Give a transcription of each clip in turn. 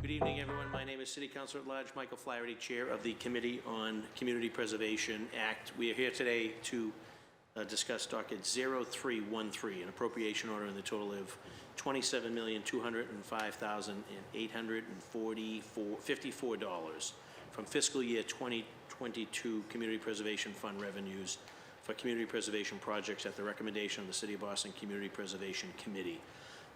Good evening, everyone. My name is City Councilor at Large Michael Flaherty, Chair of the Committee on Community Preservation Act. We are here today to discuss Docket 0313, an appropriation order in the total of $27,205,854 from Fiscal Year 2022 Community Preservation Fund revenues for community preservation projects at the recommendation of the City of Boston Community Preservation Committee.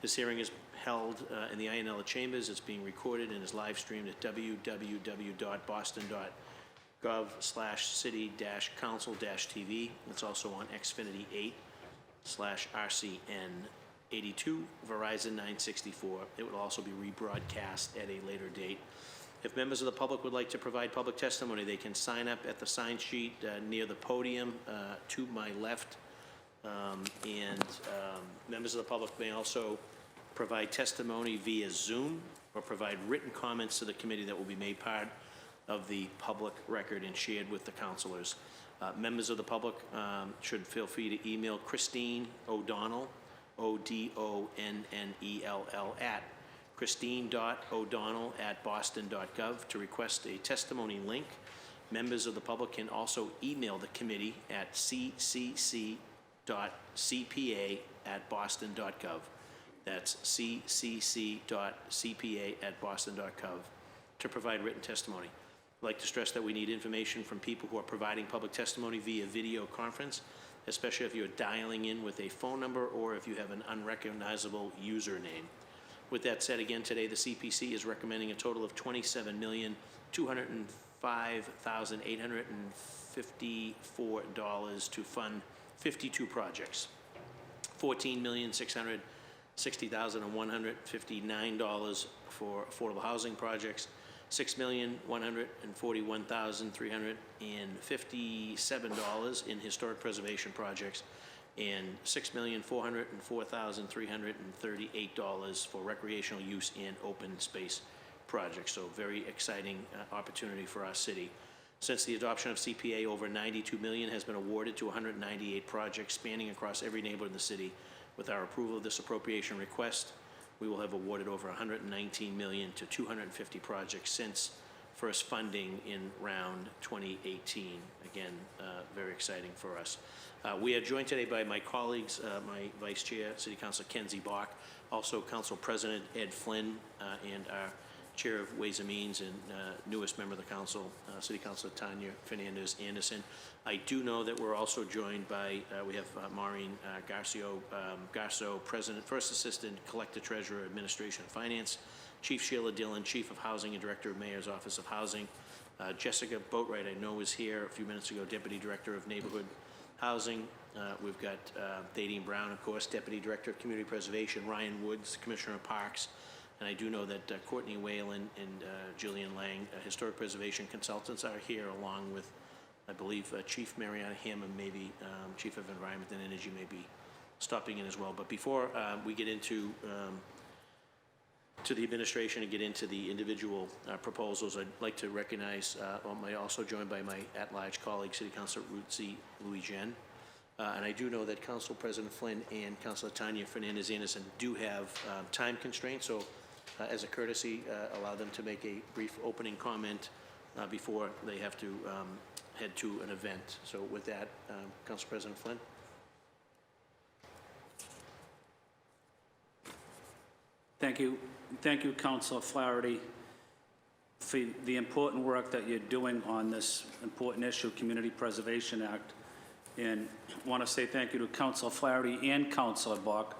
This hearing is held in the Ionella Chambers. It's being recorded and is live streamed at www.boston.gov/city-council-tv. It's also on Xfinity 8/RCN 82, Verizon 964. It will also be rebroadcast at a later date. If members of the public would like to provide public testimony, they can sign up at the sign sheet near the podium to my left. Members of the public may also provide testimony via Zoom or provide written comments to the committee that will be made part of the public record and shared with the councilors. Members of the public should feel free to email Christine O'Donnell, ODONNELL, at christine.o'donnell@boston.gov to request a testimony link. Members of the public can also email the committee at ccc.cpa@boston.gov. That's ccc.cpa@boston.gov to provide written testimony. I'd like to stress that we need information from people who are providing public testimony via video conference, especially if you're dialing in with a phone number or if you have an unrecognizable username. With that said, again, today the CPC is recommending a total of $27,205,854 to fund 52 projects. $14,660,159 for affordable housing projects, $6,141,357 in historic preservation projects, and $6,404,338 for recreational use and open space projects. So very exciting opportunity for our city. Since the adoption of CPA, over $92 million has been awarded to 198 projects spanning across every neighborhood in the city. With our approval of this appropriation request, we will have awarded over $119 million to 250 projects since first funding in round 2018. Again, very exciting for us. We are joined today by my colleagues, my Vice Chair, City Councilor Kenzie Bach, also Council President Ed Flynn, and our Chair of Ways and Means and newest member of the Council, City Councilor Tanya Fernandez-Anderson. I do know that we're also joined by, we have Maureen Garceau, President, First Assistant, Collector Treasurer, Administration and Finance, Chief Sheila Dillon, Chief of Housing and Director of Mayor's Office of Housing. Jessica Boatwright, I know, was here a few minutes ago, Deputy Director of Neighborhood Housing. We've got Thaddean Brown, of course, Deputy Director of Community Preservation, Ryan Woods, Commissioner of Parks, and I do know that Courtney Whalen and Jillian Lang, Historic Preservation Consultants, are here along with, I believe, Chief Mariana Hammond, maybe Chief of Environment and Energy may be stopping in as well. But before we get into to the administration and get into the individual proposals, I'd like to recognize, I'm also joined by my at-large colleague, City Councilor Ruthie Louis-Jen. And I do know that Council President Flynn and Councilor Tanya Fernandez-Anderson do have time constraints, so as a courtesy, allow them to make a brief opening comment before they have to head to an event. So with that, Council President Flynn. Thank you, Councilor Flaherty, for the important work that you're doing on this important issue, Community Preservation Act. And I want to say thank you to Councilor Flaherty and Councilor Bach.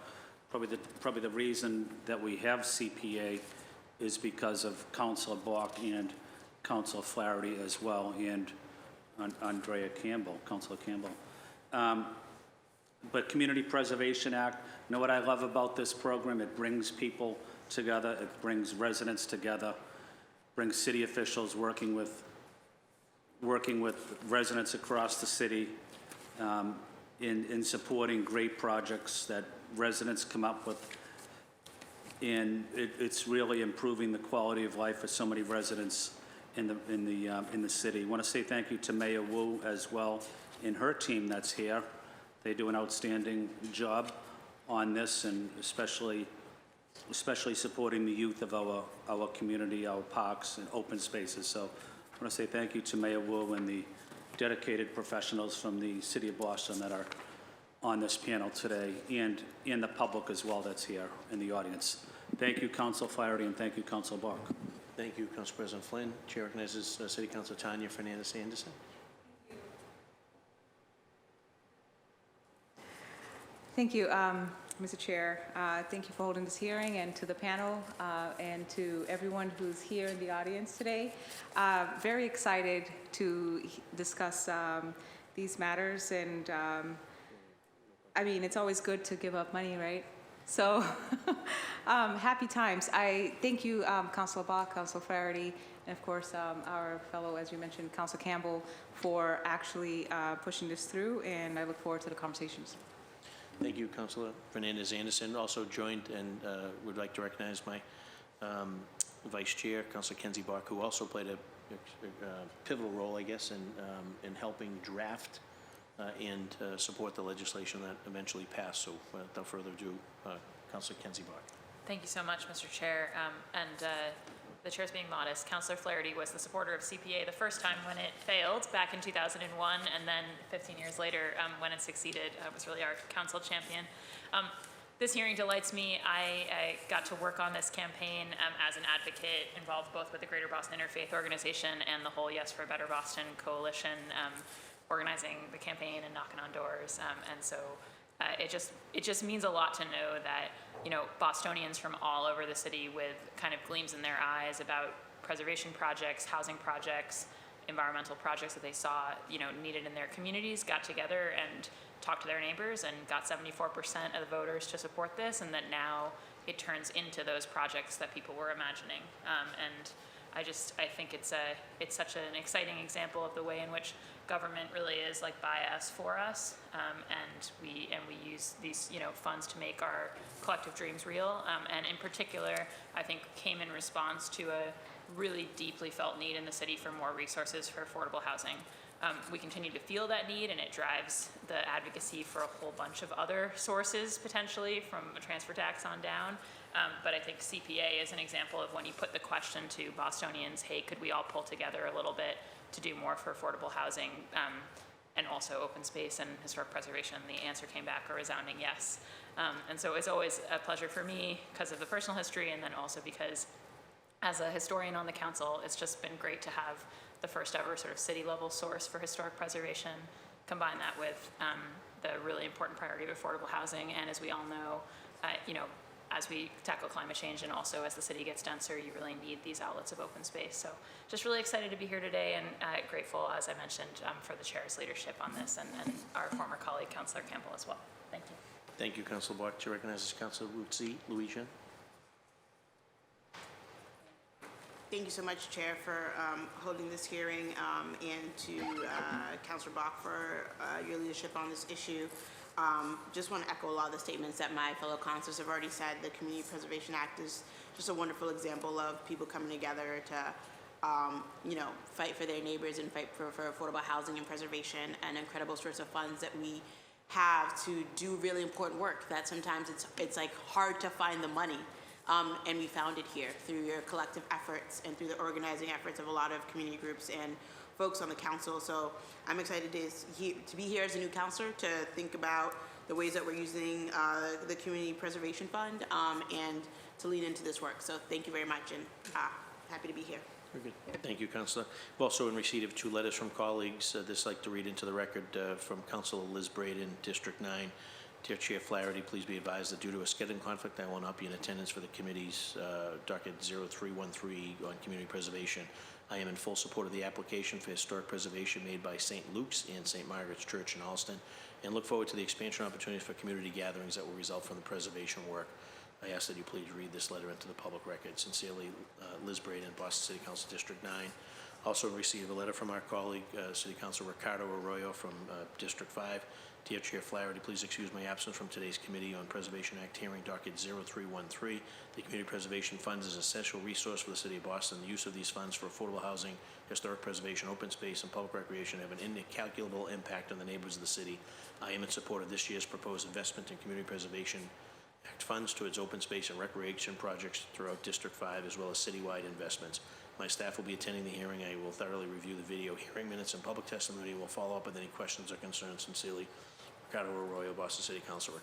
Probably the reason that we have CPA is because of Councilor Bach and Councilor Flaherty as well, and Andrea Campbell, Councilor Campbell. But Community Preservation Act, you know what I love about this program? It brings people together, it brings residents together, brings city officials working with residents across the city in supporting great projects that residents come up with. And it's really improving the quality of life for so many residents in the city. I want to say thank you to Mayor Wu as well and her team that's here. They do an outstanding job on this, and especially especially supporting the youth of our community, our parks and open spaces. So I want to say thank you to Mayor Wu and the dedicated professionals from the City of Boston that are on this panel today, and the public as well that's here in the audience. Thank you, Council Flaherty, and thank you, Council Bach. Thank you, Council President Flynn. Chair recognizes City Councilor Tanya Fernandez-Anderson. Thank you, Mr. Chair. Thank you for holding this hearing, and to the panel and to everyone who's here in the audience today. Very excited to discuss these matters, and I mean, it's always good to give up money, right? So happy times. I thank you, Councilor Bach, Councilor Flaherty, and of course our fellow, as you mentioned, Councilor Campbell, for actually pushing this through, and I look forward to the conversations. Thank you, Councilor Fernandez-Anderson. Also joined and would like to recognize my Vice Chair, Councilor Kenzie Bach, who also played a pivotal role, I guess, in helping draft and support the legislation that eventually passed. So without further ado, Councilor Kenzie Bach. Thank you so much, Mr. Chair. The chair's being modest. Councilor Flaherty was the supporter of CPA the first time when it failed back in 2001, and then 15 years later when it succeeded, was really our council champion. This hearing delights me. I got to work on this campaign as an advocate, involved both with the Greater Boston Interfaith Organization and the whole Yes for a Better Boston coalition, organizing the campaign and knocking on doors. And so it just means a lot to know that, you know, Bostonians from all over the city with kind of gleams in their eyes about preservation projects, housing projects, environmental projects that they saw, you know, needed in their communities, got together and talked to their neighbors and got 74% of the voters to support this, and that now it turns into those projects that people were imagining. And I think it's such an exciting example of the way in which government really is like by us, for us, and we use these, you know, funds to make our collective dreams real. And in particular, I think came in response to a really deeply felt need in the city for more resources for affordable housing. We continue to feel that need, and it drives the advocacy for a whole bunch of other sources, potentially from a transfer tax on down. But I think CPA is an example of when you put the question to Bostonians, hey, could we all pull together a little bit to do more for affordable housing and also open space and historic preservation? The answer came back a resounding yes. And so it's always a pleasure for me because of the personal history, and then also because as a historian on the council, it's just been great to have the first ever sort of city level source for historic preservation, combine that with the really important priority of affordable housing. And as we all know, you know, as we tackle climate change and also as the city gets denser, you really need these outlets of open space. So just really excited to be here today, and grateful, as I mentioned, for the chair's leadership on this, and our former colleague, Councilor Campbell, as well. Thank you. Thank you, Councilor Bach. Chair recognizes Councilor Louisiana. Thank you so much, Chair, for holding this hearing, and to Councilor Bach for your leadership on this issue. Just want to echo a lot of the statements that my fellow councilors have already said. The Community Preservation Act is just a wonderful example of people coming together to, you know, fight for their neighbors and fight for affordable housing and preservation, an incredible source of funds that we have to do really important work that sometimes it's like hard to find the money. And we found it here through your collective efforts and through the organizing efforts of a lot of community groups and folks on the council. So I'm excited to be here as a new councilor to think about the ways that we're using the Community Preservation Fund and to lean into this work. So thank you very much, and happy to be here. Very good. Thank you, Councilor. We're also in receipt of 2 letters from colleagues. This I'd like to read into the record from Councilor Liz Braden, District 9. Dear Chair Flaherty, please be advised that due to a scheduling conflict, I will not be in attendance for the committee's docket 0313 on community preservation. I am in full support of the application for historic preservation made by St. Luke's and St. Margaret's Church in Alston, and look forward to the expansion opportunities for community gatherings that will result from the preservation work. I ask that you please read this letter into the public record. Sincerely, Liz Braden, Boston City Council District 9. Also received a letter from our colleague, City Councilor Ricardo Arroyo from District 5. Dear Chair Flaherty, please excuse my absence from today's Committee on Preservation Act hearing, docket 0313. The Community Preservation Funds is an essential resource for the City of Boston. The use of these funds for affordable housing, historic preservation, open space, and public recreation have an incalculable impact on the neighbors of the city. I am in support of this year's proposed investment in community preservation funds towards open space and recreation projects throughout District 5, as well as citywide investments. My staff will be attending the hearing. I will thoroughly review the video hearing minutes and public testimony, and will follow up with any questions or concerns. Sincerely, Ricardo Arroyo, Boston City Council,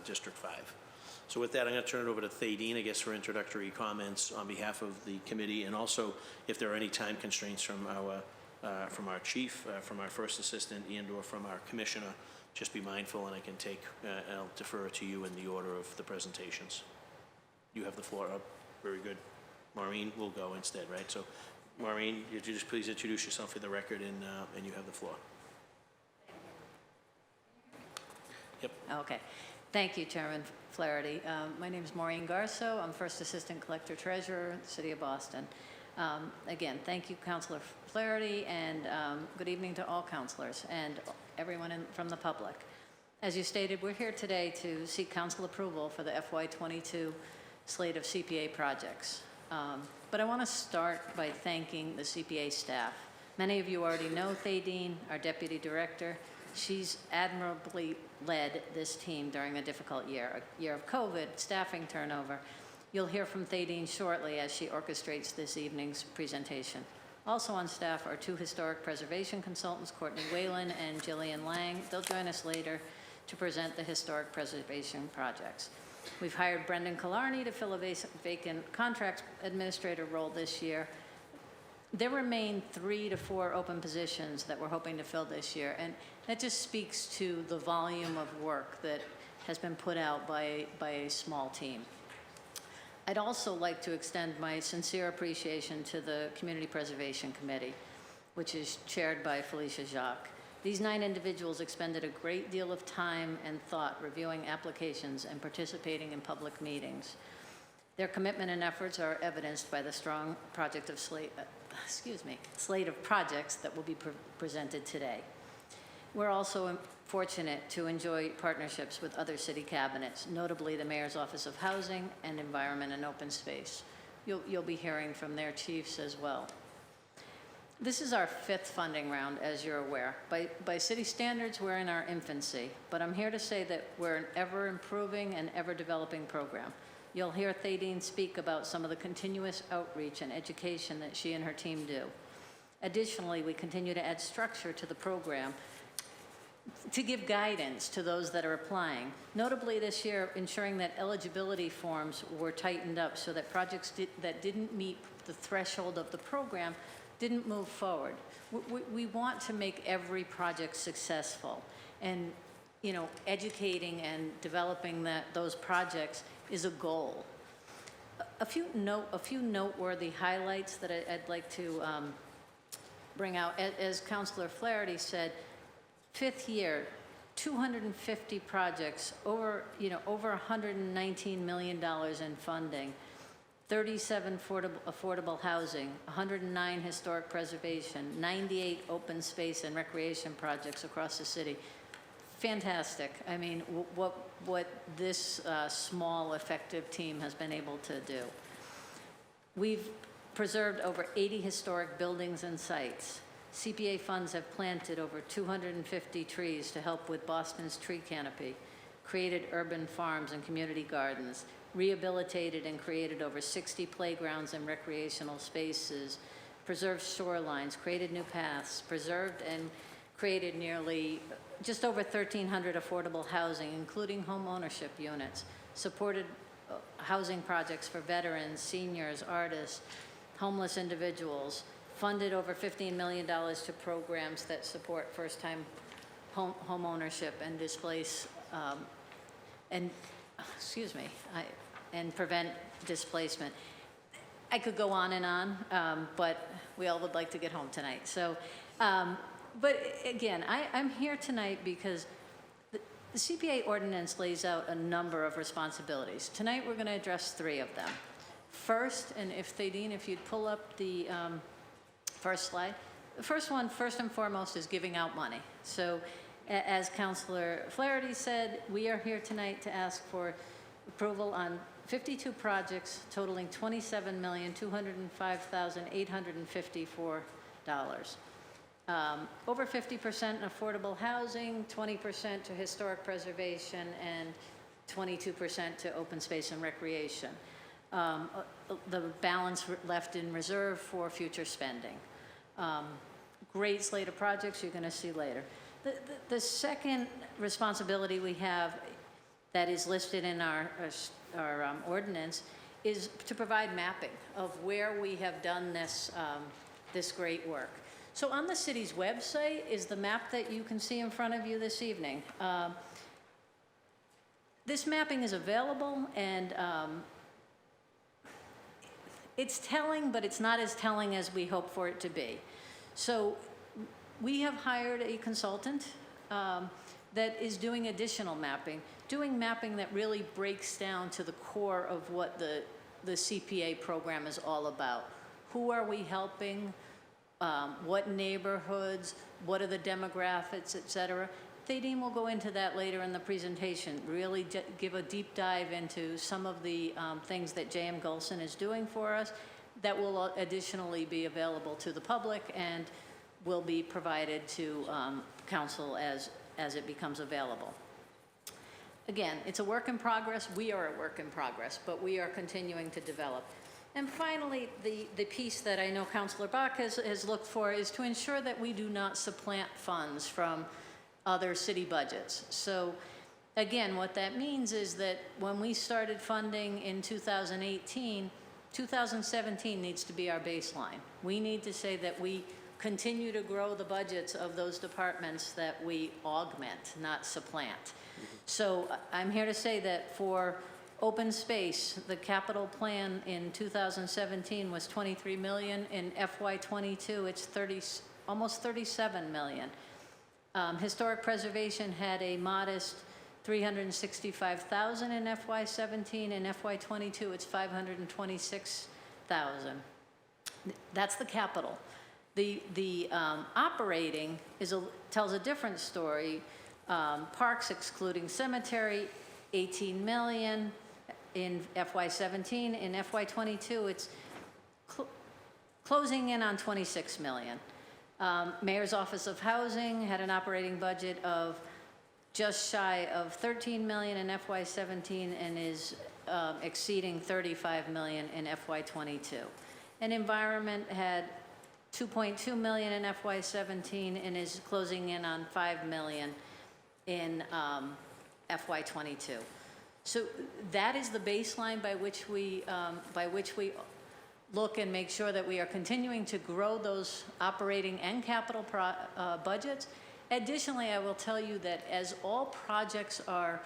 District 5. So with that, I'm going to turn it over to Thadeen, I guess, for introductory comments on behalf of the committee, and also if there are any time constraints from our chief, from our first assistant, and/or from our commissioner, just be mindful, and I can take, I'll defer to you in the order of the presentations. You have the floor up. Very good. Maureen will go instead, right? So, Maureen, would you just please introduce yourself for the record, and you have the floor. Yep. Okay. Thank you, Chairman Flaherty. My name is Maureen Garso. I'm First Assistant Collector Treasurer, City of Boston. Again, thank you, Councilor Flaherty, and good evening to all councilors and everyone from the public. As you stated, we're here today to seek council approval for the FY22 slate of CPA projects. But I want to start by thanking the CPA staff. Many of you already know Thadeen, our Deputy Director. She's admirably led this team during a difficult year, a year of COVID, staffing turnover. You'll hear from Thadeen shortly as she orchestrates this evening's presentation. Also on staff are 2 historic preservation consultants, Courtney Whalen and Jillian Lang. They'll join us later to present the historic preservation projects. We've hired Brendan Killarney to fill a vacant contracts administrator role this year. There remain 3 to 4 open positions that we're hoping to fill this year, and that just speaks to the volume of work that has been put out by a small team. I'd also like to extend my sincere appreciation to the Community Preservation Committee, which is chaired by Felicia Jacques. These 9 individuals expended a great deal of time and thought reviewing applications and participating in public meetings. Their commitment and efforts are evidenced by the strong project of slate of projects that will be presented today. We're also fortunate to enjoy partnerships with other city cabinets, notably the Mayor's Office of Housing and Environment and Open Space. You'll be hearing from their chiefs as well. This is our 5th funding round, as you're aware. By city standards, we're in our infancy, but I'm here to say that we're an ever-improving and ever-developing program. You'll hear Thadeen speak about some of the continuous outreach and education that she and her team do. Additionally, we continue to add structure to the program to give guidance to those that are applying. Notably this year, ensuring that eligibility forms were tightened up so that projects that didn't meet the threshold of the program didn't move forward. We want to make every project successful, and educating and developing those projects is a goal. A few noteworthy highlights that I'd like to bring out. As Councilor Flaherty said, 5th year, 250 projects, over $119 million in funding, 37 affordable housing, 109 historic preservation, 98 open space and recreation projects across the city. Fantastic. I mean, what this small, effective team has been able to do. We've preserved over 80 historic buildings and sites. CPA funds have planted over 250 trees to help with Boston's tree canopy, created urban farms and community gardens, rehabilitated and created over 60 playgrounds and recreational spaces, preserved shorelines, created new paths, preserved and created just over 1,300 affordable housing, including home ownership units, supported housing projects for veterans, seniors, artists, homeless individuals, funded over $15 million to programs that support first-time home ownership and and prevent displacement. I could go on and on, but we all would like to get home tonight. So, but again, I'm here tonight because the CPA ordinance lays out a number of responsibilities. Tonight we're going to address 3 of them. First, and if Thadeen, if you'd pull up the first slide. The first one, first and foremost, is giving out money. So as Councilor Flaherty said, we are here tonight to ask for approval on 52 projects totaling $27,205,854. Over 50% in affordable housing, 20% to historic preservation, and 22% to open space and recreation. The balance left in reserve for future spending. Great slate of projects you're going to see later. The second responsibility we have that is listed in our ordinance is to provide mapping of where we have done this, this great work. So on the city's website is the map that you can see in front of you this evening. This mapping is available, and it's telling, but it's not as telling as we hope for it to be. So we have hired a consultant that is doing additional mapping, doing mapping that really breaks down to the core of what the CPA program is all about. Who are we helping? What neighborhoods? What are the demographics, et cetera? Thaddean will go into that later in the presentation, really give a deep dive into some of the things that J.M. Gulson is doing for us that will additionally be available to the public and will be provided to council as it becomes available. Again, it's a work in progress. We are a work in progress, but we are continuing to develop. And finally, the piece that I know Councilor Bach has looked for is to ensure that we do not supplant funds from other city budgets. So again, what that means is that when we started funding in 2018, 2017 needs to be our baseline. We need to say that we continue to grow the budgets of those departments that we augment, not supplant. So I'm here to say that for open space, the capital plan in 2017 was 23 million. In FY22, it's almost 37 million. Historic preservation had a modest 365,000 in FY17. In FY22, it's 526,000. That's the capital. The operating tells a different story. Parks excluding cemetery, 18 million in FY17. In FY22, it's closing in on 26 million. Mayor's Office of Housing had an operating budget of just shy of 13 million in FY17 and is exceeding 35 million in FY22. And Environment had 2.2 million in FY17 and is closing in on 5 million in FY22. So that is the baseline by which we look and make sure that we are continuing to grow those operating and capital budgets. Additionally, I will tell you that as all projects are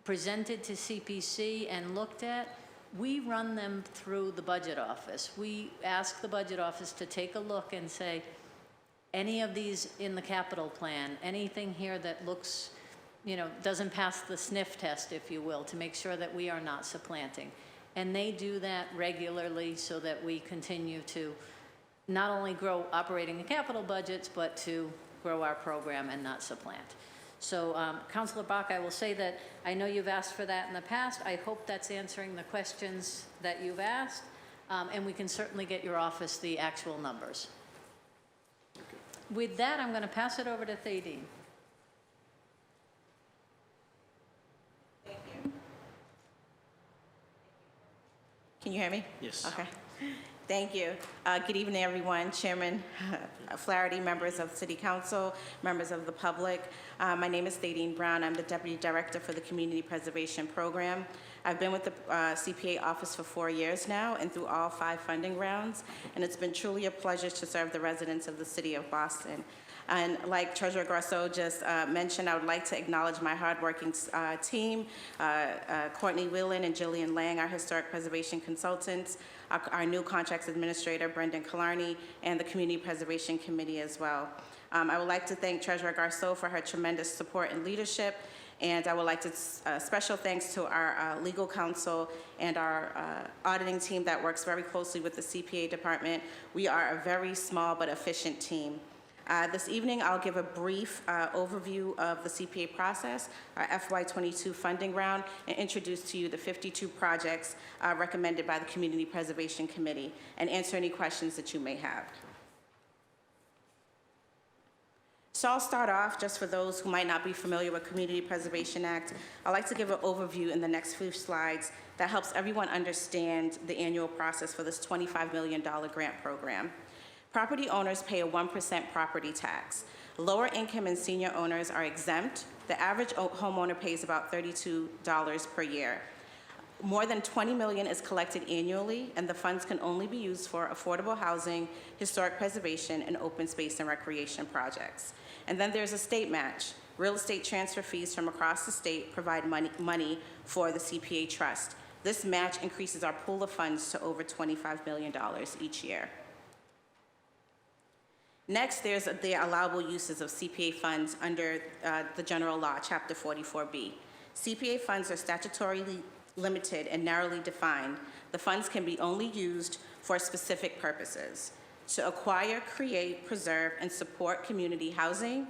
presented to CPC and looked at, we run them through the budget office. We ask the budget office to take a look and say, any of these in the capital plan, anything here that looks, doesn't pass the sniff test, if you will, to make sure that we are not supplanting. And they do that regularly so that we continue to not only grow operating and capital budgets, but to grow our program and not supplant. So, Councilor Bach, I will say that I know you've asked for that in the past. I hope that's answering the questions that you've asked, and we can certainly get your office the actual numbers. Okay. With that, I'm going to pass it over to Thaddean. Thank you. Can you hear me? Yes. Okay. Thank you. Good evening, everyone. Chairman Flaherty, members of City Council, members of the public. My name is Thaddean Brown. I'm the Deputy Director for the Community Preservation Program. I've been with the CPA office for 4 years now and through all 5 funding rounds, and it's been truly a pleasure to serve the residents of the City of Boston. And like Treasurer Garceau just mentioned, I would like to acknowledge my hardworking team, Courtney Whelan and Jillian Lang, our historic preservation consultants, our new contracts administrator, Brendan Killarney, and the Community Preservation Committee as well. I would like to thank Treasurer Garceau for her tremendous support and leadership, and I would like to special thanks to our legal counsel and our auditing team that works very closely with the CPA department. We are a very small but efficient team. This evening, I'll give a brief overview of the CPA process, our FY22 funding round, and introduce to you the 52 projects recommended by the Community Preservation Committee, and answer any questions that you may have. So I'll start off, just for those who might not be familiar with Community Preservation Act, I'd like to give an overview in the next few slides that helps everyone understand the annual process for this $25 million grant program. Property owners pay a 1% property tax. Lower income and senior owners are exempt. The average homeowner pays about $32 per year. More than $20 million is collected annually, and the funds can only be used for affordable housing, historic preservation, and open space and recreation projects. And then there's a state match. Real estate transfer fees from across the state provide money for the CPA trust. This match increases our pool of funds to over $25 million each year. Next, there's the allowable uses of CPA funds under the general law, Chapter 44B. CPA funds are statutorily limited and narrowly defined. The funds can be only used for specific purposes: to acquire, create, preserve, and support community housing,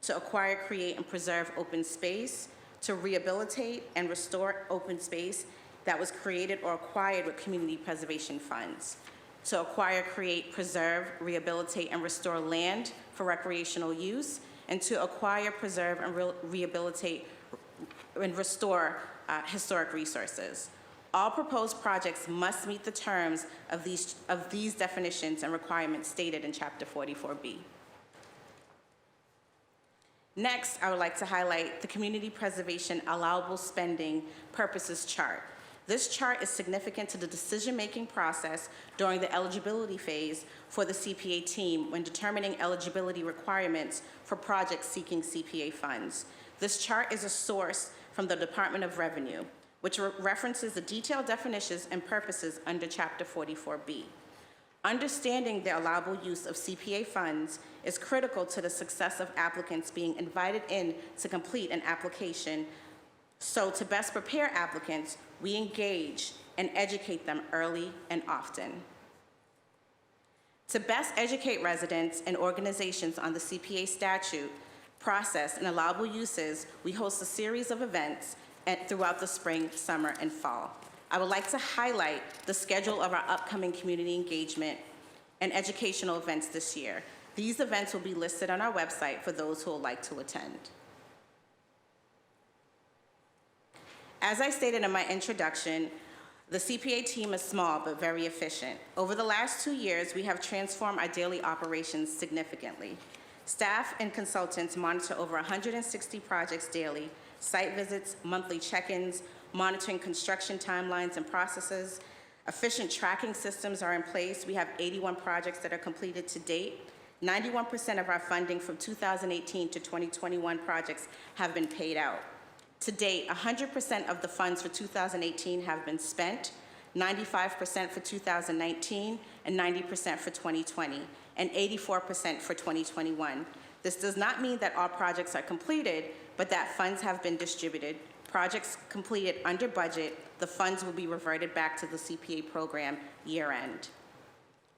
to acquire, create, and preserve open space, to rehabilitate and restore open space that was created or acquired with community preservation funds, to acquire, create, preserve, rehabilitate, and restore land for recreational use, and to acquire, preserve, and rehabilitate and restore historic resources. All proposed projects must meet the terms of these definitions and requirements stated in Chapter 44B. Next, I would like to highlight the Community Preservation Allowable Spending Purposes Chart. This chart is significant to the decision-making process during the eligibility phase for the CPA team when determining eligibility requirements for projects seeking CPA funds. This chart is a source from the Department of Revenue, which references the detailed definitions and purposes under Chapter 44B. Understanding the allowable use of CPA funds is critical to the success of applicants being invited in to complete an application. So to best prepare applicants, we engage and educate them early and often. To best educate residents and organizations on the CPA statute, process, and allowable uses, we host a series of events throughout the spring, summer, and fall. I would like to highlight the schedule of our upcoming community engagement and educational events this year. These events will be listed on our website for those who would like to attend. As I stated in my introduction, the CPA team is small but very efficient. Over the last 2 years, we have transformed our daily operations significantly. Staff and consultants monitor over 160 projects daily, site visits, monthly check-ins, monitoring construction timelines and processes. Efficient tracking systems are in place. We have 81 projects that are completed to date. 91% of our funding from 2018 to 2021 projects have been paid out. To date, 100% of the funds for 2018 have been spent, 95% for 2019, and 90% for 2020, and 84% for 2021. This does not mean that all projects are completed, but that funds have been distributed. Projects completed under budget, the funds will be reverted back to the CPA program year-end.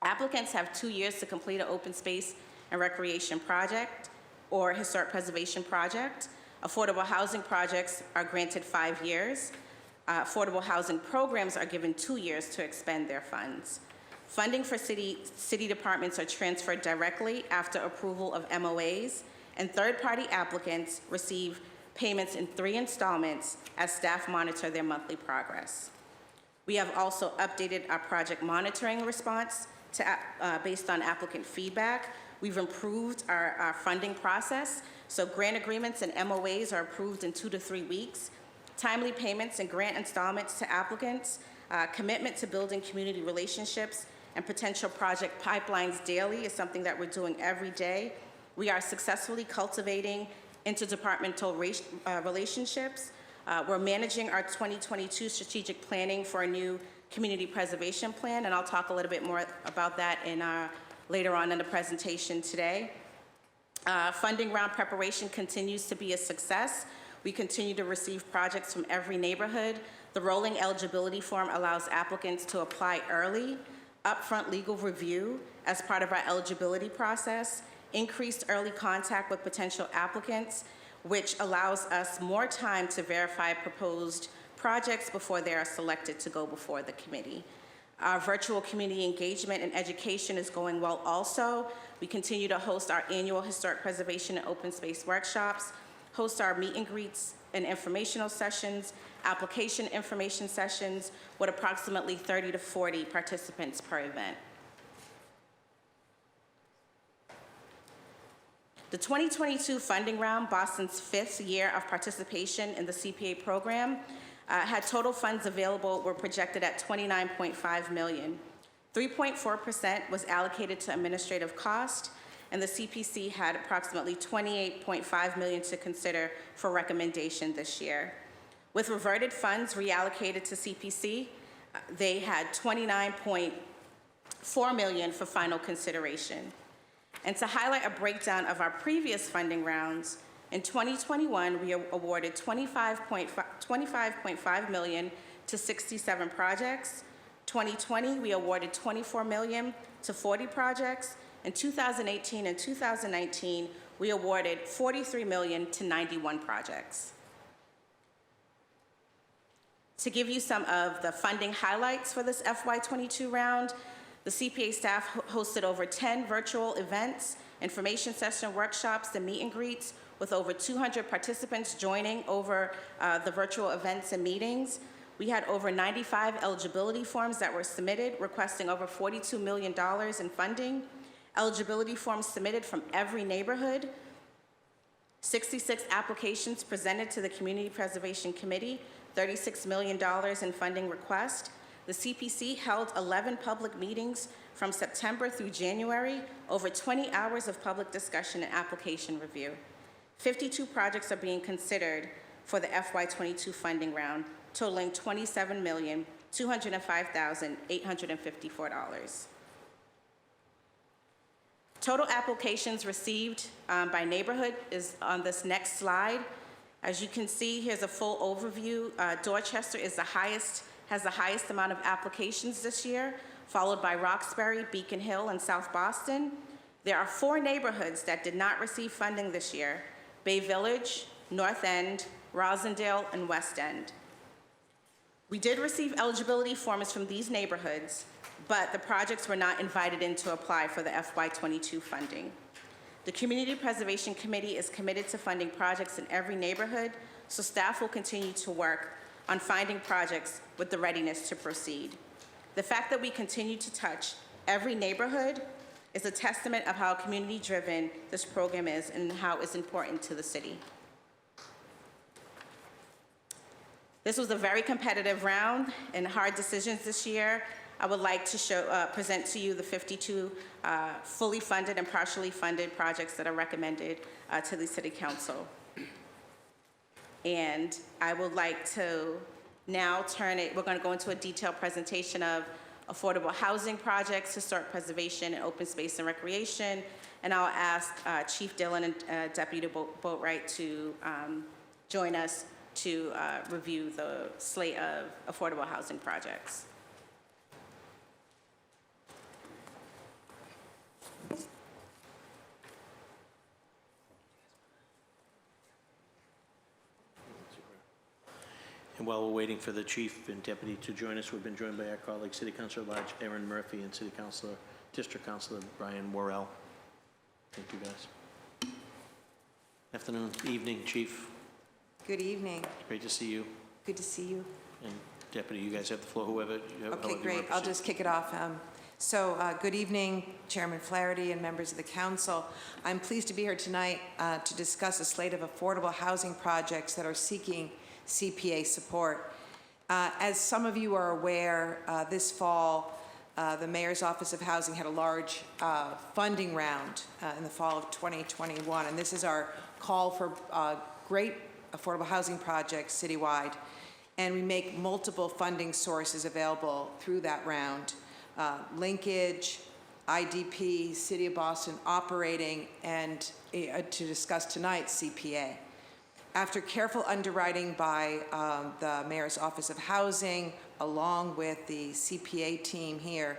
Applicants have 2 years to complete an open space and recreation project or historic preservation project. Affordable housing projects are granted 5 years. Affordable housing programs are given 2 years to expend their funds. Funding for city departments are transferred directly after approval of MOAs, and third-party applicants receive payments in 3 installments as staff monitor their monthly progress. We have also updated our project monitoring response based on applicant feedback. We've improved our funding process, so grant agreements and MOAs are approved in 2 to 3 weeks. Timely payments and grant installments to applicants, commitment to building community relationships and potential project pipelines daily is something that we're doing every day. We are successfully cultivating interdepartmental relationships. We're managing our 2022 strategic planning for a new community preservation plan, and I'll talk a little bit more about that later on in the presentation today. Funding round preparation continues to be a success. We continue to receive projects from every neighborhood. The rolling eligibility form allows applicants to apply early, upfront legal review as part of our eligibility process, increased early contact with potential applicants, which allows us more time to verify proposed projects before they are selected to go before the committee. Our virtual community engagement and education is going well also. We continue to host our annual historic preservation and open space workshops, host our meet and greets and informational sessions, application information sessions with approximately 30 to 40 participants per event. The 2022 funding round, Boston's 5th year of participation in the CPA program, had total funds available were projected at $29.5 million. 3.4% was allocated to administrative cost, and the CPC had approximately $28.5 million to consider for recommendation this year. With reverted funds reallocated to CPC, they had $29.4 million for final consideration. And to highlight a breakdown of our previous funding rounds, in 2021, we awarded $25.5 million to 67 projects. 2020, we awarded $24 million to 40 projects. In 2018 and 2019, we awarded $43 million to 91 projects. To give you some of the funding highlights for this FY22 round, the CPA staff hosted over 10 virtual events, information session workshops, and meet and greets, with over 200 participants joining over the virtual events and meetings. We had over 95 eligibility forms that were submitted, requesting over $42 million in funding. Eligibility forms submitted from every neighborhood. 66 applications presented to the Community Preservation Committee, $36 million in funding request. The CPC held 11 public meetings from September through January, over 20 hours of public discussion and application review. 52 projects are being considered for the FY22 funding round, totaling $27,205,854. Total applications received by neighborhood is on this next slide. As you can see, here's a full overview. Dorchester has the highest amount of applications this year, followed by Roxbury, Beacon Hill, and South Boston. There are 4 neighborhoods that did not receive funding this year: Bay Village, North End, Rosendale, and West End. We did receive eligibility forms from these neighborhoods, but the projects were not invited in to apply for the FY22 funding. The Community Preservation Committee is committed to funding projects in every neighborhood, so staff will continue to work on finding projects with the readiness to proceed. The fact that we continue to touch every neighborhood is a testament of how community-driven this program is and how it's important to the city. This was a very competitive round and hard decisions this year. I would like to present to you the 52 fully funded and partially funded projects that are recommended to the City Council. And I would like to now we're going to go into a detailed presentation of affordable housing projects, historic preservation, and open space and recreation. And I'll ask Chief Dillon and Deputy Boatwright to join us to review the slate of affordable housing projects. And while we're waiting for the chief and deputy to join us, we've been joined by our colleague, City Councilor at Large Aaron Murphy, and City Councilor, District Councilor Brian Worrell. Thank you, guys. Afternoon, evening, Chief. Good evening. Great to see you. Good to see you. And Deputy, you guys have the floor, whoever. Okay, great. I'll just kick it off. Good evening, Chairman Flaherty and members of the council. I'm pleased to be here tonight to discuss a slate of affordable housing projects that are seeking CPA support. As some of you are aware, this fall, the Mayor's Office of Housing had a large funding round in the fall of 2021, and this is our call for great affordable housing projects citywide. And we make multiple funding sources available through that round. Linkage, IDP, City of Boston operating, and to discuss tonight, CPA. After careful underwriting by the Mayor's Office of Housing, along with the CPA team here,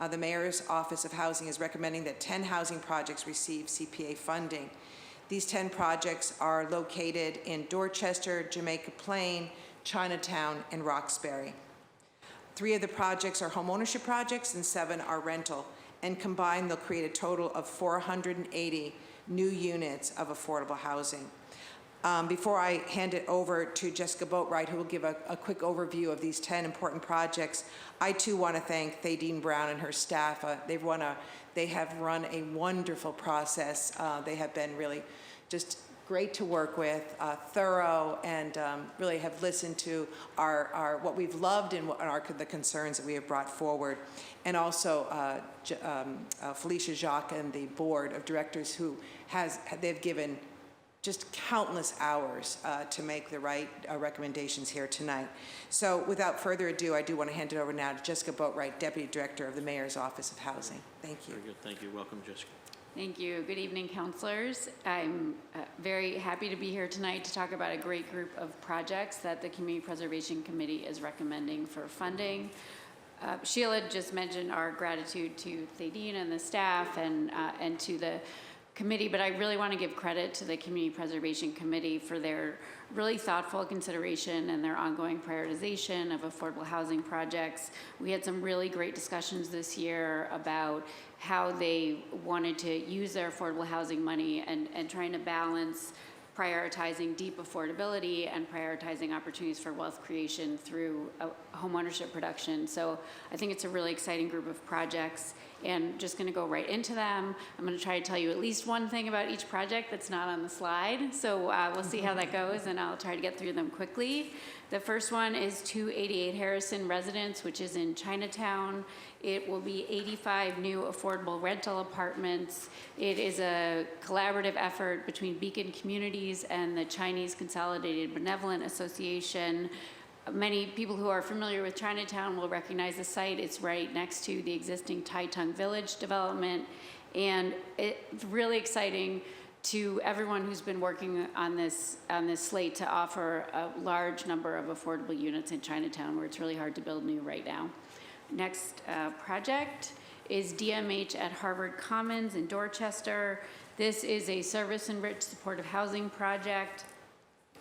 the Mayor's Office of Housing is recommending that 10 housing projects receive CPA funding. These 10 projects are located in Dorchester, Jamaica Plain, Chinatown, and Roxbury. 3 of the projects are homeownership projects and 7 are rental. And combined, they'll create a total of 480 new units of affordable housing. Before I hand it over to Jessica Boatwright, who will give a quick overview of these 10 important projects, I too want to thank Thaddean Brown and her staff. They have run a wonderful process. They have been really just great to work with, thorough, and really have listened to our what we've loved and the concerns that we have brought forward. And also Felicia Jacques and the board of directors they've given just countless hours to make the right recommendations here tonight. So without further ado, I do want to hand it over now to Jessica Boatwright, Deputy Director of the Mayor's Office of Housing. Thank you. Very good, thank you. Welcome, Jessica. Thank you. Good evening, councilors. I'm very happy to be here tonight to talk about a great group of projects that the Community Preservation Committee is recommending for funding. Sheila just mentioned our gratitude to Thaddean and the staff and to the committee, but I really want to give credit to the Community Preservation Committee for their really thoughtful consideration and their ongoing prioritization of affordable housing projects. We had some really great discussions this year about how they wanted to use their affordable housing money and trying to balance prioritizing deep affordability and prioritizing opportunities for wealth creation through homeownership production. So I think it's a really exciting group of projects, and just going to go right into them. I'm going to try to tell you at least one thing about each project that's not on the slide. So we'll see how that goes, and I'll try to get through them quickly. The first one is 288 Harrison Residence, which is in Chinatown. It will be 85 new affordable rental apartments. It is a collaborative effort between Beacon Communities and the Chinese Consolidated Benevolent Association. Many people who are familiar with Chinatown will recognize the site. It's right next to the existing Tai Tung Village development. And it's really exciting to everyone who's been working on this slate to offer a large number of affordable units in Chinatown, where it's really hard to build new right now. Next project is DMH at Harvard Commons in Dorchester. This is a service-enriched supportive housing project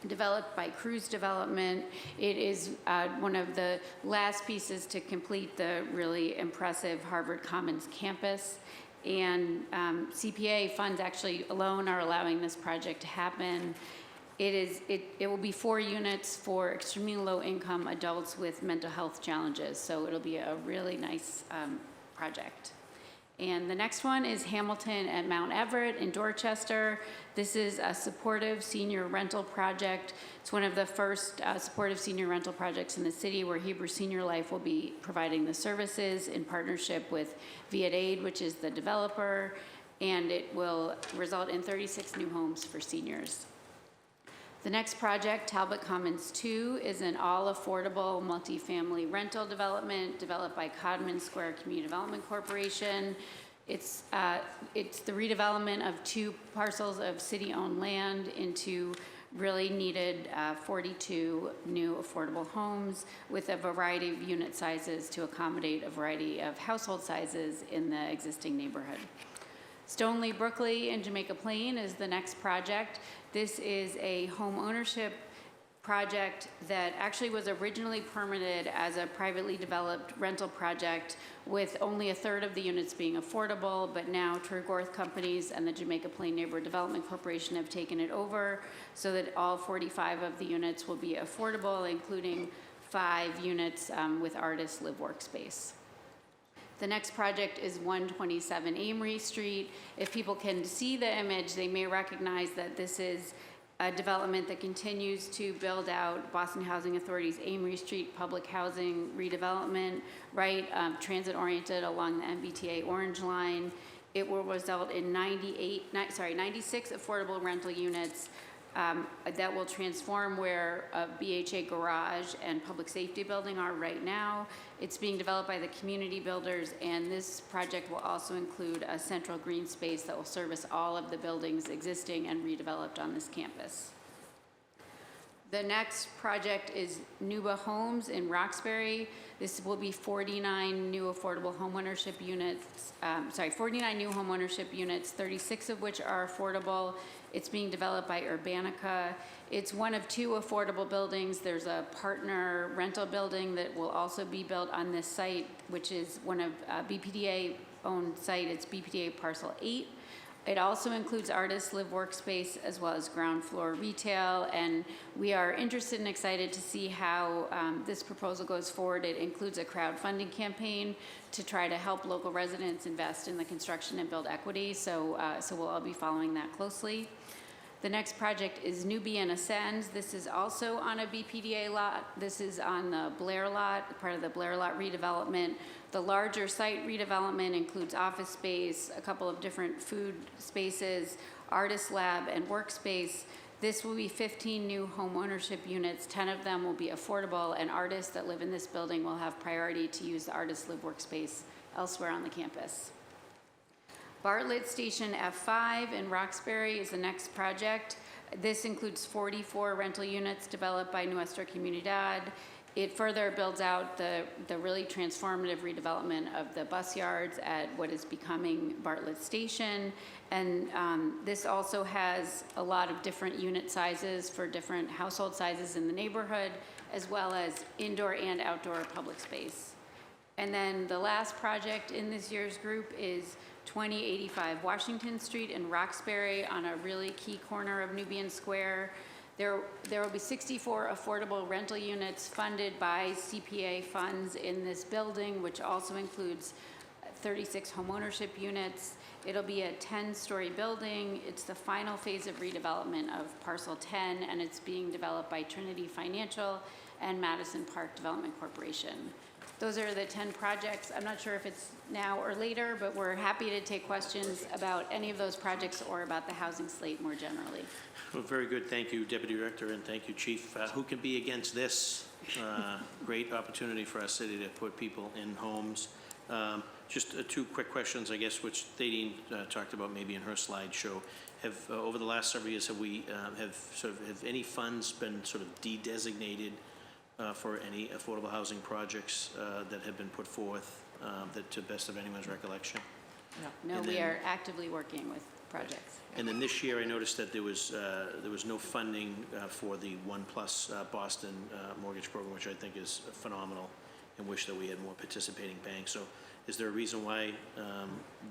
developed by Cruz Development. It is one of the last pieces to complete the really impressive Harvard Commons campus. And CPA funds actually alone are allowing this project to happen. It will be 4 units for extremely low-income adults with mental health challenges. So it'll be a really nice project. And the next one is Hamilton at Mount Everett in Dorchester. This is a supportive senior rental project. It's one of the first supportive senior rental projects in the city, where Hebrew Senior Life will be providing the services in partnership with Viet Aid, which is the developer, and it will result in 36 new homes for seniors. The next project, Talbot Commons 2, is an all-affordable multifamily rental development developed by Codman Square Community Development Corporation. It's the redevelopment of 2 parcels of city-owned land into really needed 42 new affordable homes with a variety of unit sizes to accommodate a variety of household sizes in the existing neighborhood. Stoneley, Brookly, and Jamaica Plain is the next project. This is a home ownership project that actually was originally permitted as a privately developed rental project with only 1/3 of the units being affordable, but now True-Gorth Companies and the Jamaica Plain Neighborhood Development Corporation have taken it over so that all 45 of the units will be affordable, including 5 units with artist live workspace. The next project is 127 Amri Street. If people can see the image, they may recognize that this is a development that continues to build out Boston Housing Authority's Amri Street public housing redevelopment, right, transit-oriented along the MBTA Orange Line. It will result in 96 affordable rental units that will transform where a BHA garage and public safety building are right now. It's being developed by the community builders, and this project will also include a central green space that will service all of the buildings existing and redeveloped on this campus. The next project is Nuba Homes in Roxbury. This will be 49 new affordable homeownership units, 49 new homeownership units, 36 of which are affordable. It's being developed by Urbanica. It's one of 2 affordable buildings. There's a partner rental building that will also be built on this site, which is one of BPDA-owned site. It's BPDA Parcel 8. It also includes artist live workspace as well as ground floor retail, and we are interested and excited to see how this proposal goes forward. It includes a crowdfunding campaign to try to help local residents invest in the construction and build equity, so we'll all be following that closely. The next project is Nubian Ascends. This is also on a BPDA lot. This is on the Blair lot, part of the Blair lot redevelopment. The larger site redevelopment includes office space, a couple of different food spaces, artist lab, and workspace. This will be 15 new home ownership units. 10 of them will be affordable, and artists that live in this building will have priority to use the artist live workspace elsewhere on the campus. Bartlett Station F5 in Roxbury is the next project. This includes 44 rental units developed by Nuestra Comunidad. It further builds out the really transformative redevelopment of the bus yards at what is becoming Bartlett Station. And this also has a lot of different unit sizes for different household sizes in the neighborhood, as well as indoor and outdoor public space. And then the last project in this year's group is 2085 Washington Street in Roxbury on a really key corner of Nubian Square. There will be 64 affordable rental units funded by CPA funds in this building, which also includes 36 homeownership units. It'll be a 10-story building. It's the final phase of redevelopment of Parcel 10, and it's being developed by Trinity Financial and Madison Park Development Corporation. Those are the 10 projects. I'm not sure if it's now or later, but we're happy to take questions about any of those projects or about the housing slate more generally. Well, very good. Thank you, Deputy Director, and thank you, Chief. Who can be against this great opportunity for our city to put people in homes? Just 2 quick questions, I guess, which Thaddean talked about maybe in her slideshow. Have over the last several years, have any funds been sort of de-designated for any affordable housing projects that have been put forth, that to best of anyone's recollection? No, we are actively working with projects. And then this year, I noticed that there was no funding for the Oneplus Boston mortgage program, which I think is phenomenal, and wish that we had more participating banks. So is there a reason why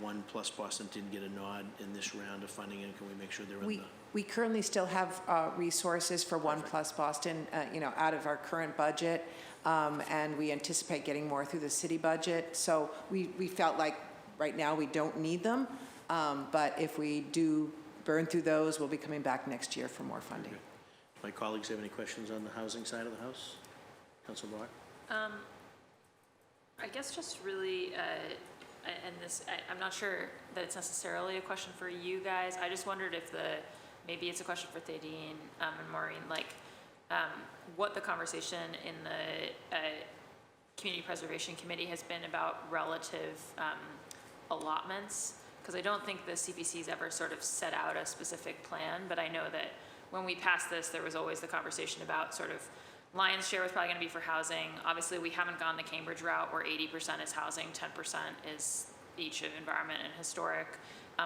Oneplus Boston didn't get a nod in this round of funding, and can we make sure they're in the... We currently still have resources for Oneplus Boston, out of our current budget, and we anticipate getting more through the city budget. So we felt like right now we don't need them, but if we do burn through those, we'll be coming back next year for more funding. Okay. My colleagues have any questions on the housing side of the house? Councilor Block? I guess just really, I'm not sure that it's necessarily a question for you guys. I just wondered if maybe it's a question for Thaddean and Maureen, what the conversation in the Community Preservation Committee has been about relative allotments, because I don't think the CPC's ever sort of set out a specific plan, but I know that when we passed this, there was always the conversation about sort of lion's share was probably going to be for housing. Obviously, we haven't gone the Cambridge route where 80% is housing, 10% is each of environment and historic.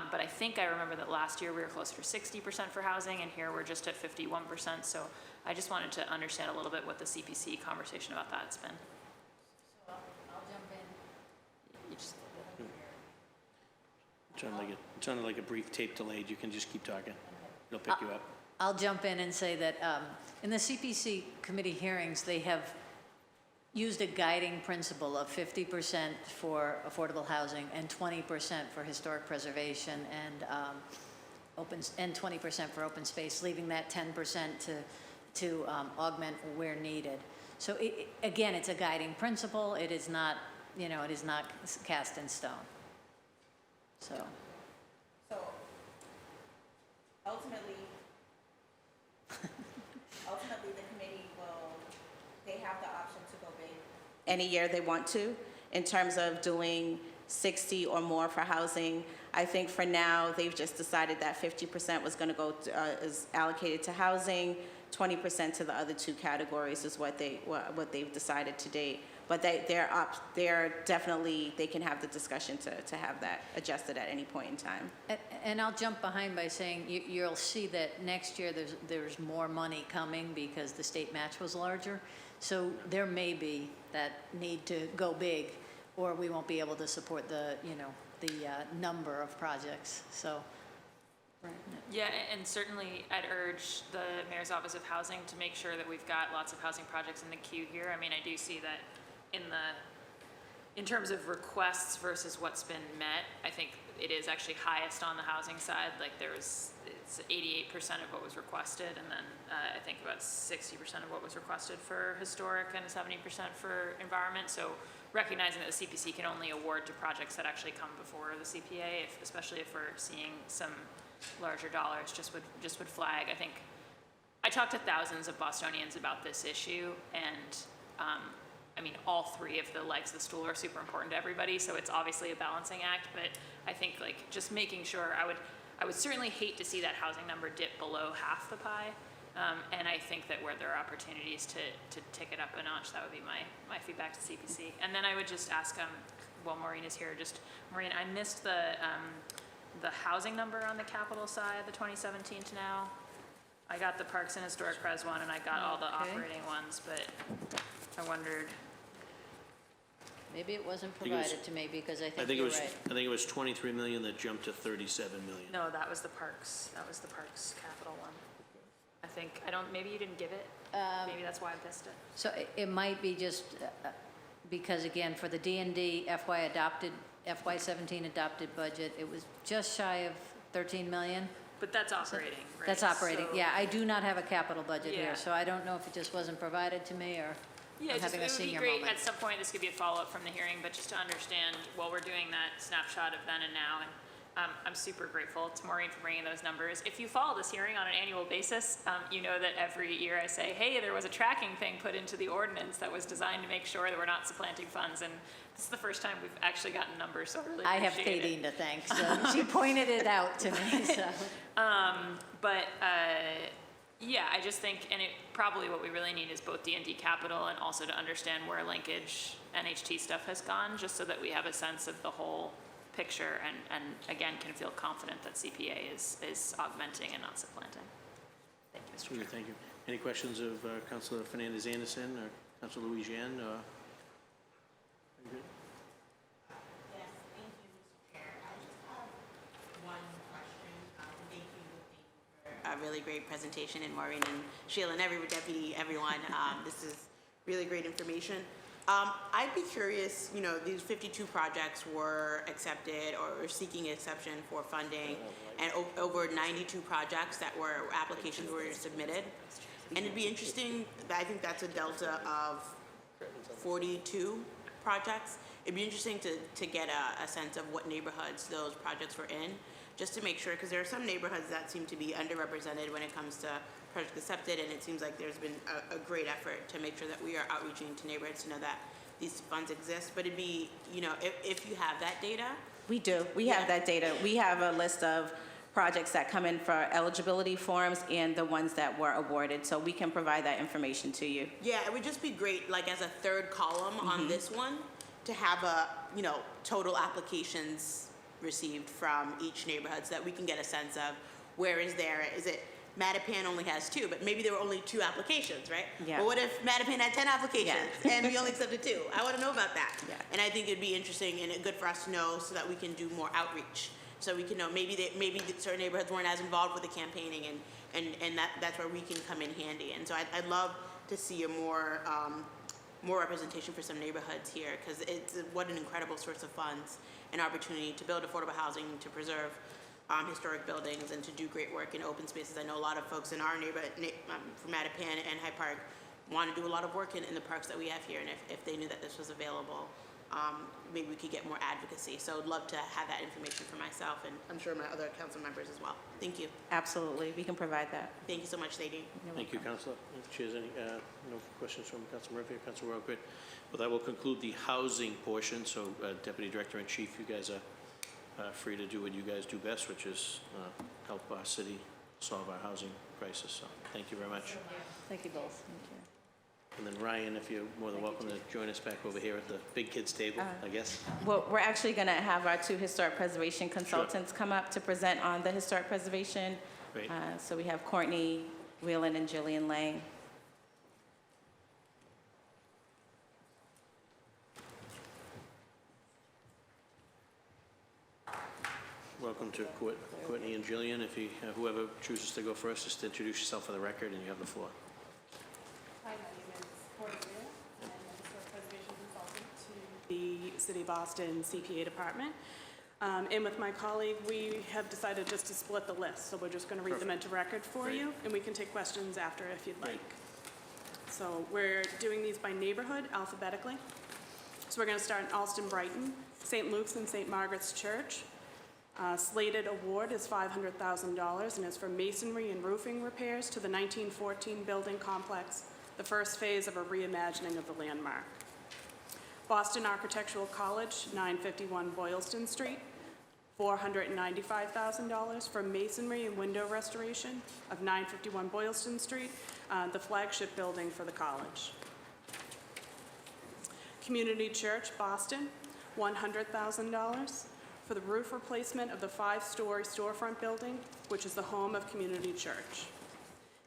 But I think I remember that last year we were closer to 60% for housing, and here we're just at 51%. So I just wanted to understand a little bit what the CPC conversation about that's been. So I'll jump in. You just, It sounded like a brief tape delayed. You can just keep talking. It'll pick you up. I'll jump in and say that in the CPC committee hearings, they have used a guiding principle of 50% for affordable housing and 20% for historic preservation and 20% for open space, leaving that 10% to augment where needed. So again, it's a guiding principle. It is not, it is not cast in stone. So ultimately, the committee they have the option to go big any year they want to in terms of doing 60 or more for housing. I think for now, they've just decided that 50% was going to go is allocated to housing, 20% to the other two categories is what they've decided to date. But they're definitely, they can have the discussion to have that adjusted at any point in time. And I'll jump behind by saying you'll see that next year there's more money coming because the state match was larger. So there may be that need to go big, or we won't be able to support the number of projects. So. Yeah, and certainly I'd urge the Mayor's Office of Housing to make sure that we've got lots of housing projects in the queue here. I mean, I do see that in terms of requests versus what's been met, I think it is actually highest on the housing side. Like it's 88% of what was requested, and then I think about 60% of what was requested for historic and 70% for environment. So recognizing that the CPC can only award to projects that actually come before the CPA, especially if we're seeing some larger dollars, just would flag. I think I talked to thousands of Bostonians about this issue, and I mean, all three of the legs of the stool are super important to everybody, so it's obviously a balancing act, but I think like just making sure, I would certainly hate to see that housing number dip below half the pie, and I think that where there are opportunities to tick it up a notch, that would be my feedback to CPC. And then I would just ask, while Maureen is here, Maureen, I missed the housing number on the capital side, the 2017 to now. I got the Parks and Historic Pres one, and I got all the operating ones, but I wondered. Maybe it wasn't think it was- provided to me because I think you're right. I think it was 23 million that jumped to 37 million. No, that was the Parks capital one. I think, maybe you didn't give it. Maybe that's why I missed it. So it might be just because, again, for the D&D FY17 adopted budget, it was just shy of 13 million. But that's operating, right? That's operating, So- yeah. I do not have a capital budget Yeah. here, so I don't know if it just wasn't provided to me or Yeah, I'm just, having it a would be senior great, moment. at some point, this could be a follow-up from the hearing, but just to understand, while we're doing that snapshot of then and now, and I'm super grateful to Maureen for bringing those numbers. If you follow this hearing on an annual basis, you know that every year I say, hey, there was a tracking thing put into the ordinance that was designed to make sure that we're not supplanting funds, and this is the first time we've actually gotten numbers, so I really I have appreciate it. Kadeen to thank, so she pointed it out to me, so. Yeah, I just think, and probably what we really need is both D&D capital and also to understand where linkage NHT stuff has gone, just so that we have a sense of the whole picture and again, can feel confident that CPA is augmenting and not supplanting. Thank you, Mr. Chair. Thank you. Any questions of Councilor Fernandez-Anderson or Councilor Louisiane? Yes, thank you, Mr. Chair. I just have one question. Thank you for a really great presentation, and Maureen and Sheila and everyone. This is really great information. I'd be curious, these 52 projects were accepted or seeking exception for funding, and over 92 projects applications were submitted. And it'd be interesting, I think that's a delta of 42 projects. It'd be interesting to get a sense of what neighborhoods those projects were in, just to make sure, because there are some neighborhoods that seem to be underrepresented when it comes to project accepted, and it seems like there's been a great effort to make sure that we are outreaching to neighborhoods to know that these funds exist. But it'd be, if you have that data. We do. We have that data. We have a list of projects that come in for eligibility forms and the ones that were awarded, so we can provide that information to you. Yeah, it would just be great, like as a third column on this one, to have total applications received from each neighborhood so that we can get a sense of is it Matapan only has 2, but maybe there were only 2 applications, right? Yeah. But what if Matapan had 10 applications and we only accepted 2? I want to know about that. Yeah. And I think it'd be interesting and good for us to know so that we can do more outreach. So we can know maybe certain neighborhoods weren't as involved with the campaigning, and that's where we can come in handy. And so I'd love to see a more representation for some neighborhoods here, because what an incredible source of funds and opportunity to build affordable housing, to preserve historic buildings, and to do great work in open spaces. I know a lot of folks in our neighborhood, from Matapan and Hyde Park, want to do a lot of work in the parks that we have here, and if they knew that this was available, maybe we could get more advocacy. So I'd love to have that information for myself, and I'm sure my other council members as well. Thank you. Absolutely. We can provide that. Thank you so much, Nadine. Thank you, Councilor. If Chair's any, no questions from Councilor Murphy or Councilor Rowe? Good. Well, that will conclude the housing portion. So Deputy Director in Chief, you guys are free to do what you guys do best, which is help our city solve our housing crisis. So thank you very much. Thank you both. Thank you. And then Ryan, if you're more than welcome to join us back over here at the big kids table, I guess. Well, we're actually going to have our two historic preservation consultants come up to present on the historic preservation. Great. So we have Courtney Whelan and Jillian Lang. Welcome to Courtney and Jillian. If you, whoever chooses to go first, just introduce yourself for the record and you have the floor. Hi, my name is Courtney Whelan. I'm a historic preservation consultant to the City of Boston CPA department. And with my colleague, we have decided just to split the list. So we're just going to read them into record for Great. you, and we can take questions after if you'd Great. like. So we're doing these by neighborhood alphabetically. So we're going to start in Alston Brighton, St. Luke's and St. Margaret's Church. Slated award is $500,000 and is for masonry and roofing repairs to the 1914 building complex, the first phase of a reimagining of the landmark. Boston Architectural College, 951 Boylston Street, $495,000 for masonry and window restoration of 951 Boylston Street, the flagship building for the college. Community Church, Boston, $100,000 for the roof replacement of the 5-story storefront building, which is the home of Community Church.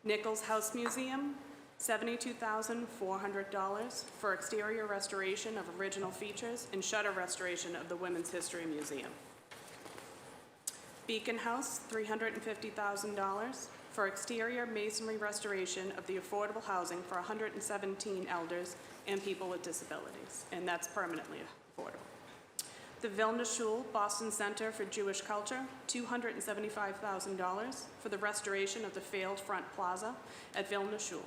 Nichols House Museum, $72,400 for exterior restoration of original features and shutter restoration of the Women's History Museum. Beacon House, $350,000 for exterior masonry restoration of the affordable housing for 117 elders and people with disabilities, and that's permanently affordable. The Vilna Shul Boston Center for Jewish Culture, $275,000 for the restoration of the failed front plaza at Vilna Shul.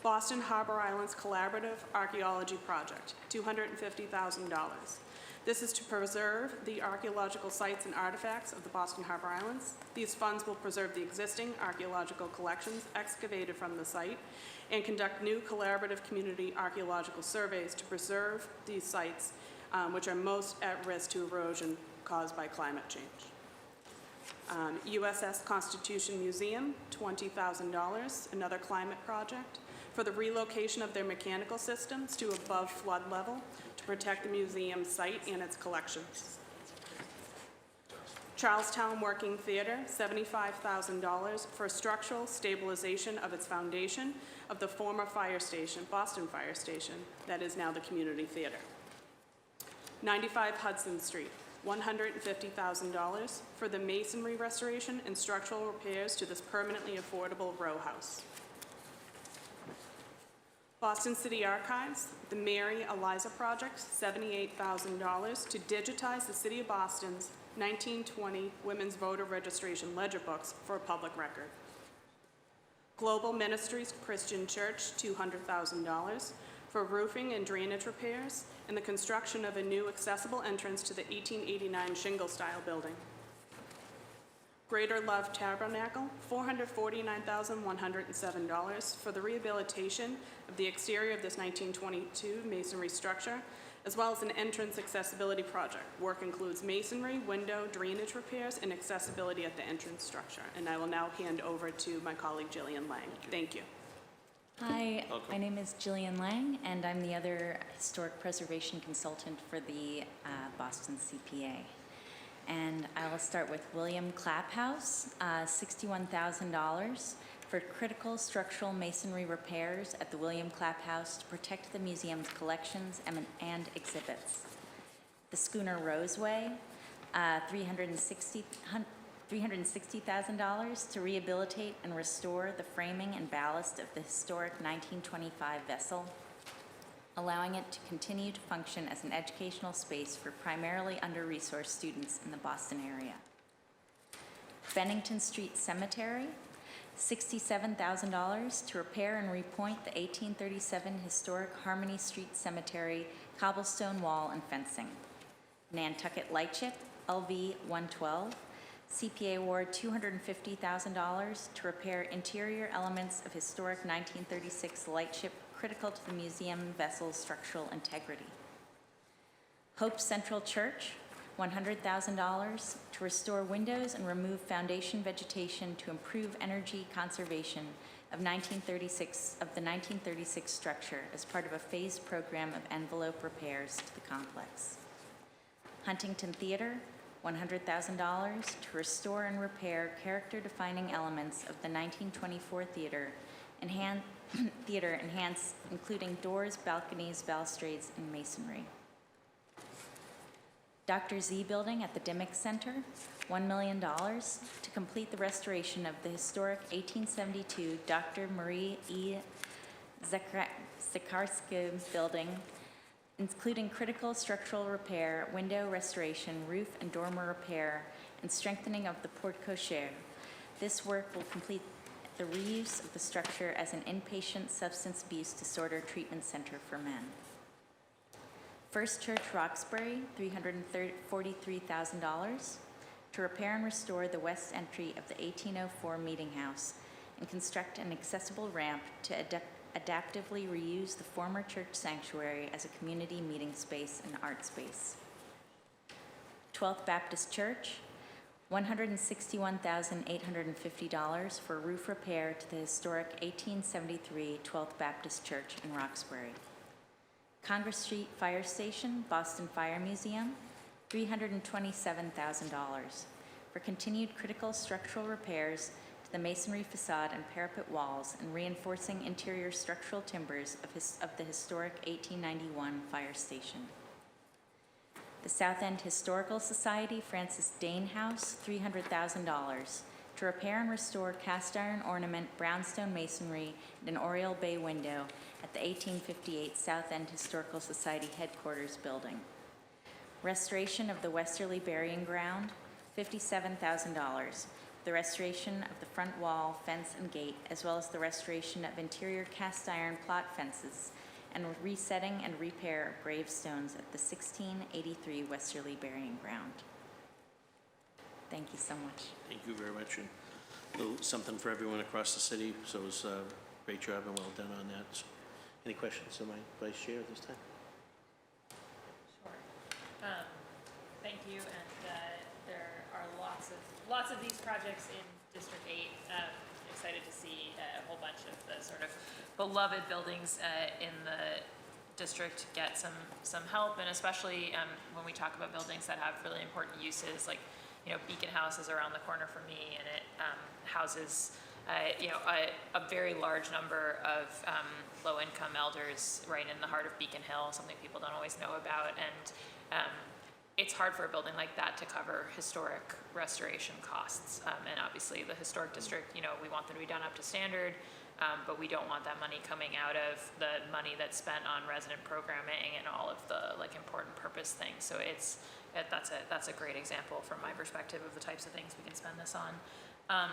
Boston Harbor Islands Collaborative Archaeology Project, $250,000. This is to preserve the archaeological sites and artifacts of the Boston Harbor Islands. These funds will preserve the existing archaeological collections excavated from the site and conduct new collaborative community archaeological surveys to preserve these sites, which are most at risk to erosion caused by climate change. USS Constitution Museum, $20,000, another climate project, for the relocation of their mechanical systems to above flood level to protect the museum site and its collections. Charlestown Working Theater, $75,000 for structural stabilization of its foundation of the former fire station, Boston Fire Station, that is now the Community Theater. 95 Hudson Street, $150,000 for the masonry restoration and structural repairs to this permanently affordable row house. Boston City Archives, the Mary Eliza Project, $78,000 to digitize the City of Boston's 1920 Women's Voter Registration Ledger Books for a public record. Global Ministries Christian Church, $200,000 for roofing and drainage repairs and the construction of a new accessible entrance to the 1889 shingle-style building. Greater Love Tabernacle, $449,107 for the rehabilitation of the exterior of this 1922 masonry structure, as well as an entrance accessibility project. Work includes masonry, window, drainage repairs, and accessibility at the entrance structure. And I will now hand over to my colleague Jillian Lang. Thank you. Hi, Welcome. my name is Jillian Lang, and I'm the other historic preservation consultant for the Boston CPA. And I will start with William Clapp House, $61,000 for critical structural masonry repairs at the William Clapp House to protect the museum's collections and exhibits. The Schooner Roseway, $360,000 to rehabilitate and restore the framing and ballast of the historic 1925 vessel, allowing it to continue to function as an educational space for primarily under-resourced students in the Boston area. Bennington Street Cemetery, $67,000 to repair and repoint the 1837 historic Harmony Street Cemetery cobblestone wall and fencing. Nantucket Lightship, LV 112, CPA award $250,000 to repair interior elements of historic 1936 lightship critical to the museum vessel's structural integrity. Hope Central Church, $100,000 to restore windows and remove foundation vegetation to improve energy conservation of the 1936 structure as part of a phased program of envelope repairs to the complex. Huntington Theater, $100,000 to restore and repair character-defining elements of the 1924 theater, including doors, balconies, balustrades, and masonry. Dr. Z Building at the Dimmick Center, $1 million to complete the restoration of the historic 1872 Dr. Marie E. Zakarska building, including critical structural repair, window restoration, roof and dormer repair, and strengthening of the porte cochere. This work will complete the reuse of the structure as an inpatient substance abuse disorder treatment center for men. First Church Roxbury, $343,000 to repair and restore the west entry of the 1804 Meeting House and construct an accessible ramp to adaptively reuse the former church sanctuary as a community meeting space and art space. 12th Baptist Church, $161,850 for roof repair to the historic 1873 12th Baptist Church in Roxbury. Congress Street Fire Station, Boston Fire Museum, $327,000 for continued critical structural repairs to the masonry facade and parapet walls and reinforcing interior structural timbers of the historic 1891 fire station. The South End Historical Society Francis Dane House, $300,000 to repair and restore cast iron ornament, brownstone masonry, and an Oriole Bay window at the 1858 South End Historical Society headquarters building. Restoration of the Westerly Burying Ground, $57,000. The restoration of the front wall, fence, and gate, as well as the restoration of interior cast iron plot fences and resetting and repair of gravestones at the 1683 Westerly Burying Ground. Thank you so much. Thank you very much, and a little something for everyone across the city, so it was a great job and well done on that. So, any questions of my vice chair at this time? Sure. Thank you, and there are lots of these projects in District 8. Excited to see a whole bunch of the sort of beloved buildings in the district get some help, and especially when we talk about buildings that have really important uses, like, you know, Beacon House is around the corner for me, and it houses a very large number of low-income elders right in the heart of Beacon Hill, something people don't always know about, and it's hard for a building like that to cover historic restoration costs. And obviously the historic district, you know, we want them to be done up to standard, but we don't want that money coming out of the money that's spent on resident programming and all of the like important purpose things. So that's a great example from my perspective of the types of things we can spend this on. I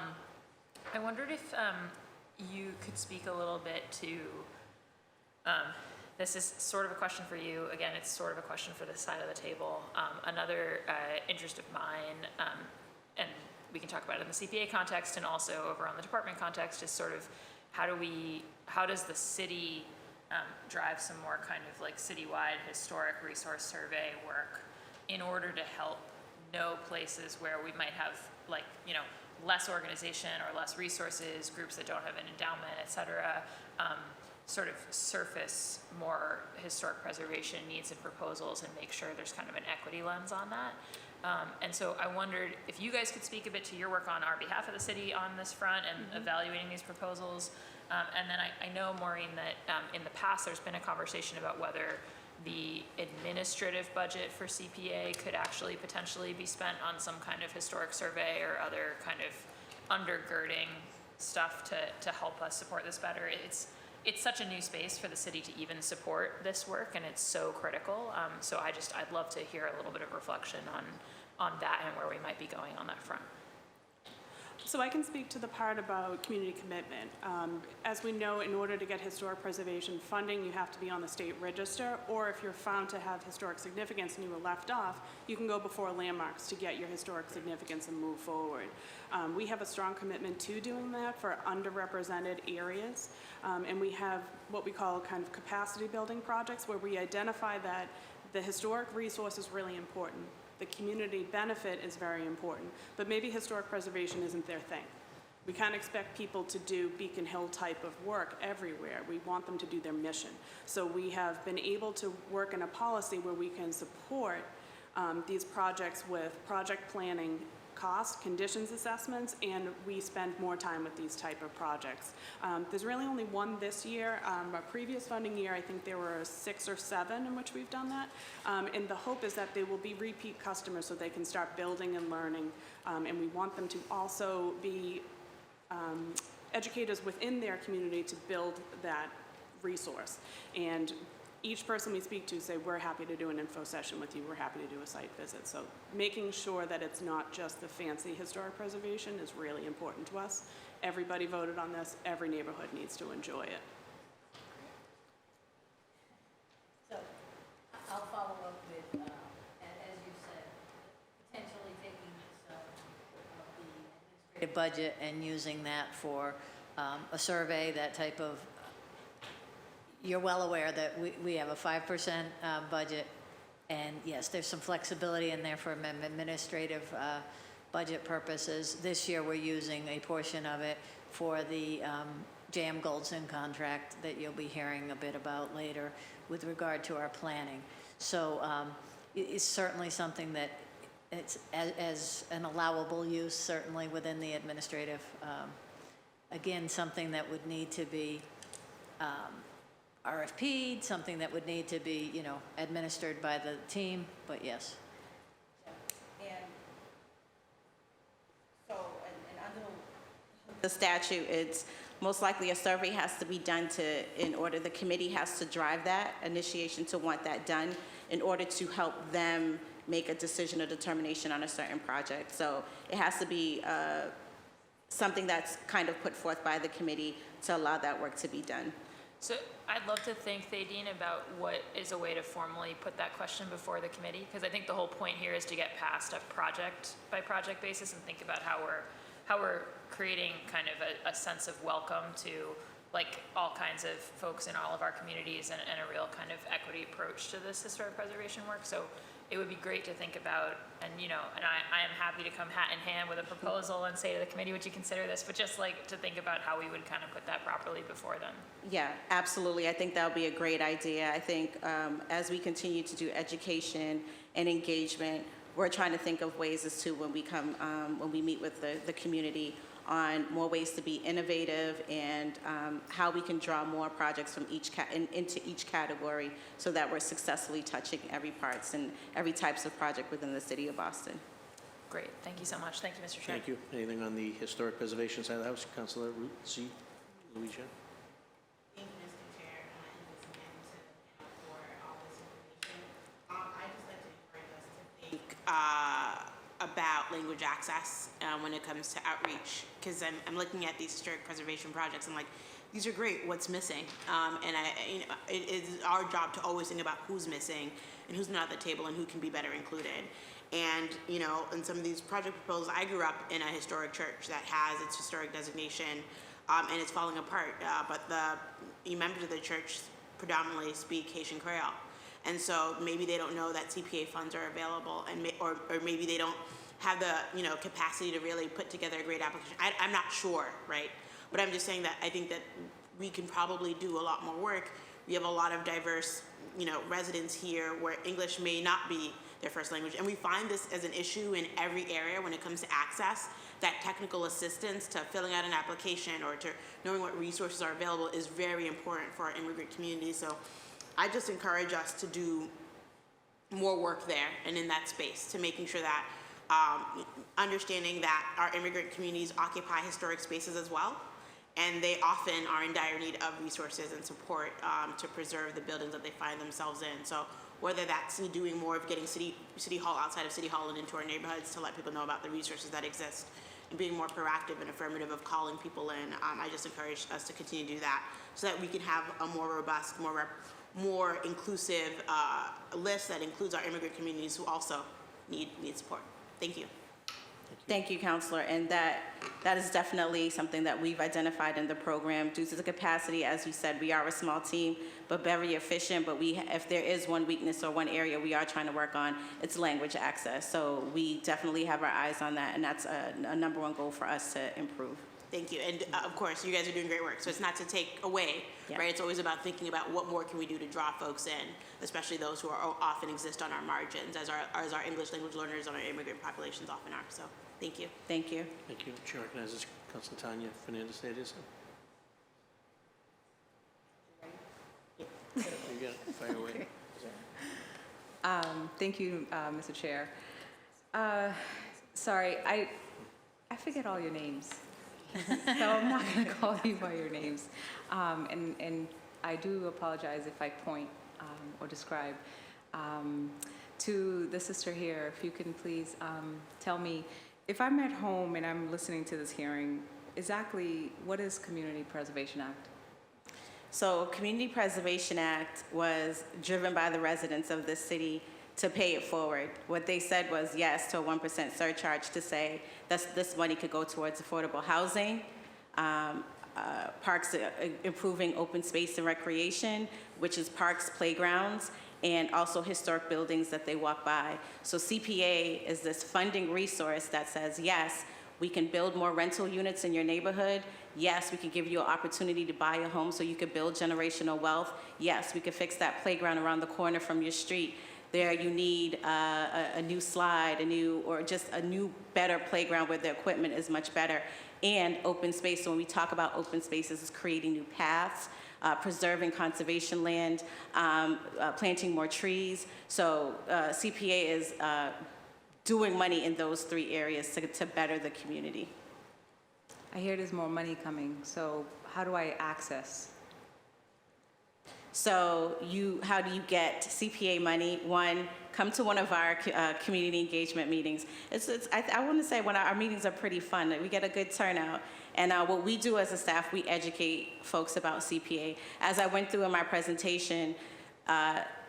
wondered if you could speak a little bit to, this is sort of a question for you. Again, it's sort of a question for this side of the table. Another interest of mine, and we can talk about it in the CPA context and also over on the department context, is sort of how does the city drive some more kind of like citywide historic resource survey work in order to help know places where we might have, like, you know, less organization or less resources, groups that don't have an endowment, et cetera, sort of surface more historic preservation needs and proposals and make sure there's kind of an equity lens on that. And so I wondered if you guys could speak a bit to your work on our behalf of the city on this front and evaluating these proposals. And then I know, Maureen, that in the past there's been a conversation about whether the administrative budget for CPA could actually potentially be spent on some kind of historic survey or other kind of undergirding stuff to help us support this better. It's such a new space for the city to even support this work, and it's so critical. So I'd love to hear a little bit of reflection on that and where we might be going on that front. So I can speak to the part about community commitment. As we know, in order to get historic preservation funding, you have to be on the state register, or if you're found to have historic significance and you were left off, you can go before landmarks to get your historic significance and move forward. We have a strong commitment to doing that for underrepresented areas, and we have what we call kind of capacity building projects where we identify that the historic resource is really important, The community benefit is very important, but maybe historic preservation isn't their thing. We can't expect people to do Beacon Hill type of work everywhere. We want them to do their mission. So we have been able to work in a policy where we can support these projects with project planning cost, conditions assessments, and we spend more time with these type of projects. There's really only one this year. Our previous funding year, I think there were 6 or 7 in which we've done that. And the hope is that they will be repeat customers so they can start building and learning. And we want them to also be educators within their community to build that resource. And each person we speak to say, we're happy to do an info session with you, we're happy to do a site visit. So making sure that it's not just the fancy historic preservation is really important to us. Everybody voted on this, every neighborhood needs to enjoy it. So I'll follow up with, as you said, potentially taking some of the administrative budget and using that for a survey, that type of. You're well aware that we have a 5% budget, and yes, there's some flexibility in there for administrative budget purposes. This year, we're using a portion of it for the J.M. Goldson contract that you'll be hearing a bit about later with regard to our planning. So it's certainly something that it's as an allowable use, certainly within the administrative. Again, something that would need to be RFP'd, something that would need to be, administered by the team, but yes. And so, and under the statute, it's most likely a survey has to be done in order, the committee has to drive that initiation to want that done in order to help them make a decision or determination on a certain project. So it has to be something that's kind of put forth by the committee to allow that work to be done. So I'd love to think, Thaddean, about what is a way to formally put that question before the committee, because I think the whole point here is to get past a project by project basis and think about how we're creating kind of a sense of welcome to like all kinds of folks in all of our communities and a real kind of equity approach to this historic preservation work. So it would be great to think about, and I am happy to come hat in hand with a proposal and say to the committee, would you consider this? But just like to think about how we would kind of put that properly before them. Yeah, absolutely. I think that would be a great idea. I think as we continue to do education and engagement, we're trying to think of ways as to when we meet with the community on more ways to be innovative and how we can draw more projects from into each category so that we're successfully touching every parts and every types of project within the city of Boston. Great, thank you so much. Thank you, Mr. Chair. Thank you. Anything on the historic preservation side of the house? Councilor Louisa? Thank you, Mr. Chair, and once again for all this information. I'd just like to encourage us to think about language access when it comes to outreach, because I'm looking at these historic preservation projects and like, these are great, what's missing? And it is our job to always think about who's missing and who's not at the table and who can be better included. And, in some of these project proposals, I grew up in a historic church that has its historic designation and it's falling apart, but the members of the church predominantly speak Haitian Creole. And so maybe they don't know that CPA funds are available, and or maybe they don't have the capacity to really put together a great application. I'm not sure, right? But I'm just saying that I think that we can probably do a lot more work. We have a lot of diverse residents here where English may not be their first language, and we find this as an issue in every area when it comes to access. That technical assistance to filling out an application or to knowing what resources are available is very important for our immigrant community. So I just encourage us to do more work there and in that space to making sure that understanding that our immigrant communities occupy historic spaces as well, and they often are in dire need of resources and support to preserve the buildings that they find themselves in. So whether that's doing more of getting City Hall outside of City Hall and into our neighborhoods to let people know about the resources that exist, and being more proactive and affirmative of calling people in, I just encourage us to continue to do that so that we can have a more robust, more inclusive list that includes our immigrant communities who also need support. Thank you. Thank you, Counselor. And that is definitely something that we've identified in the program. Due to the capacity, as you said, we are a small team, but very efficient. But if there is one weakness or one area we are trying to work on, it's language access. So we definitely have our eyes on that, and that's a number one goal for us to improve. Thank you. And of course, you guys are doing great work. So it's not to take away, Yeah. right? It's always about thinking about what more can we do to draw folks in, especially those who are often exist on our margins, as our English language learners and our immigrant populations often are. So thank you. Thank you. Thank you. Chair recognizes Councilor Tanya Fernandez-Davies. You got it. Fire away. Thank you, Mr. Chair. Sorry, I forget all your names. So I'm not going to call you by your names. And I do apologize if I point or describe. To the sister here, if you can please tell me, if I'm at home and I'm listening to this hearing, exactly what is Community Preservation Act? So Community Preservation Act was driven by the residents of this city to pay it forward. What they said was yes to a 1% surcharge to say that this money could go towards affordable housing, parks, improving open space and recreation, which is parks, playgrounds, and also historic buildings that they walk by. So CPA is this funding resource that says, yes, we can build more rental units in your neighborhood. Yes, we can give you an opportunity to buy a home so you could build generational wealth. Yes, we could fix that playground around the corner from your street. There you need a new slide, or just a new, better playground where the equipment is much better. And open space, so when we talk about open spaces, it's creating new paths, preserving conservation land, planting more trees. So CPA is doing money in those three areas to better the community. I hear there's more money coming, so how do I access? So how do you get CPA money? One, come to one of our community engagement meetings. I want to say our meetings are pretty fun. We get a good turnout. And what we do as a staff, we educate folks about CPA. As I went through in my presentation,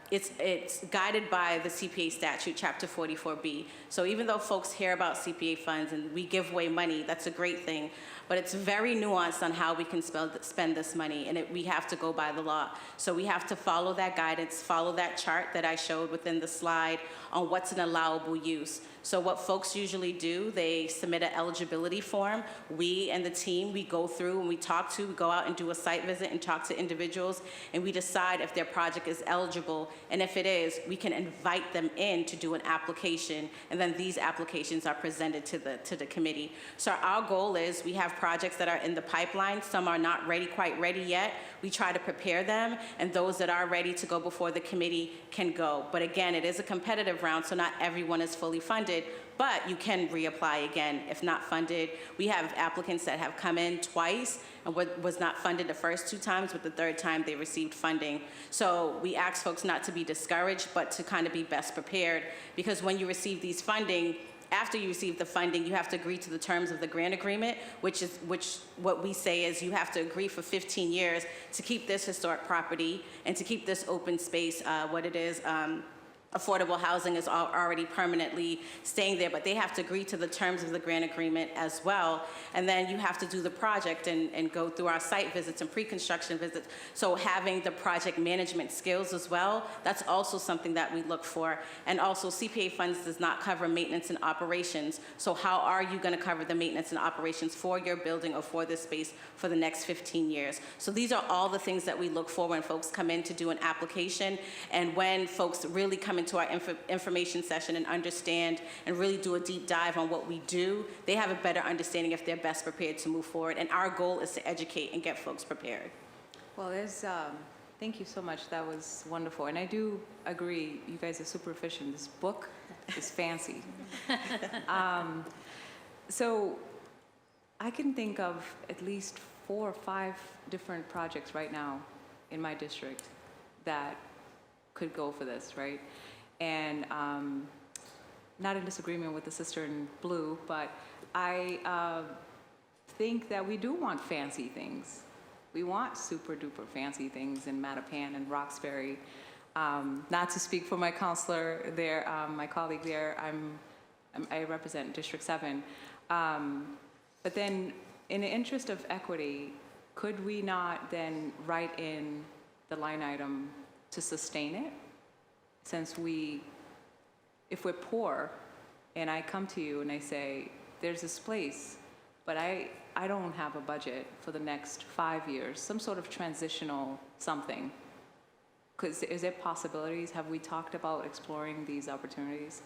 it's guided by the CPA statute, Chapter 44B. So even though folks hear about CPA funds and we give away money, that's a great thing. But it's very nuanced on how we can spend this money, and we have to go by the law. So we have to follow that guidance, follow that chart that I showed within the slide on what's an allowable use. So what folks usually do, they submit an eligibility form. We and the team, we go through and we go out and do a site visit and talk to individuals, and we decide if their project is eligible. And if it is, we can invite them in to do an application, and then these applications are presented to the committee. So our goal is we have projects that are in the pipeline. Some are not quite ready yet. We try to prepare them, and those that are ready to go before the committee can go. But again, it is a competitive round, so not everyone is fully funded, but you can reapply again if not funded. We have applicants that have come in twice and was not funded the first two times, but the third time they received funding. So we ask folks not to be discouraged, but to kind of be best prepared, because when you receive these funding, after you receive the funding, you have to agree to the terms of the grant agreement, which what we say is you have to agree for 15 years to keep this historic property and to keep this open space, affordable housing is already permanently staying there, but they have to agree to the terms of the grant agreement as well. And then you have to do the project and go through our site visits and pre-construction visits. So having the project management skills as well, that's also something that we look for. And also CPA funds does not cover maintenance and operations. So how are you going to cover the maintenance and operations for your building or for this space for the next 15 years? So these are all the things that we look for when folks come in to do an application, and when folks really come into our information session and understand and really do a deep dive on what we do, they have a better understanding if they're best prepared to move forward. And our goal is to educate and get folks prepared. Well, thank you so much. That was wonderful. And I do agree, you guys are super efficient. This book is fancy. So I can think of at least 4 or 5 different projects right now in my district that could go for this, right? And not in disagreement with the sister in blue, but I think that we do want fancy things. We want super duper fancy things in Matapan and Roxbury. Not to speak for my counselor there, my colleague there, I represent District 7. But then, in the interest of equity, could we not then write in the line item to sustain it? Since if we're poor, and I come to you and I say, there's this place, but I don't have a budget for the next 5 years, some sort of transitional something. Is there possibilities? Have we talked about exploring these opportunities?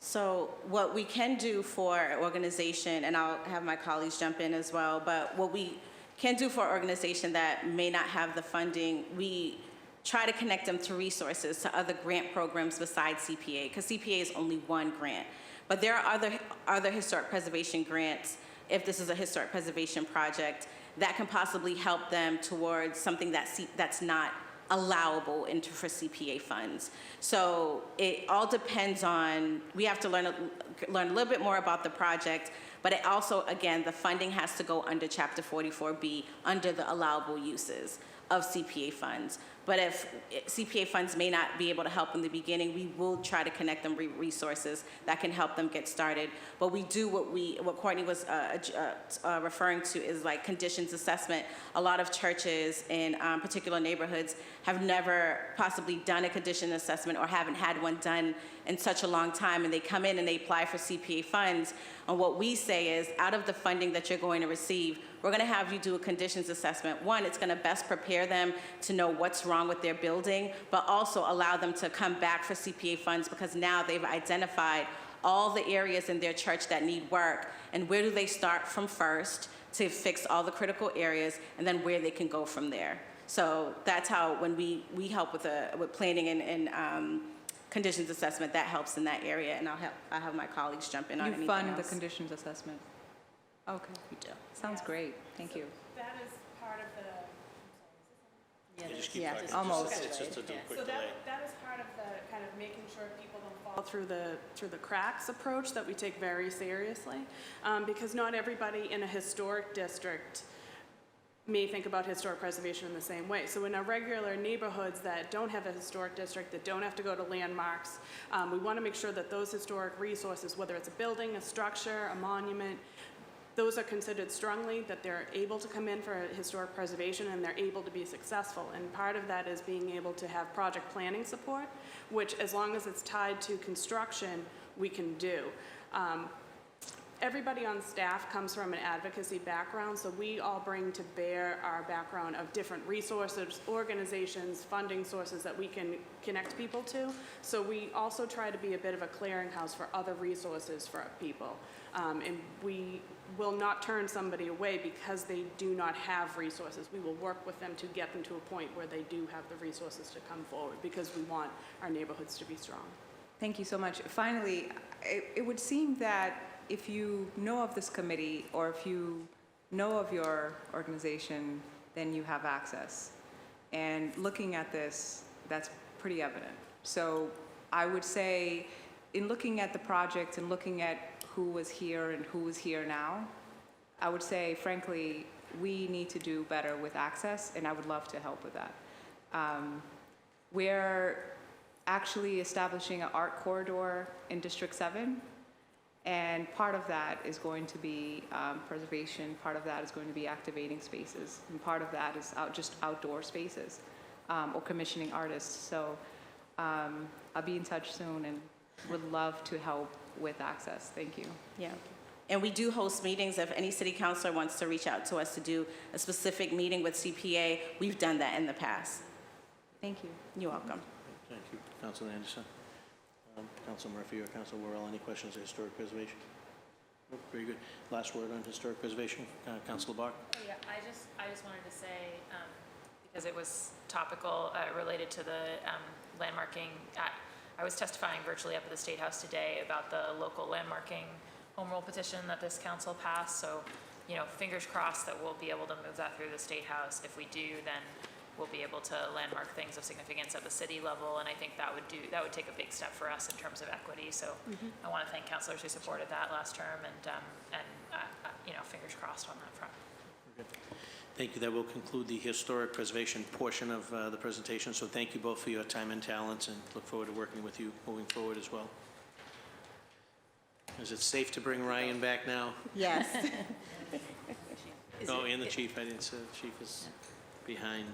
So what we can do for organization, and I'll have my colleagues jump in as well, but what we can do for an organization that may not have the funding, we try to connect them to resources, to other grant programs besides CPA, because CPA is only one grant. But there are other historic preservation grants, if this is a historic preservation project, that can possibly help them towards something that's not allowable for CPA funds. So it all depends on, we have to learn a little bit more about the project, but it also, again, the funding has to go under Chapter 44B, under the allowable uses of CPA funds. But if CPA funds may not be able to help in the beginning, we will try to connect them with resources that can help them get started. But we do what Courtney was referring to is like conditions assessment. A lot of churches in particular neighborhoods have never possibly done a condition assessment or haven't had one done in such a long time, and they come in and they apply for CPA funds. And what we say is, out of the funding that you're going to receive, we're going to have you do a conditions assessment. One, it's going to best prepare them to know what's wrong with their building, but also allow them to come back for CPA funds, because now they've identified all the areas in their church that need work, and where do they start from first to fix all the critical areas, and then where they can go from there. So that's how, when we help with planning and conditions assessment, that helps in that area, and I'll have my colleagues jump in on anything else. You fund the conditions assessment? Okay. We do. Sounds great. Thank you. That is part of the, Yeah, just keep Yeah, talking. almost. It's just a quick so delay. that is part of the kind of making sure people don't fall through the cracks approach that we take very seriously, because not everybody in a historic district may think about historic preservation in the same way. So in our regular neighborhoods that don't have a historic district, that don't have to go to landmarks, we want to make sure that those historic resources, whether it's a building, a structure, a monument, those are considered strongly, that they're able to come in for historic preservation and they're able to be successful. And part of that is being able to have project planning support, which, as long as it's tied to construction, we can do. Everybody on staff comes from an advocacy background, so we all bring to bear our background of different resources, organizations, funding sources that we can connect people to. So we also try to be a bit of a clearinghouse for other resources for people. And we will not turn somebody away because they do not have resources. We will work with them to get them to a point where they do have the resources to come forward, because we want our neighborhoods to be strong. Thank you so much. Finally, it would seem that if you know of this committee, or if you know of your organization, then you have access. And looking at this, that's pretty evident. So I would say, in looking at the project and looking at who was here and who is here now, I would say, frankly, we need to do better with access, and I would love to help with that. We're actually establishing an art corridor in District 7, and part of that is going to be preservation, part of that is going to be activating spaces, and part of that is just outdoor spaces, or commissioning artists. So I'll be in touch soon and would love to help with access. Thank you. Yeah. And we do host meetings. If any city councilor wants to reach out to us to do a specific meeting with CPA, we've done that in the past. Thank you. You're welcome. Thank you. Councilor Anderson. Councilor Murphy or Councilor Worrell, any questions on historic preservation? Nope, very good. Last word on historic preservation, Councilor Bach. Oh, yeah, I just wanted to say, because it was topical, related to the landmarking. I was testifying virtually up at the State House today about the local landmarking home rule petition that this council passed. So, fingers crossed that we'll be able to move that through the State House. If we do, then we'll be able to landmark things of significance at the city level, and I think that would take a big step for us in terms of equity. So I want to thank councilors who supported that last term, and fingers crossed on that front. Thank you. That will conclude the historic preservation portion of the presentation. So thank you both for your time and talents, and look forward to working with you moving forward as well. Is it safe to bring Ryan back now? Yes. Oh, and the chief, I didn't say the chief is behind.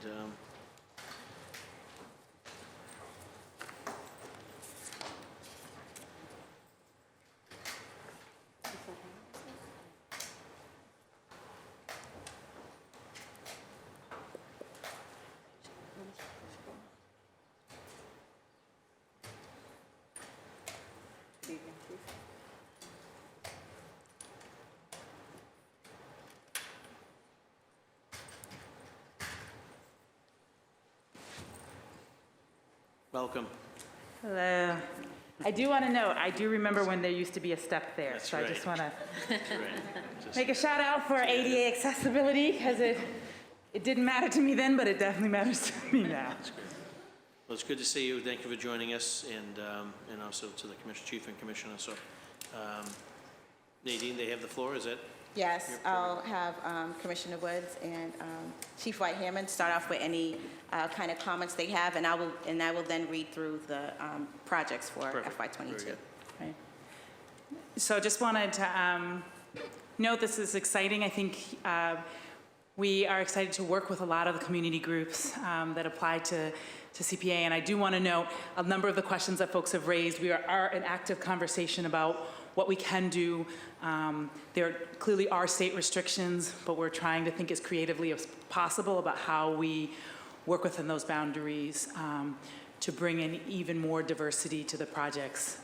Welcome. Hello. I do want to note, I do remember when there used to be a step there. That's so right. I just want to That's right. Just- make a shout out for ADA accessibility because it didn't matter to me then, but it definitely matters to me now. Well, it's good to see you. Thank you for joining us, and also to the chief and commissioner. So, Nadine, they have the floor. Is that? Yes, I'll have Commissioner Woods and Chief White Hammond start off with any kind of comments they have, and I will then read through the projects for Perfect. Very FY22. good. Right. So just wanted to note this is exciting. I think we are excited to work with a lot of the community groups that apply to CPA. And I do want to note a number of the questions that folks have raised. We are in active conversation about what we can do. There clearly are state restrictions, but we're trying to think as creatively as possible about how we work within those boundaries to bring in even more diversity to the projects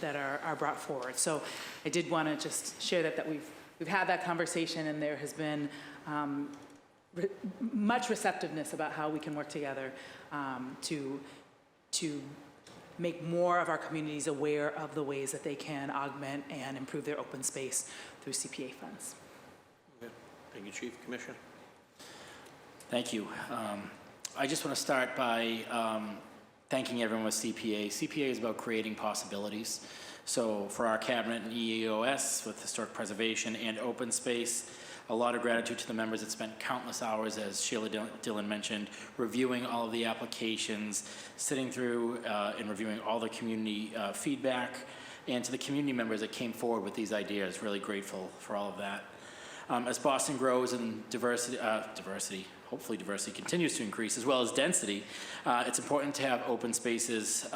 that are brought forward. So I did want to just share that we've had that conversation, and there has been much receptiveness about how we can work together to make more of our communities aware of the ways that they can augment and improve their open space through CPA funds. Okay. Thank you, Chief. Commissioner? Thank you. I just want to start by thanking everyone with CPA. CPA is about creating possibilities. So for our cabinet and EEOS with historic preservation and open space, a lot of gratitude to the members that spent countless hours, as Sheila Dillon mentioned, reviewing all of the applications, sitting through and reviewing all the community feedback, and to the community members that came forward with these ideas. Really grateful for all of that. As Boston grows and hopefully diversity continues to increase, as well as density, it's important to have open spaces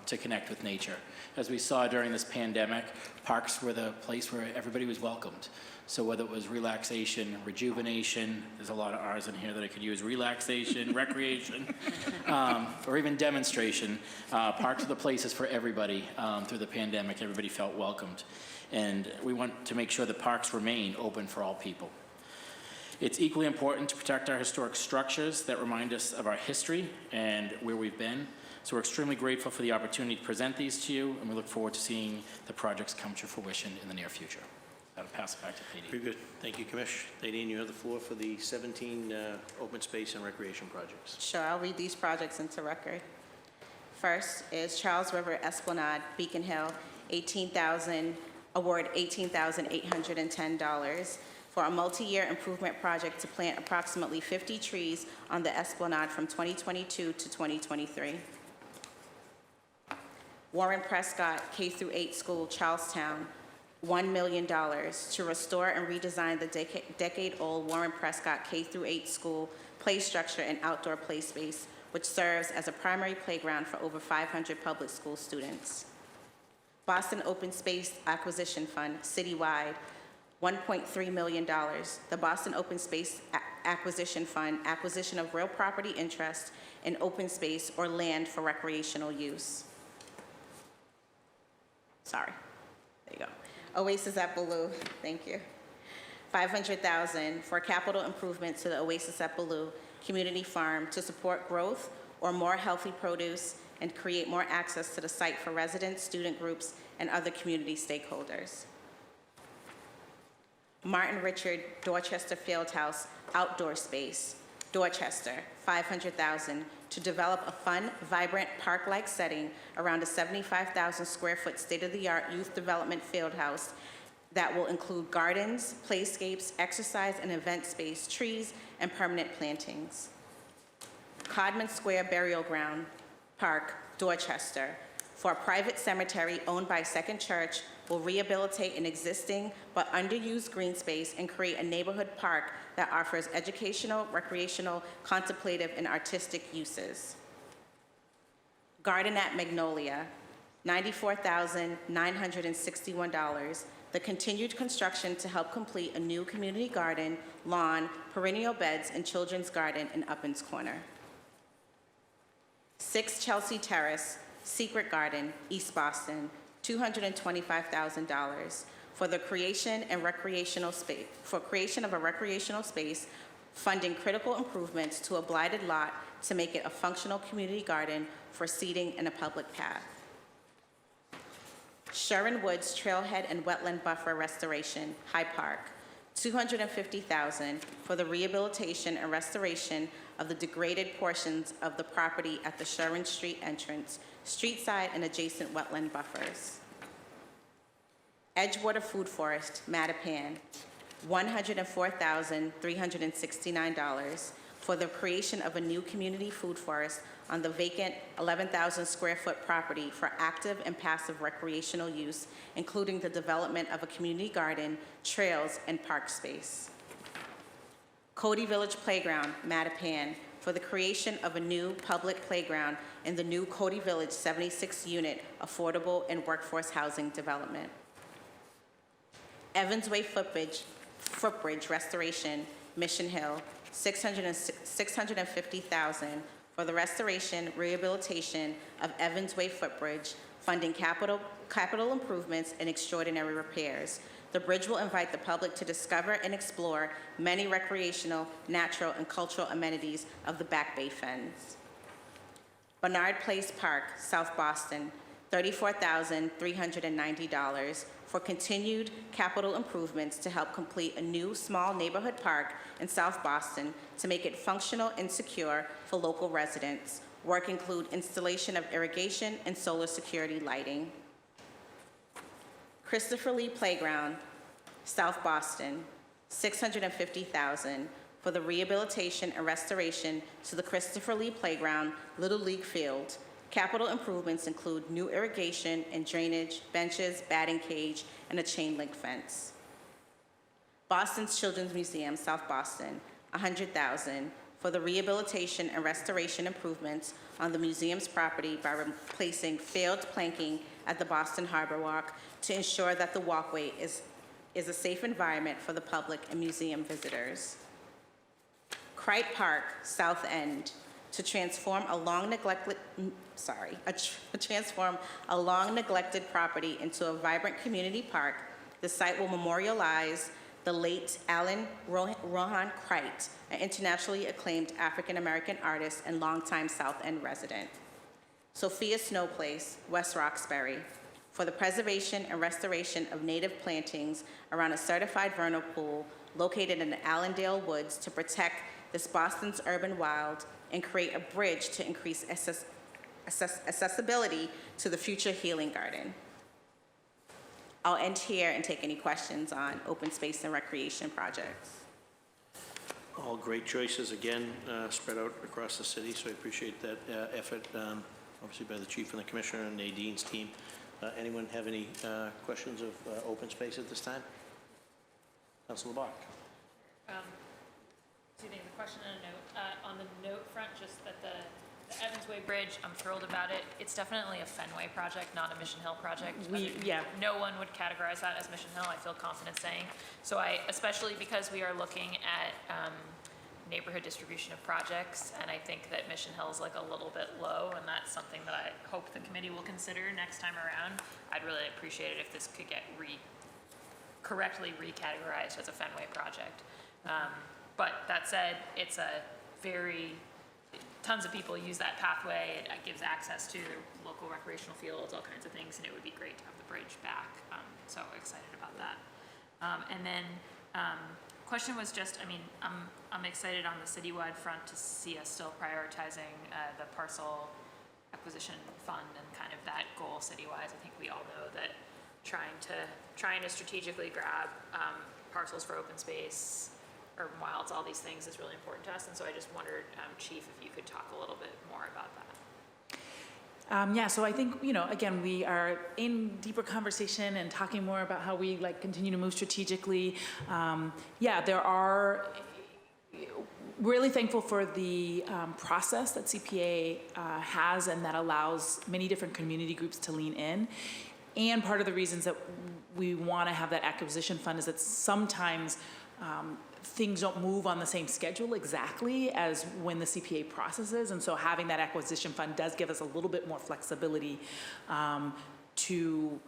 to connect with nature. As we saw during this pandemic, parks were the place where everybody was welcomed. So whether it was relaxation, rejuvenation, there's a lot of R's in here that I could use, relaxation, recreation, or even demonstration, parks are the places for everybody through the pandemic. Everybody felt welcomed. And we want to make sure that parks remain open for all people. It's equally important to protect our historic structures that remind us of our history and where we've been. So we're extremely grateful for the opportunity to present these to you, and we look forward to seeing the projects come to fruition in the near future. I'll pass it back to Nadine. Very good. Thank you, Commissioner. Nadine, you have the floor for the 17 open space and recreation projects. Sure, I'll read these projects into record. First is Charles River Esplanade, Beacon Hill, award $18,810 for a multi-year improvement project to plant approximately 50 trees on the Esplanade from 2022 to 2023. Warren Prescott K-8 School, Charlestown, $1 million to restore and redesign the decade-old Warren Prescott K-8 School play structure and outdoor play space, which serves as a primary playground for over 500 public school students. Boston Open Space Acquisition Fund, citywide, $1.3 million. The Boston Open Space Acquisition Fund, acquisition of real property interest in open space or land for recreational use. Sorry, there you go. Oasis at Ballou, thank you. $500,000 for capital improvement to the Oasis at Ballou Community Farm to support growth or more healthy produce and create more access to the site for residents, student groups, and other community stakeholders. Martin Richard Dorchester Fieldhouse Outdoor Space, Dorchester, $500,000 to develop a fun, vibrant, park-like setting around a 75,000 square foot state-of-the-art youth development field house that will include gardens, playscapes, exercise and event space, trees, and permanent plantings. Codman Square Burial Ground Park, Dorchester, for a private cemetery owned by Second Church will rehabilitate an existing but underused green space and create a neighborhood park that offers educational, recreational, contemplative, and artistic uses. Garden at Magnolia, $94,961. The continued construction to help complete a new community garden, lawn, perennial beds, and children's garden in Uppins Corner. 6 Chelsea Terrace, Secret Garden, East Boston, $225,000 for the creation of a recreational space, funding critical improvements to a blighted lot to make it a functional community garden for seating and a public path. Sherwin Woods Trailhead and Wetland Buffer Restoration, High Park, $250,000 for the rehabilitation and restoration of the degraded portions of the property at the Sherwin Street entrance, street side and adjacent wetland buffers. Edgewater Food Forest, Matapan, $104,369 for the creation of a new community food forest on the vacant 11,000 square foot property for active and passive recreational use, including the development of a community garden, trails, and park space. Cody Village Playground, Matapan, for the creation of a new public playground in the new Cody Village 76-unit affordable and workforce housing development. Evans Way Footbridge Restoration, Mission Hill, $650,000 for the restoration, rehabilitation of Evans Way Footbridge, funding capital improvements and extraordinary repairs. The bridge will invite the public to discover and explore many recreational, natural, and cultural amenities of the Back Bay Fens. Bernard Place Park, South Boston, $34,390 for continued capital improvements to help complete a new small neighborhood park in South Boston to make it functional and secure for local residents. Work include installation of irrigation and solar security lighting. Christopher Lee Playground, South Boston, $650,000 for the rehabilitation and restoration to the Christopher Lee Playground, Little League Field. Capital improvements include new irrigation and drainage, benches, batting cage, and a chain link fence. Boston's Children's Museum, South Boston, $100,000 for the rehabilitation and restoration improvements on the museum's property by replacing failed planking at the Boston Harbor Walk to ensure that the walkway is a safe environment for the public and museum visitors. Cright Park, South End, to transform a long neglected property into a vibrant community park. The site will memorialize the late Alan Rohan Cright, an internationally acclaimed African-American artist and longtime South End resident. Sophia Snow Place, West Roxbury, for the preservation and restoration of native plantings around a certified vernal pool located in the Allendale Woods to protect this Boston's urban wild and create a bridge to increase accessibility to the future healing garden. I'll end here and take any questions on open space and recreation projects. All great choices, again, spread out across the city, so I appreciate that effort, obviously by the chief and the commissioner and Nadine's team. Anyone have any questions of open space at this time? Councilor Bach. Two things, a question and a note. On the note front, just that the Evans Way Bridge, I'm thrilled about it. It's definitely a Fenway project, not a Mission Hill project. No one would categorize that as Mission Hill, I feel confident saying. So especially because we are looking at neighborhood distribution of projects, and I think that Mission Hill is like a little bit low, and that's something that I hope the committee will consider next time around. I'd really appreciate it if this could get correctly recategorized as a Fenway project. But that said, it's tons of people use that pathway. It gives access to the local recreational fields, all kinds of things, and it would be great to have the bridge back. So excited about that. And then question was just, I'm excited on the citywide front to see us still prioritizing the parcel acquisition fund and kind of that goal citywide. I think we all know that trying to strategically grab parcels for open space, urban wilds, all these things is really important to us. And so I just wondered, Chief, if you could talk a little bit more about that. Yeah, so I think, you know, again, we are in deeper conversation and talking more about how we like continue to move strategically. Yeah, there are, really thankful for the process that CPA has and that allows many different community groups to lean in. And part of the reasons that we want to have that acquisition fund is that sometimes things don't move on the same schedule exactly as when the CPA processes. And so having that acquisition fund does give us a little bit more flexibility to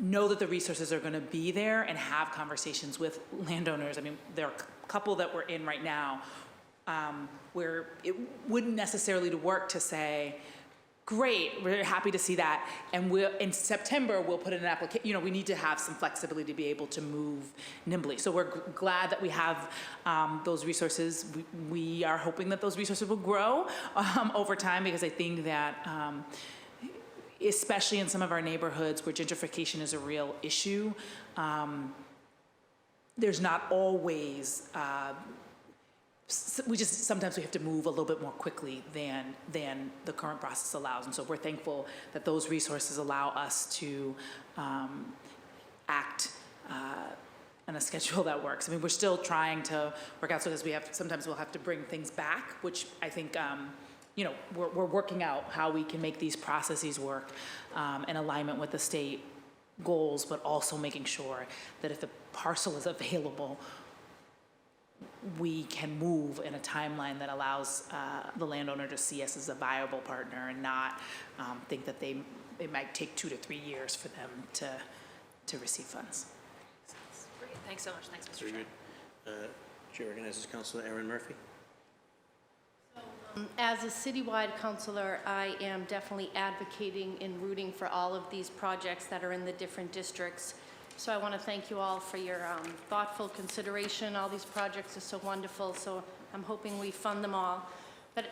know that the resources are going to be there and have conversations with landowners. I mean, there are a couple that we're in right now where it wouldn't necessarily work to say, great, we're happy to see that, and in September we'll put in an application. You know, we need to have some flexibility to be able to move nimbly. So we're glad that we have those resources. We are hoping that those resources will grow over time, because I think that especially in some of our neighborhoods where gentrification is a real issue, there's not always sometimes we have to move a little bit more quickly than the current process allows. And so we're thankful that those resources allow us to act on a schedule that works. I mean, we're still trying to work out, so as sometimes we'll have to bring things back, which I think, you know, we're working out how we can make these processes work in alignment with the state goals, but also making sure that if the parcel is available, we can move in a timeline that allows the landowner to see us as a viable partner and not think that it might take 2 to 3 years for them to receive funds. Great. Thanks so much. Thanks, Mr. Very Chair. good. Chair recognizes Councilor Erin Murphy. As a citywide councilor, I am definitely advocating and rooting for all of these projects that are in the different districts. So I want to thank you all for your thoughtful consideration. All these projects are so wonderful, so I'm hoping we fund them all. But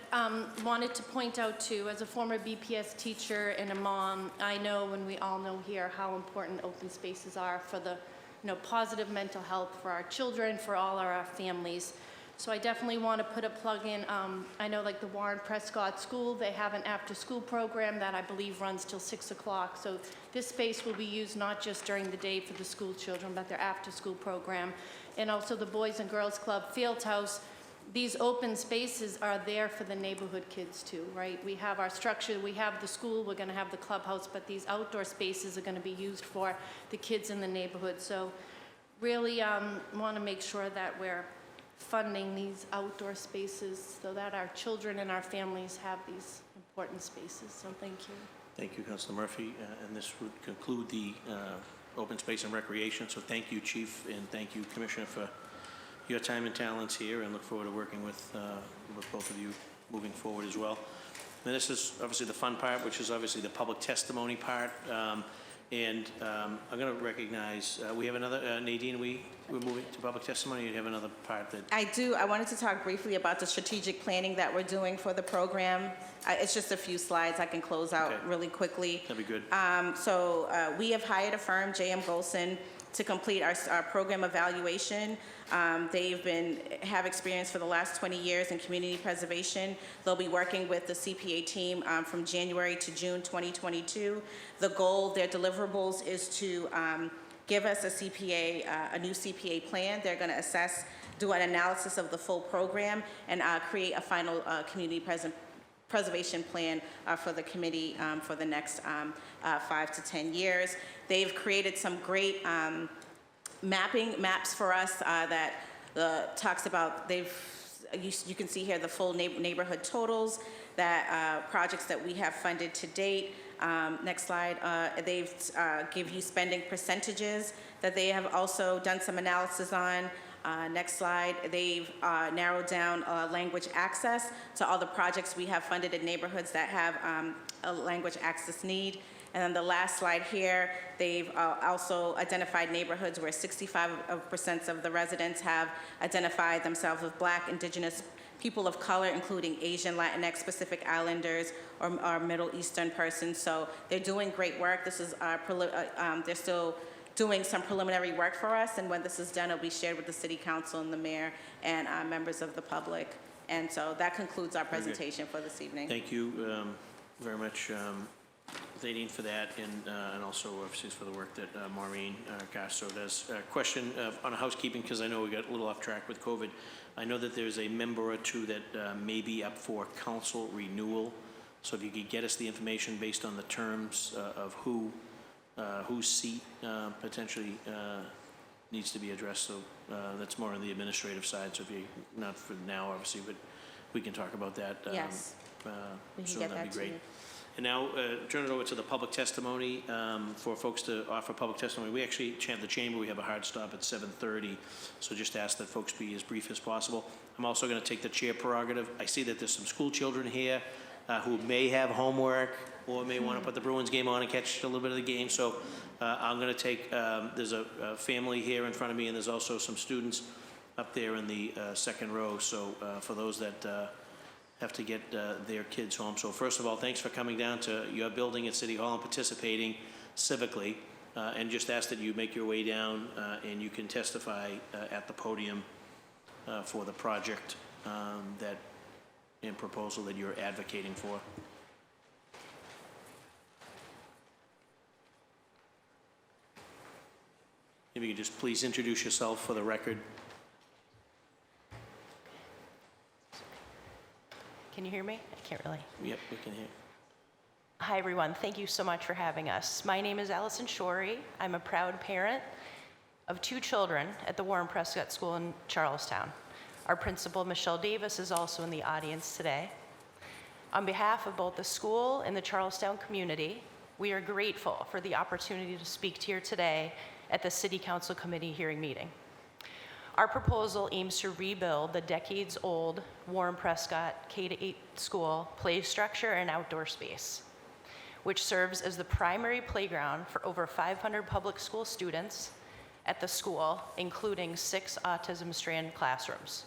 wanted to point out too, as a former BPS teacher and a mom, I know, and we all know here, how important open spaces are for the positive mental health for our children, for all our families. So I definitely want to put a plug in. I know like the Warren Prescott School, they have an after-school program that I believe runs till 6 o'clock. So this space will be used not just during the day for the school children, but their after-school program. And also the Boys and Girls Club Field House. These open spaces are there for the neighborhood kids too, right? We have our structure, we have the school, we're going to have the clubhouse, but these outdoor spaces are going to be used for the kids in the neighborhood. So really want to make sure that we're funding these outdoor spaces so that our children and our families have these important spaces. So thank you. Thank you, Councilor Murphy. And this would conclude the open space and recreation. So thank you, Chief, and thank you, Commissioner, for your time and talents here, and look forward to working with both of you moving forward as well. And this is obviously the fun part, which is obviously the public testimony part. I'm going to recognize, we have another, Nadine, we're moving to public testimony. You have another part that... I do. I wanted to talk briefly about the strategic planning that we're doing for the program. It's just a few slides I can close out really quickly. That'd be good. We have hired a firm, J.M. Golson, to complete our program evaluation. They've have experience for the last 20 years in community preservation. They'll be working with the CPA team from January to June 2022. The goal, their deliverables, is to give us a new CPA plan. They're going to assess, do an analysis of the full program, and create a final community preservation plan for the committee for the next 5 to 10 years. They've created some great maps for us that talks about, you can see here the full neighborhood totals, that projects that we have funded to date. Next slide. They've give you spending percentages that they have also done some analysis on. Next slide. They've narrowed down language access to all the projects we have funded in neighborhoods that have a language access need. And then the last slide here, they've also identified neighborhoods where 65% of the residents have identified themselves as Black, Indigenous, people of color, including Asian, Latinx, Pacific Islanders, or Middle Eastern persons. So they're doing great work. This is they're still doing some preliminary work for us, and when this is done, it'll be shared with the City Council and the Mayor and members of the public. And so that concludes our presentation for this evening. Thank you very much. Zadine for that, and also obviously for the work that Maureen Garso does. Question on housekeeping, because I know we got a little off track with COVID. I know that there's a member or two that may be up for council renewal. So if you could get us the information based on the terms of whose seat potentially needs to be addressed. So that's more on the administrative side. So if you, not for now, obviously, but we can talk about that. Yes. We can Soon, get that'd that be to great. you. And now, turn it over to the public testimony. For folks to offer public testimony, we actually, the chamber, we have a hard stop at 7:30, so just ask that folks be as brief as possible. I'm also going to take the chair prerogative. I see that there's some school children here who may have homework or may want to put the Bruins game on and catch a little bit of the game, so I'm going to take, there's a family here in front of me, and there's also some students up there in the second row, so for those that have to get their kids home. So first of all, thanks for coming down to your building at City Hall and participating civically. And just ask that you make your way down and you can testify at the podium for the project and proposal that you're advocating for. Maybe you could just please introduce yourself for the record. Can you hear me? I can't really. Yep, we can hear. Hi, everyone. Thank you so much for having us. My name is Allison Shorey. I'm a proud parent of 2 children at the Warren Prescott School in Charlestown. Our principal, Michelle Davis, is also in the audience today. On behalf of both the school and the Charlestown community, we are grateful for the opportunity to speak to you today at the City Council Committee hearing meeting. Our proposal aims to rebuild the decades-old Warren Prescott K-8 school play structure and outdoor space, which serves as the primary playground for over 500 public school students at the school, including 6 autism strand classrooms.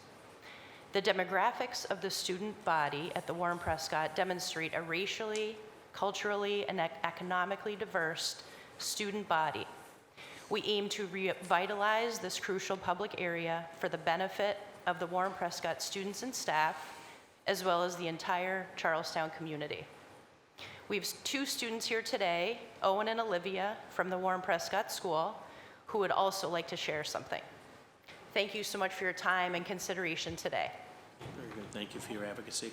The demographics of the student body at the Warren Prescott demonstrate a racially, culturally, and economically diverse student body. We aim to revitalize this crucial public area for the benefit of the Warren Prescott students and staff, as well as the entire Charlestown community. We have 2 students here today, Owen and Olivia from the Warren Prescott School, who would also like to share something. Thank you so much for your time and consideration today. Very good. Thank you for your advocacy.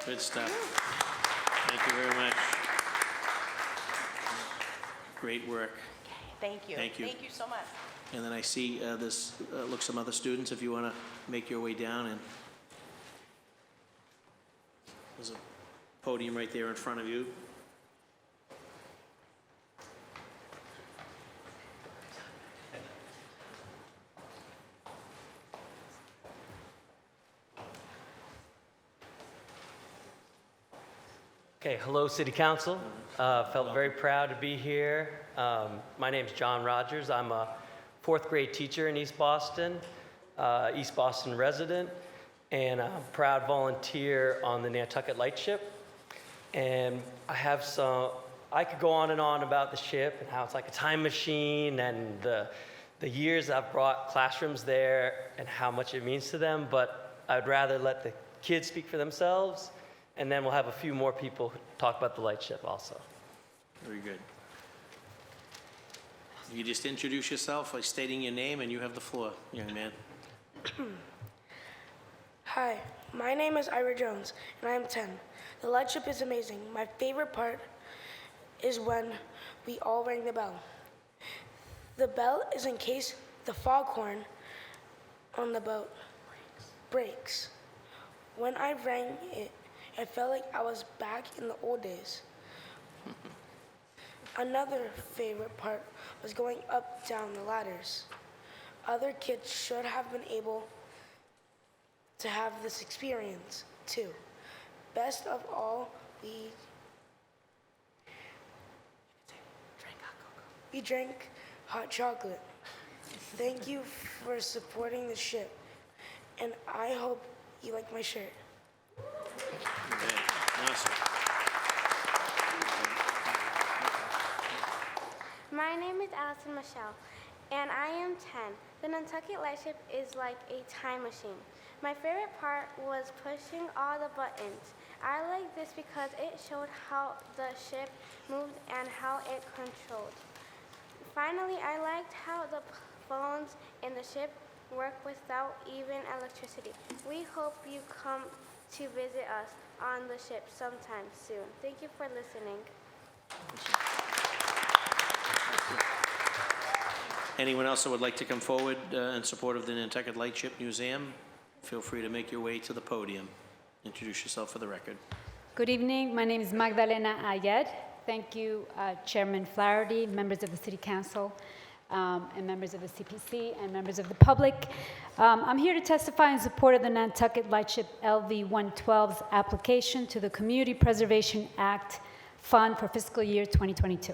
Good stuff. Thank you very much. Great work. Thank you. Thank you. Thank you so much. And then I see this looks some other students, if you want to make your way down. And there's a podium right there in front of you. Okay, hello City Council. Felt very proud to be here. My name's John Rogers. I'm a 4th grade teacher in East Boston resident, and a proud volunteer on the Nantucket Lightship. And I could go on and on about the ship and how it's like a time machine and the years I've brought classrooms there and how much it means to them, but I'd rather let the kids speak for themselves, and then we'll have a few more people talk about the Lightship also. Very good. You just introduce yourself by stating your name, and you have the floor, young man. Hi, my name is Ira Jones, and I am 10. The Lightship is amazing. My favorite part is when we all rang the bell. The bell is in case the foghorn on the boat breaks. When I rang it, I felt like I was back in the old days. Another favorite part was going up, down the ladders. Other kids should have been able to have this experience too. Best of all, we drank hot chocolate. Thank you for supporting the ship, and I hope you like my shirt. Okay, awesome. My name is Allison Michelle, and I am 10. The Nantucket Lightship is like a time machine. My favorite part was pushing all the buttons. I like this because it showed how the ship moved and how it controlled. Finally, I liked how the phones in the ship work without even electricity. We hope you come to visit us on the ship sometime soon. Thank you for listening. Anyone else that would like to come forward in support of the Nantucket Lightship Museum, feel free to make your way to the podium. Introduce yourself for the record. Good evening. My name is Magdalena Ayed. Thank you, Chairman Flaherty, members of the City Council, and members of the CPC, and members of the public. I'm here to testify in support of the Nantucket Lightship LV 112's application to the Community Preservation Act Fund for fiscal year 2022.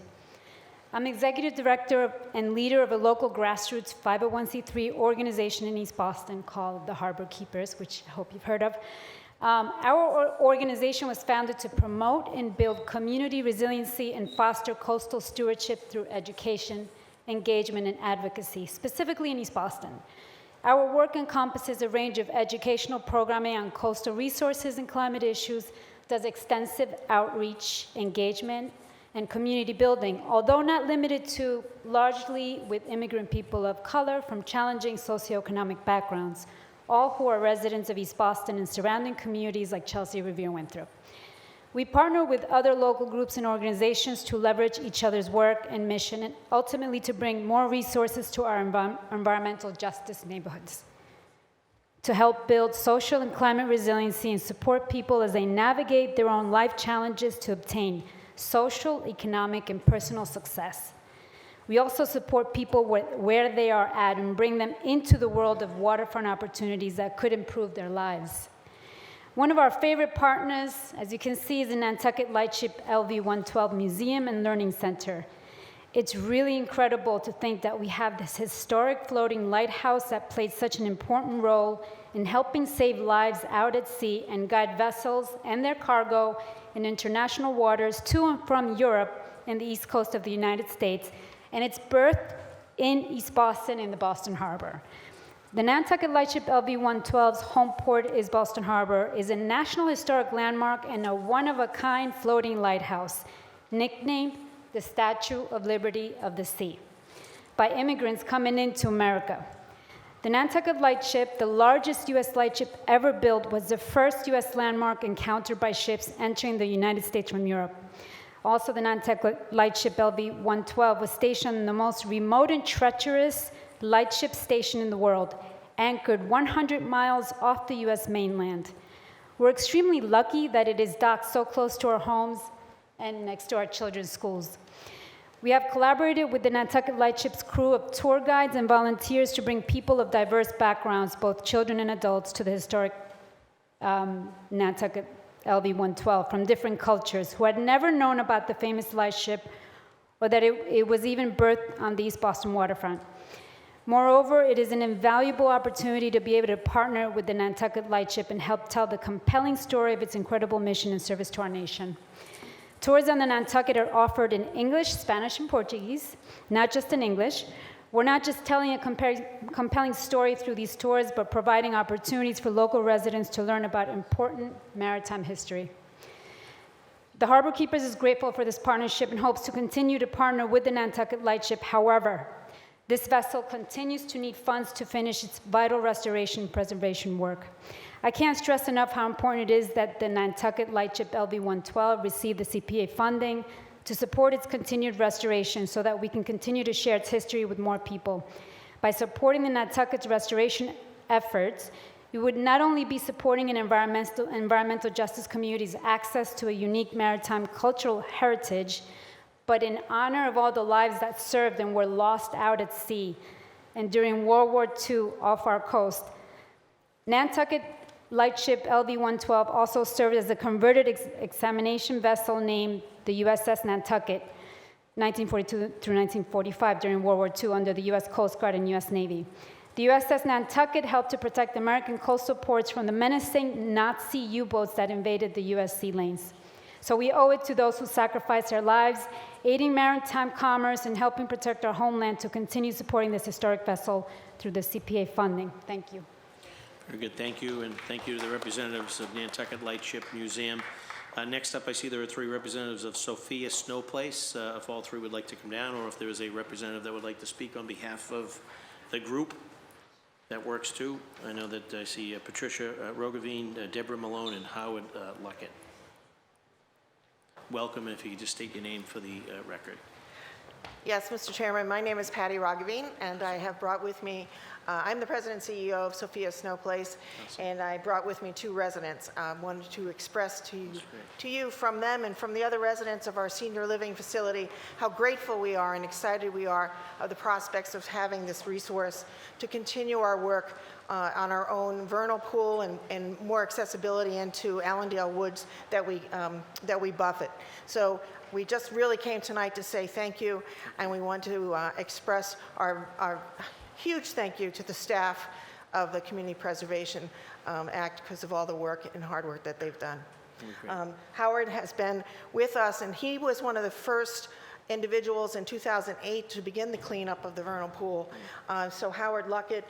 I'm executive director and leader of a local grassroots 501c3 organization in East Boston called the Harbor Keepers, which I hope you've heard of. Our organization was founded to promote and build community resiliency and foster coastal stewardship through education, engagement, and advocacy, specifically in East Boston. Our work encompasses a range of educational programming on coastal resources and climate issues, does extensive outreach, engagement, and community building, although not limited to largely with immigrant people of color from challenging socioeconomic backgrounds, all who are residents of East Boston and surrounding communities like Chelsea, Revere, and Winthrop. We partner with other local groups and organizations to leverage each other's work and mission, and ultimately to bring more resources to our environmental justice neighborhoods, to help build social and climate resiliency and support people as they navigate their own life challenges to obtain social, economic, and personal success. We also support people where they are at and bring them into the world of waterfront opportunities that could improve their lives. One of our favorite partners, as you can see, is the Nantucket Lightship LV 112 Museum and Learning Center. It's really incredible to think that we have this historic floating lighthouse that played such an important role in helping save lives out at sea and guide vessels and their cargo in international waters to and from Europe and the east coast of the United States, and its birth in East Boston in the Boston Harbor. The Nantucket Lightship LV 112's home port is Boston Harbor, is a National Historic Landmark and a one-of-a-kind floating lighthouse, nicknamed the Statue of Liberty of the Sea, by immigrants coming into America. The Nantucket Lightship, the largest U.S. lightship ever built, was the first U.S. landmark encountered by ships entering the United States from Europe. Also, the Nantucket Lightship LV 112 was stationed in the most remote and treacherous lightship station in the world, anchored 100 miles off the U.S. mainland. We're extremely lucky that it is docked so close to our homes and next to our children's schools. We have collaborated with the Nantucket Lightship's crew of tour guides and volunteers to bring people of diverse backgrounds, both children and adults, to the historic Nantucket LV 112 from different cultures who had never known about the famous lightship or that it was even birthed on the East Boston waterfront. Moreover, it is an invaluable opportunity to be able to partner with the Nantucket Lightship and help tell the compelling story of its incredible mission and service to our nation. Tours on the Nantucket are offered in English, Spanish, and Portuguese, not just in English. We're not just telling a compelling story through these tours, but providing opportunities for local residents to learn about important maritime history. The Harbor Keepers is grateful for this partnership and hopes to continue to partner with the Nantucket Lightship. However, this vessel continues to need funds to finish its vital restoration and preservation work. I can't stress enough how important it is that the Nantucket Lightship LV 112 receive the CPA funding to support its continued restoration so that we can continue to share its history with more people. By supporting the Nantucket's restoration efforts, we would not only be supporting an environmental justice community's access to a unique maritime cultural heritage, but in honor of all the lives that served and were lost out at sea and during World War II off our coast. Nantucket Lightship LV 112 also served as a converted examination vessel named the USS Nantucket. 1942 through 1945 during World War II under the U.S. Coast Guard and U.S. Navy. The USS Nantucket helped to protect American coastal ports from the menacing Nazi U-boats that invaded the U.S. sea lanes. So we owe it to those who sacrificed their lives, aiding maritime commerce and helping protect our homeland to continue supporting this historic vessel through the CPA funding. Thank you. Very good, thank you, and thank you to the representatives of Nantucket Lightship Museum. Next up, I see there are 3 representatives of Sophia Snow Place. If all 3 would like to come down, or if there is a representative that would like to speak on behalf of the group, that works too. I know that I see Patricia Roggeveen, Deborah Malone, and Howard Luckett. Welcome, and if you could just state your name for the record. Yes, Mr. Chairman, my name is Patty Roggeveen, and I have brought with me, I'm the president and CEO of Sophia Snow Place, and I brought with me 2 residents. I wanted to express to you from them and from the other residents of our senior living facility how grateful we are and excited we are of the prospects of having this resource to continue our work on our own vernal pool and more accessibility into Allendale Woods that we buffet. So we just really came tonight to say thank you, and we want to express our huge thank you to the staff of the Community Preservation Act because of all the work and hard work that they've done. Howard has been with us, and he was one of the first individuals in 2008 to begin the cleanup of the vernal pool. So Howard Luckett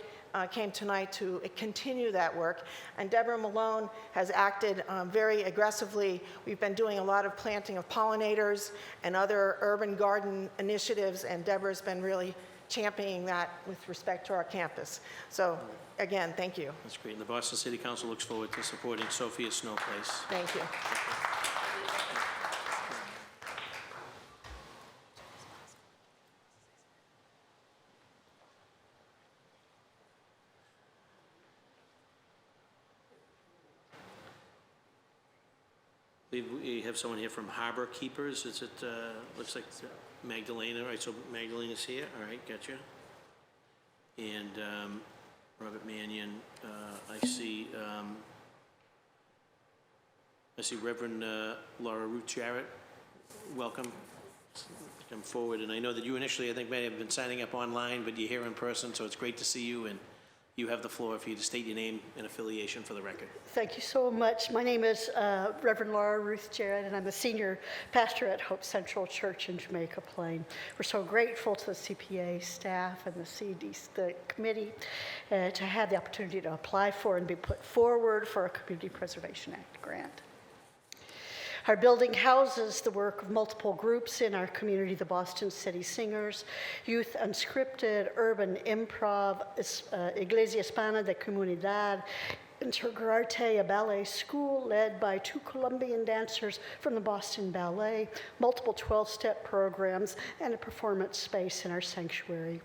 came tonight to continue that work, and Deborah Malone has acted very aggressively. We've been doing a lot of planting of pollinators and other urban garden initiatives, and Deborah's been really championing that with respect to our campus. So again, thank you. That's great, and the Boston City Council looks forward to supporting Sophia Snow Place. Thank you. We have someone here from Harbor Keepers. Is it, looks like Magdalena, right? So Magdalena's here, all right, gotcha. And Robert Mannion, I see Reverend Laura Ruth Jarrett. Welcome. Come forward. And I know that you initially, I think, may have been signing up online, but you're here in person, so it's great to see you. And you have the floor for you to state your name and affiliation for the record. Thank you so much. My name is Reverend Laura Ruth Jarrett, and I'm a senior pastor at Hope Central Church in Jamaica Plain. We're so grateful to the CPA staff and the committee to have the opportunity to apply for and be put forward for a Community Preservation Act grant. Our building houses the work of multiple groups in our community: the Boston City Singers, Youth Unscripted, Urban Improv, Iglesia Hispana de Comunidad, Integrarte, a ballet school led by 2 Colombian dancers from the Boston Ballet, multiple 12-step programs, and a performance space in our sanctuary.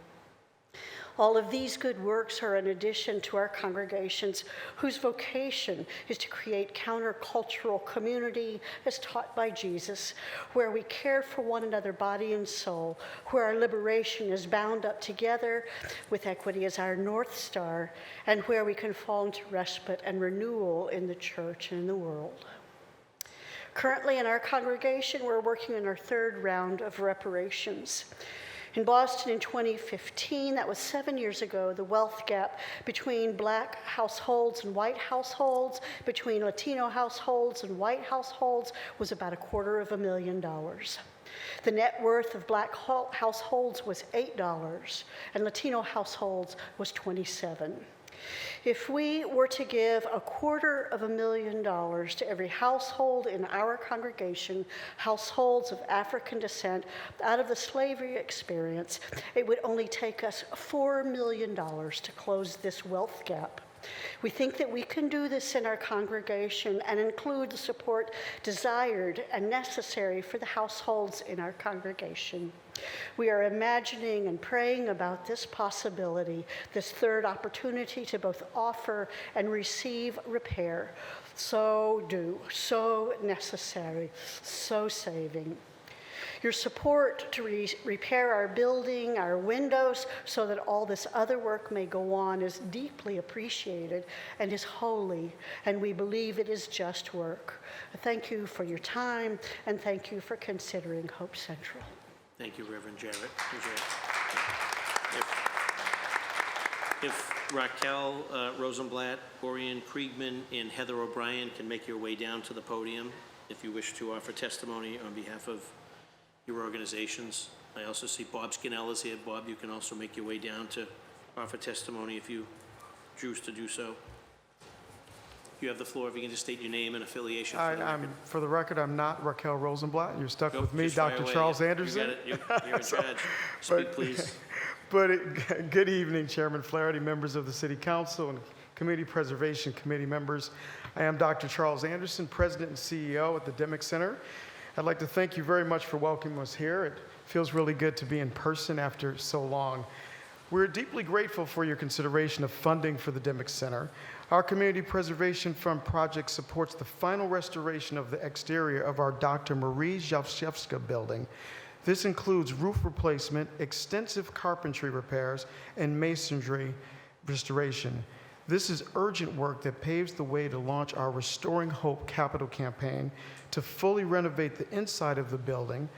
All of these good works are in addition to our congregations, whose vocation is to create countercultural community as taught by Jesus, where we care for one another body and soul, where our liberation is bound up together with equity as our North Star, and where we can fall into respite and renewal in the church and in the world. Currently in our congregation, we're working on our 3rd round of reparations. In Boston in 2015, that was 7 years ago, the wealth gap between Black households and white households, between Latino households and white households, was about $250,000. The net worth of Black households was $8, and Latino households was $27. If we were to give $250,000 to every household in our congregation, households of African descent, out of the slavery experience, it would only take us $4 million to close this wealth gap. We think that we can do this in our congregation and include the support desired and necessary for the households in our congregation. We are imagining and praying about this possibility, this 3rd opportunity to both offer and receive repair. So necessary, so saving. Your support to repair our building, our windows, so that all this other work may go on is deeply appreciated and is holy, and we believe it is just work. Thank you for your time, and thank you for considering Hope Central. Thank you, Reverend Jarrett. Appreciate it. If Raquel Rosenblatt, Orion Kriegman, and Heather O'Brien can make your way down to the podium if you wish to offer testimony on behalf of your organizations. I also see Bob Scannell is here. Bob, you can also make your way down to offer testimony if you choose to do so. You have the floor. If you can just state your name and affiliation for the record. For the record, I'm not Raquel Rosenblatt. You're stuck Go, with me, just fire Dr. away. Charles Yeah, Anderson. You got it. You're in charge. Speak, please. Good evening, Chairman Flaherty, members of the City Council, and Community Preservation Committee members. I am Dr. Charles Anderson, President and CEO at the Dimmock Center. I'd like to thank you very much for welcoming us here. It feels really good to be in person after so long. We're deeply grateful for your consideration of funding for the Dimmock Center. Our Community Preservation Fund project supports the final restoration of the exterior of our Dr. Marie Zhavshevska building. This includes roof replacement, extensive carpentry repairs, and masonry restoration. This is urgent work that paves the way to launch our Restoring Hope capital campaign to fully renovate the inside of the building,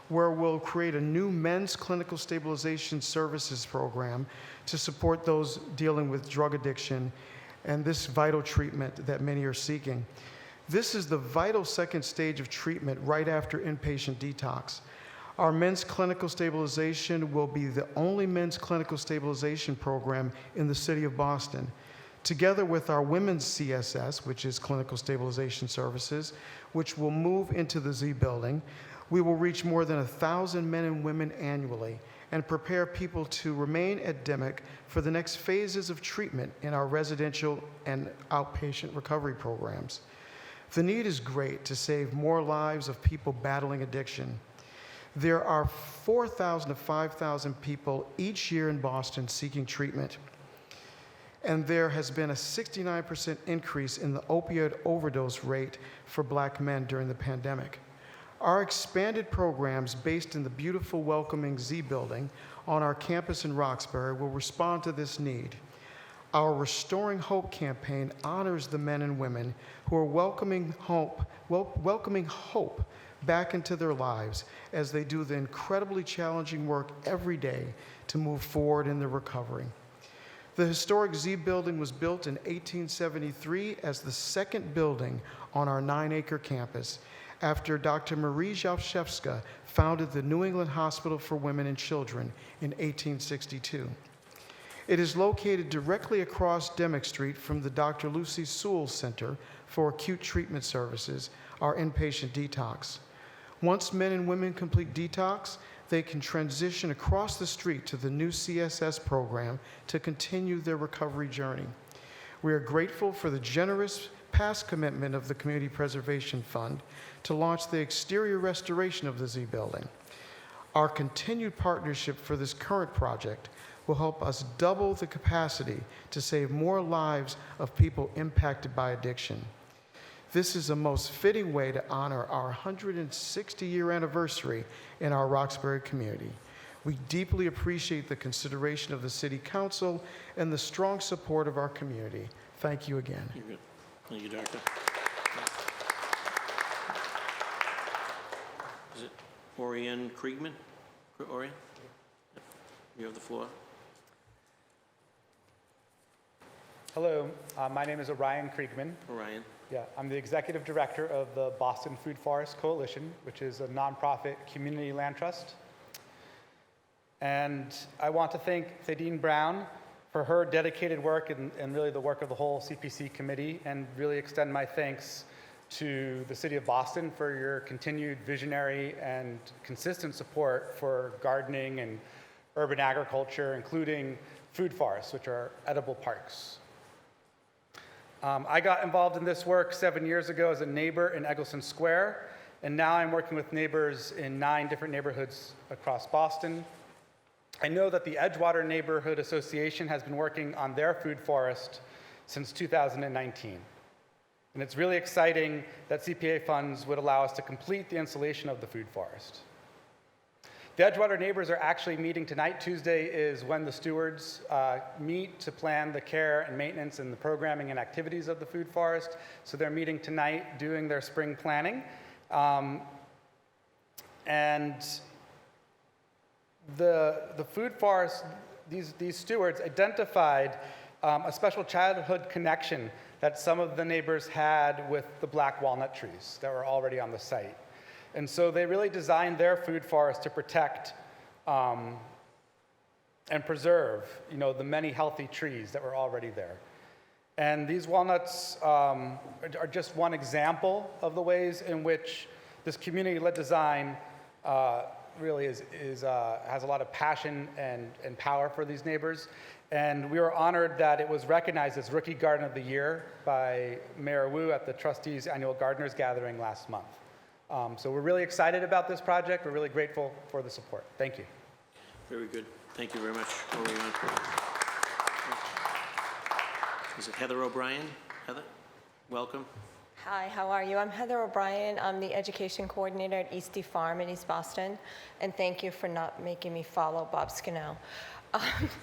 where we'll create a new men's clinical stabilization services program to support those dealing with drug addiction and this vital treatment that many are seeking. This is the vital second stage of treatment right after inpatient detox. Our men's clinical stabilization will be the only men's clinical stabilization program in the city of Boston. Together with our women's CSS, which is Clinical Stabilization Services, which will move into the Z building, we will reach more than 1,000 men and women annually and prepare people to remain at Dimmock for the next phases of treatment in our residential and outpatient recovery programs. The need is great to save more lives of people battling addiction. There are 4,000 to 5,000 people each year in Boston seeking treatment, and there has been a 69% increase in the opioid overdose rate for Black men during the pandemic. Our expanded programs based in the beautiful, welcoming Z building on our campus in Roxbury will respond to this need. Our Restoring Hope campaign honors the men and women who are welcoming hope back into their lives as they do the incredibly challenging work every day to move forward in their recovery. The historic Z building was built in 1873 as the second building on our 9-acre campus, after Dr. Marie Zhavshevska founded the New England Hospital for Women and Children in 1862. It is located directly across Dimmock Street from the Dr. Lucy Sewell Center for Acute Treatment Services, our inpatient detox. Once men and women complete detox, they can transition across the street to the new CSS program to continue their recovery journey. We are grateful for the generous past commitment of the Community Preservation Fund to launch the exterior restoration of the Z building. Our continued partnership for this current project will help us double the capacity to save more lives of people impacted by addiction. This is a most fitting way to honor our 160-year anniversary in our Roxbury community. We deeply appreciate the consideration of the City Council and the strong support of our community. Thank you again. You're good. Thank you, Doctor. Is it Orion Kriegman? Orion? Yep. You have the floor. Hello, my name is Orion Kriegman. Orion. Yeah, I'm the executive director of the Boston Food Forest Coalition, which is a nonprofit community land trust. And I want to thank Thaddean Brown for her dedicated work and really the work of the whole CPC committee, and really extend my thanks to the City of Boston for your continued visionary and consistent support for gardening and urban agriculture, including food forests, which are edible parks. I got involved in this work 7 years ago as a neighbor in Eggleston Square, and now I'm working with neighbors in 9 different neighborhoods across Boston. I know that the Edgewater Neighborhood Association has been working on their food forest since 2019. And it's really exciting that CPA funds would allow us to complete the installation of the food forest. The Edgewater neighbors are actually meeting tonight. Tuesday is when the stewards meet to plan the care and maintenance and the programming and activities of the food forest. So they're meeting tonight, doing their spring planning. And the food forest, these stewards identified a special childhood connection that some of the neighbors had with the black walnut trees that were already on the site. And so they really designed their food forest to protect and preserve, the many healthy trees that were already there. And these walnuts are just one example of the ways in which this community-led design really has a lot of passion and power for these neighbors. And we were honored that it was recognized as Rookie Garden of the Year by Mayor Wu at the Trustees Annual Gardeners Gathering last month. So we're really excited about this project. We're really grateful for the support. Thank you. Very good. Thank you very much. Moving on. Is it Heather O'Brien? Heather, welcome. Hi, how are you? I'm Heather O'Brien. I'm the education coordinator at Eastie Farm in East Boston. And thank you for not making me follow Bob Scannell,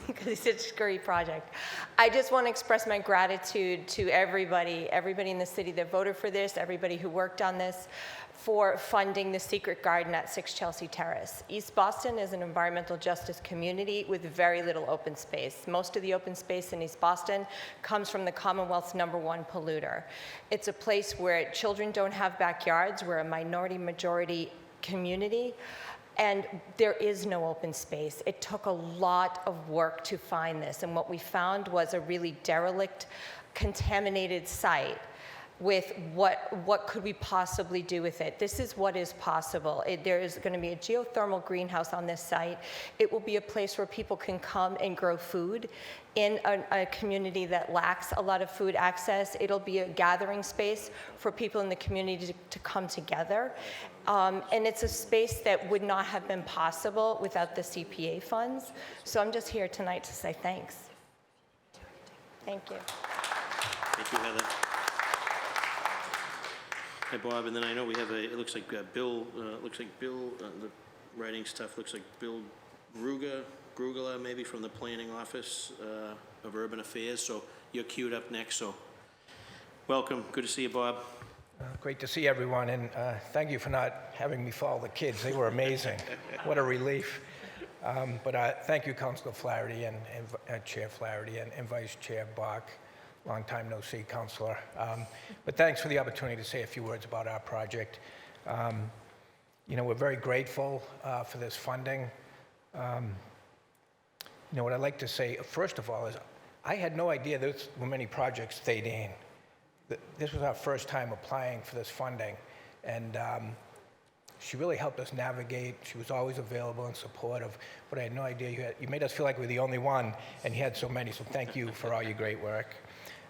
because it's such a great project. I just want to express my gratitude to everybody in the city that voted for this, everybody who worked on this, for funding the secret garden at 6 Chelsea Terrace. East Boston is an environmental justice community with very little open space. Most of the open space in East Boston comes from the Commonwealth's #1 polluter. It's a place where children don't have backyards. We're a minority-majority community, and there is no open space. It took a lot of work to find this, and what we found was a really derelict, contaminated site with what could we possibly do with it. This is what is possible. There is going to be a geothermal greenhouse on this site. It will be a place where people can come and grow food in a community that lacks a lot of food access. It'll be a gathering space for people in the community to come together. And it's a space that would not have been possible without the CPA funds. So I'm just here tonight to say thanks. Thank you. Thank you, Heather. Hi, Bob, and then I know we have it looks like Bill, the writing stuff looks like Bill Grugela, maybe from the Planning Office of Urban Affairs, so you're queued up next, so welcome, good to see you, Bob. Great to see everyone, and thank you for not having me follow the kids. They were amazing. What a relief. But thank you, Councilor Flaherty and Chair Flaherty and Vice Chair Bach. Long time no see, Councilor. But thanks for the opportunity to say a few words about our project. We're very grateful for this funding. What I'd like to say, first of all, is I had no idea there were many projects stayed in. This was our first time applying for this funding, and she really helped us navigate. She was always available and supportive, but I had no idea you made us feel like we were the only one, and you had so many, so thank you for all your great work.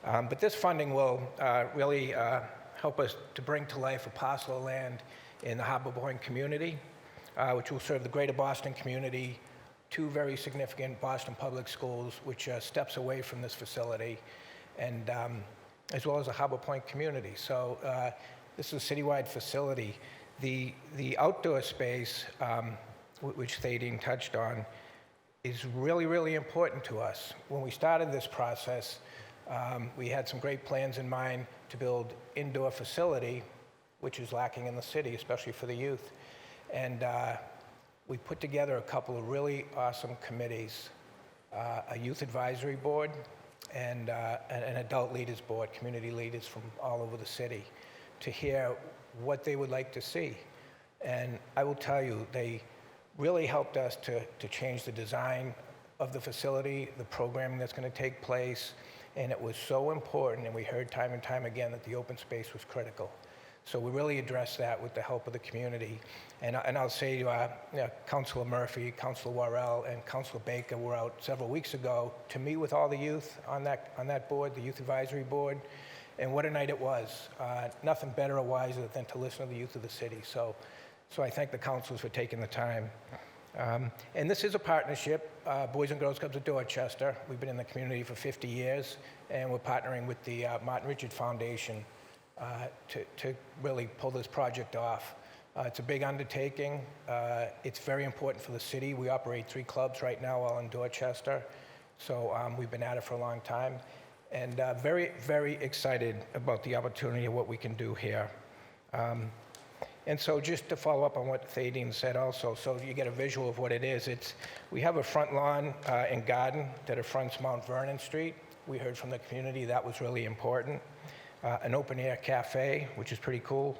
But this funding will really help us to bring to life a parcel of land in the Harbor Point community, which will serve the greater Boston community, 2 very significant Boston public schools, which are steps away from this facility, and as well as the Harbor Point community. So this is a citywide facility. The outdoor space, which Thaddean touched on, is really, really important to us. When we started this process, we had some great plans in mind to build indoor facility, which is lacking in the city, especially for the youth. And we put together a couple of really awesome committees, a youth advisory board and an adult leaders board, community leaders from all over the city, to hear what they would like to see. And I will tell you, they really helped us to change the design of the facility, the programming that's going to take place, and it was so important, and we heard time and time again that the open space was critical. So we really addressed that with the help of the community. And I'll say Councilor Murphy, Councilor Worrell, and Councilor Baker were out several weeks ago to meet with all the youth on that board, the Youth Advisory Board, and what a night it was. Nothing better or wiser than to listen to the youth of the city. So I thank the councilors for taking the time. And this is a partnership, Boys and Girls Clubs of Dorchester. We've been in the community for 50 years, and we're partnering with the Martin Richard Foundation to really pull this project off. It's a big undertaking. It's very important for the city. We operate 3 clubs right now, all in Dorchester. So we've been at it for a long time. And very, very excited about the opportunity of what we can do here. And so just to follow up on what Thaddeus said also, so you get a visual of what it is, we have a front lawn and garden that fronts Mount Vernon Street. We heard from the community that was really important. An open-air cafe, which is pretty cool.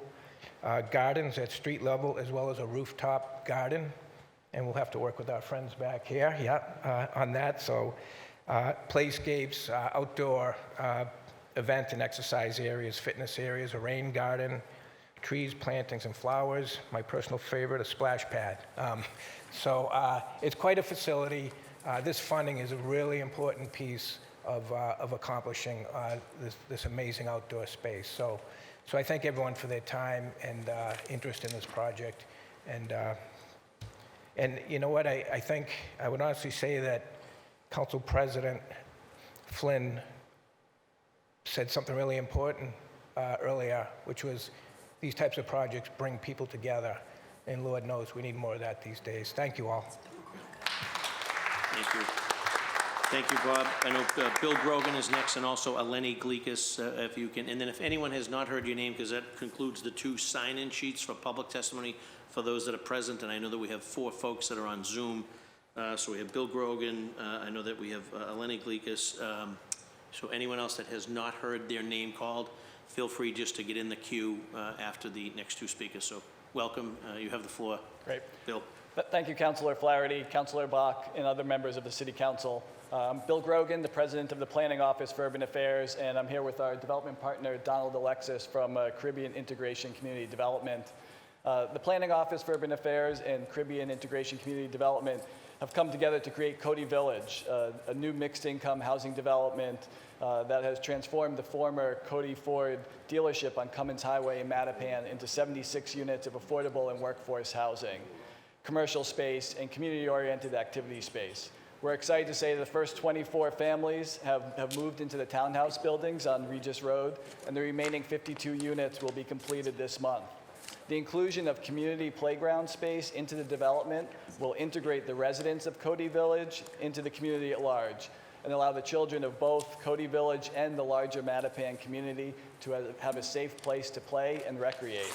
Gardens at street level, as well as a rooftop garden. And we'll have to work with our friends back here, on that. So playscapes, outdoor event and exercise areas, fitness areas, a rain garden, trees, plantings, and flowers. My personal favorite, a splash pad. So it's quite a facility. This funding is a really important piece of accomplishing this amazing outdoor space. So I thank everyone for their time and interest in this project. And you know what, I think I would honestly say that Council President Flynn said something really important earlier, which was these types of projects bring people together. And Lord knows we need more of that these days. Thank you all. Thank you. Thank you, Bob. I know Bill Grogan is next, and also Eleni Glikas, if you can. And then if anyone has not heard your name, because that concludes the 2 sign-in sheets for public testimony for those that are present. And I know that we have 4 folks that are on Zoom. So we have Bill Grogan. I know that we have Eleni Glikas. So anyone else that has not heard their name called, feel free just to get in the queue after the next 2 speakers. So welcome. You have the floor. Great. Bill. Thank you, Councilor Flaherty, Councilor Bach, and other members of the City Council. I'm Bill Grogan, the President of the Planning Office for Urban Affairs, and I'm here with our development partner, Donald Alexis from Caribbean Integration Community Development. The Planning Office for Urban Affairs and Caribbean Integration Community Development have come together to create Cody Village, a new mixed-income housing development that has transformed the former Cody Ford dealership on Cummins Highway in Matapan into 76 units of affordable and workforce housing, commercial space, and community-oriented activity space. We're excited to say the first 24 families have moved into the townhouse buildings on Regis Road, and the remaining 52 units will be completed this month. The inclusion of community playground space into the development will integrate the residents of Cody Village into the community at large and allow the children of both Cody Village and the larger Matapan community to have a safe place to play and recreate.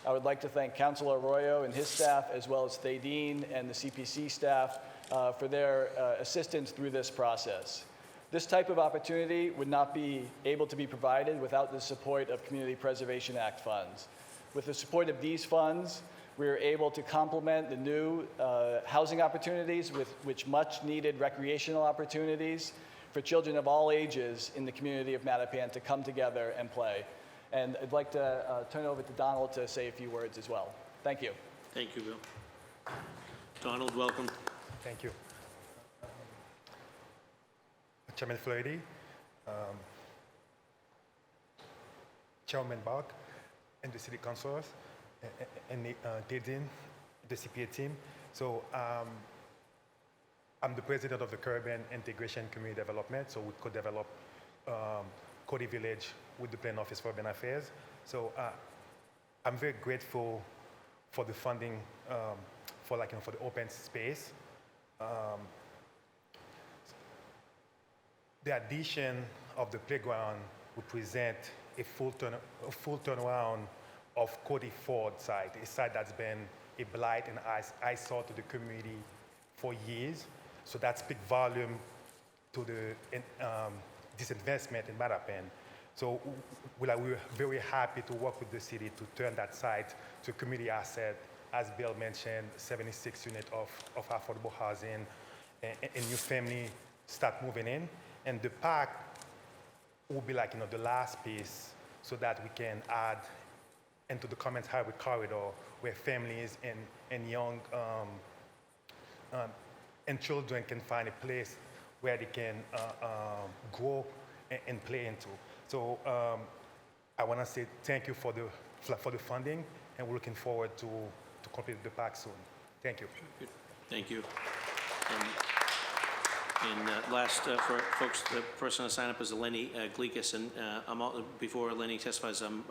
I would like to thank Councilor Arroyo and his staff, as well as Thaddeus and the CPC staff for their assistance through this process. This type of opportunity would not be able to be provided without the support of Community Preservation Act funds. With the support of these funds, we are able to complement the new housing opportunities with much needed recreational opportunities for children of all ages in the community of Matapan to come together and play. And I'd like to turn it over to Donald to say a few words as well. Thank you. Thank you, Bill. Donald, welcome. Thank you. Chairman Flaherty, Chairman Bach, and the City Councilors, and Didin, the CPA team. So I'm the president of the Caribbean Integration Community Development, so we co-develop Cody Village with the Planning Office for Urban Affairs. So I'm very grateful for the funding for the open space. The addition of the playground will present a full turnaround of Cody Ford site, a site that's been a blight and eyesore to the community for years. So that speaks volume to the disinvestment in Matapan. So we're very happy to work with the city to turn that site to a community asset. As Bill mentioned, 76 units of affordable housing, and new family start moving in. And the park will be the last piece so that we can add into the Cummins Highway corridor where families and young and children can find a place where they can grow and play into. So I want to say thank you for the funding, and we're looking forward to complete the park soon. Thank you. Thank you. And last, for folks, the person to sign up is Eleni Glikas, and before Eleni testifies, I'm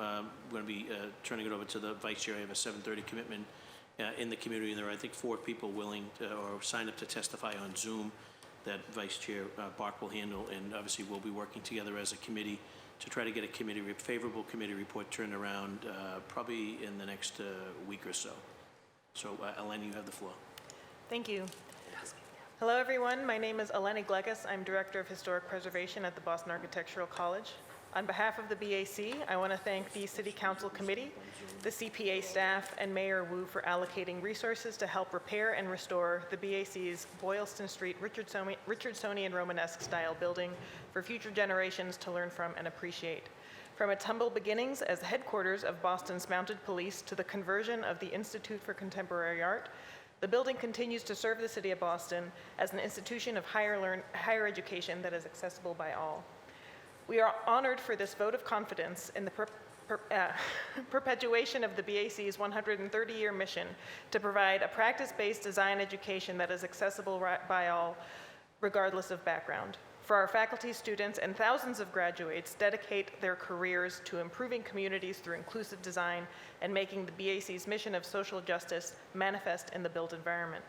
going to be turning it over to the vice chair. I have a 7:30 commitment in the community, and there are, I think, 4 people willing to, or signed up to testify on Zoom. that Vice Chair Bach will handle, and obviously we'll be working together as a committee to try to get a favorable committee report turned around probably in the next week or so. So, Eleni, you have the floor. Thank you. Hello, everyone. My name is Eleni Glegas. I'm Director of Historic Preservation at the Boston Architectural College. On behalf of the BAC, I want to thank the City Council Committee, the CPA staff, and Mayor Wu for allocating resources to help repair and restore the BAC's Boylston Street Richardsonian Romanesque style building for future generations to learn from and appreciate. From its humble beginnings as the headquarters of Boston's Mounted Police to the conversion of the Institute for Contemporary Art, the building continues to serve the City of Boston as an institution of higher education that is accessible by all. We are honored for this vote of confidence in the perpetuation of the BAC's 130-year mission to provide a practice-based design education that is accessible by all, regardless of background. For our faculty, students, and thousands of graduates dedicate their careers to improving communities through inclusive design and making the BAC's mission of social justice manifest in the built environment.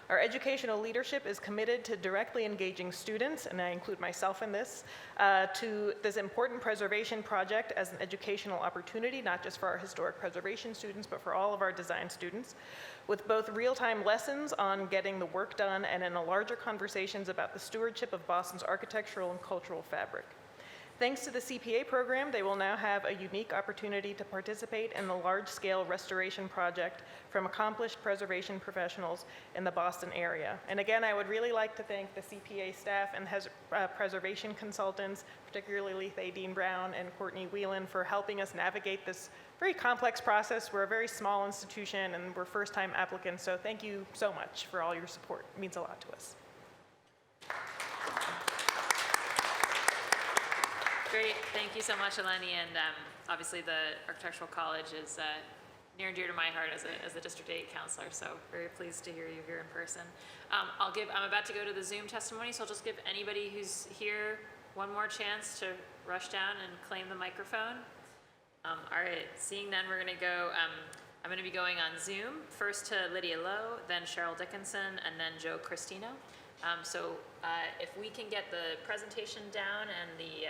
Our educational leadership is committed to directly engaging students, and I include myself in this, to this important preservation project as an educational opportunity, not just for our historic preservation students, but for all of our design students, with both real-time lessons on getting the work done and in a larger conversations about the stewardship of Boston's architectural and cultural fabric. Thanks to the CPA program, they will now have a unique opportunity to participate in the large-scale restoration project from accomplished preservation professionals in the Boston area. And again, I would really like to thank the CPA staff and preservation consultants, particularly Thaddean Brown and Courtney Whelan, for helping us navigate this very complex process. We're a very small institution and we're first-time applicants, so thank you so much for all your support. It means a lot to us. Great, thank you so much, Eleni, and obviously the Architectural College is near and dear to my heart as a District 8 counselor, so very pleased to hear you here in person. I'm about to go to the Zoom testimony, so I'll just give anybody who's here one more chance to rush down and claim the microphone. All right, seeing none, we're gonna go, I'm gonna be going on Zoom, first to Lydia Lowe, then Cheryl Dickinson, and then Joe Cristino. If we can get the presentation down and the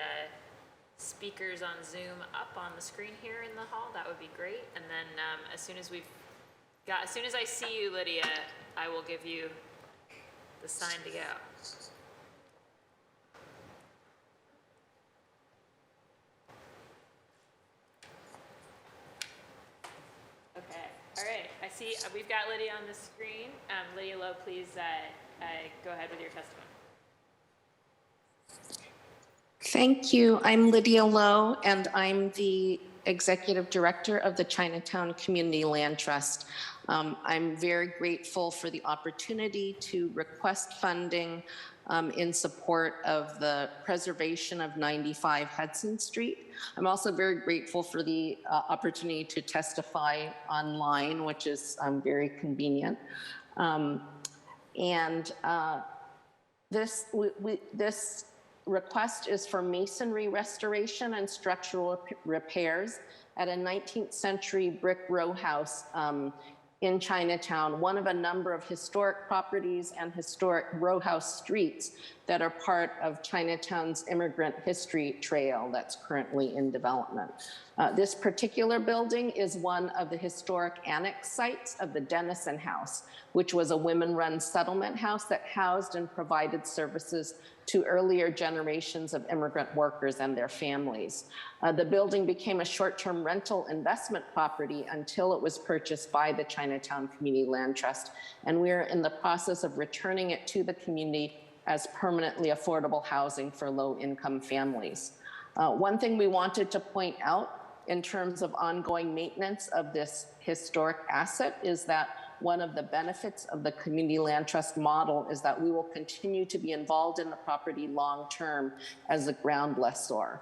speakers on Zoom up on the screen here in the hall, that would be great. And then as soon as I see you, Lydia, I will give you the sign to go. Okay, all right, I see we've got Lydia on the screen. Lydia Lowe, please go ahead with your testimony. Thank you. I'm Lydia Lowe, and I'm the Executive Director of the Chinatown Community Land Trust. I'm very grateful for the opportunity to request funding in support of the preservation of 95 Hudson Street. I'm also very grateful for the opportunity to testify online, which is very convenient. This request is for masonry restoration and structural repairs at a 19th century brick row house in Chinatown, one of a number of historic properties and historic row house streets that are part of Chinatown's immigrant history trail that's currently in development. This particular building is one of the historic annex sites of the Dennison House, which was a women-run settlement house that housed and provided services to earlier generations of immigrant workers and their families. The building became a short-term rental investment property until it was purchased by the Chinatown Community Land Trust, and we're in the process of returning it to the community as permanently affordable housing for low-income families. One thing we wanted to point out in terms of ongoing maintenance of this historic asset is that one of the benefits of the Community Land Trust model is that we will continue to be involved in the property long-term as a ground lessor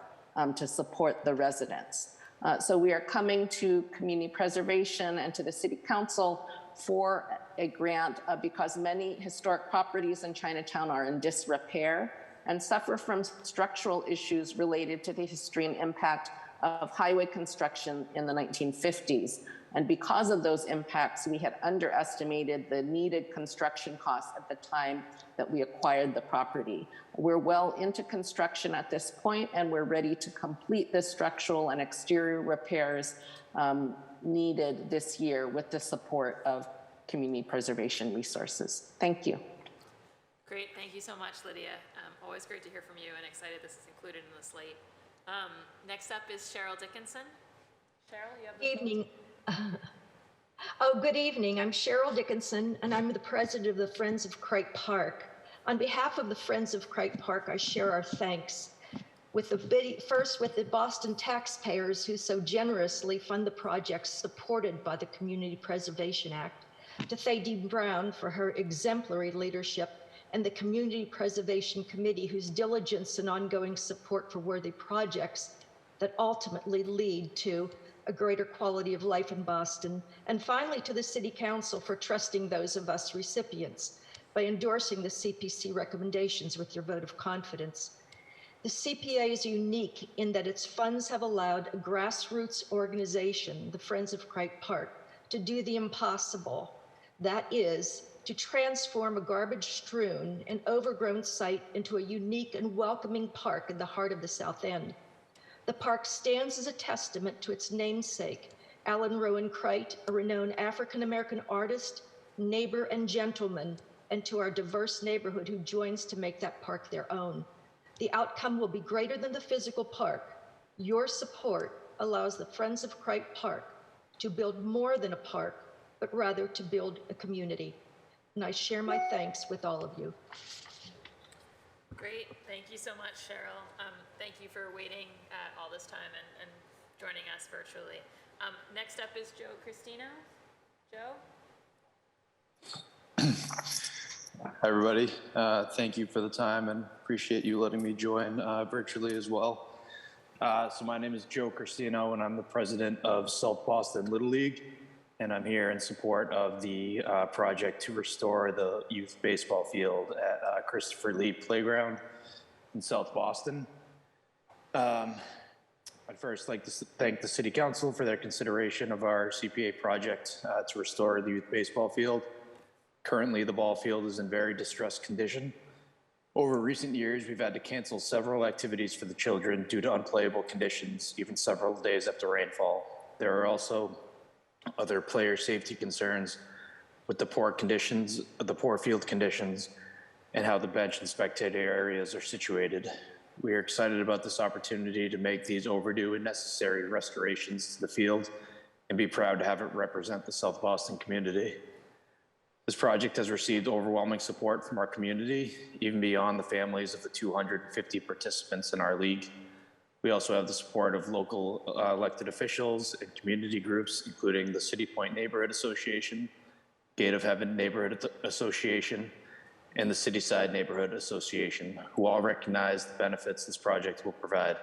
to support the residents. So we are coming to community preservation and to the City Council for a grant because many historic properties in Chinatown are in disrepair and suffer from structural issues related to the history and impact of highway construction in the 1950s. And because of those impacts, we had underestimated the needed construction costs at the time that we acquired the property. We're well into construction at this point, and we're ready to complete the structural and exterior repairs needed this year with the support of community preservation resources. Thank you. Great, thank you so much, Lydia. Always great to hear from you and excited this is included in the slate. Next up is Cheryl Dickinson. Cheryl, you have the Evening. Good evening. I'm Cheryl Dickinson, and I'm the president of the Friends of Crike Park. On behalf of the Friends of Crike Park, I share our thanks with first with the Boston taxpayers who so generously fund the projects supported by the Community Preservation Act, to Thaddean Brown for her exemplary leadership, and the Community Preservation Committee whose diligence and ongoing support for worthy projects that ultimately lead to a greater quality of life in Boston, and finally to the City Council for trusting those of us recipients by endorsing the CPC recommendations with your vote of confidence. The CPA is unique in that its funds have allowed a grassroots organization, the Friends of Crike Park, to do the impossible. That is, to transform a garbage-strewn and overgrown site into a unique and welcoming park in the heart of the South End. The park stands as a testament to its namesake, Alan Rowan Crite, a renowned African-American artist, neighbor, and gentleman, and to our diverse neighborhood who joins to make that park their own. The outcome will be greater than the physical park. Your support allows the Friends of Crike Park to build more than a park, but rather to build a community. And I share my thanks with all of you. Great, thank you so much, Cheryl. Thank you for waiting all this time and joining us virtually. Next up is Joe Christino. Joe? Hi, everybody. Thank you for the time and appreciate you letting me join virtually as well. So my name is Joe Christino and I'm the president of South Boston Little League. And I'm here in support of the project to restore the youth baseball field at Christopher Lee Playground in South Boston. I'd first like to thank the City Council for their consideration of our CPA project to restore the youth baseball field. Currently, the ball field is in very distressed condition. Over recent years, we've had to cancel several activities for the children due to unplayable conditions, even several days after rainfall. There are also other player safety concerns with the poor field conditions and how the bench and spectator areas are situated. We are excited about this opportunity to make these overdue and necessary restorations to the field and be proud to have it represent the South Boston community. This project has received overwhelming support from our community, even beyond the families of the 250 participants in our league. We also have the support of local elected officials and community groups, including the City Point Neighborhood Association, Gate of Heaven Neighborhood Association, and the Cityside Neighborhood Association, who all recognize the benefits this project will provide.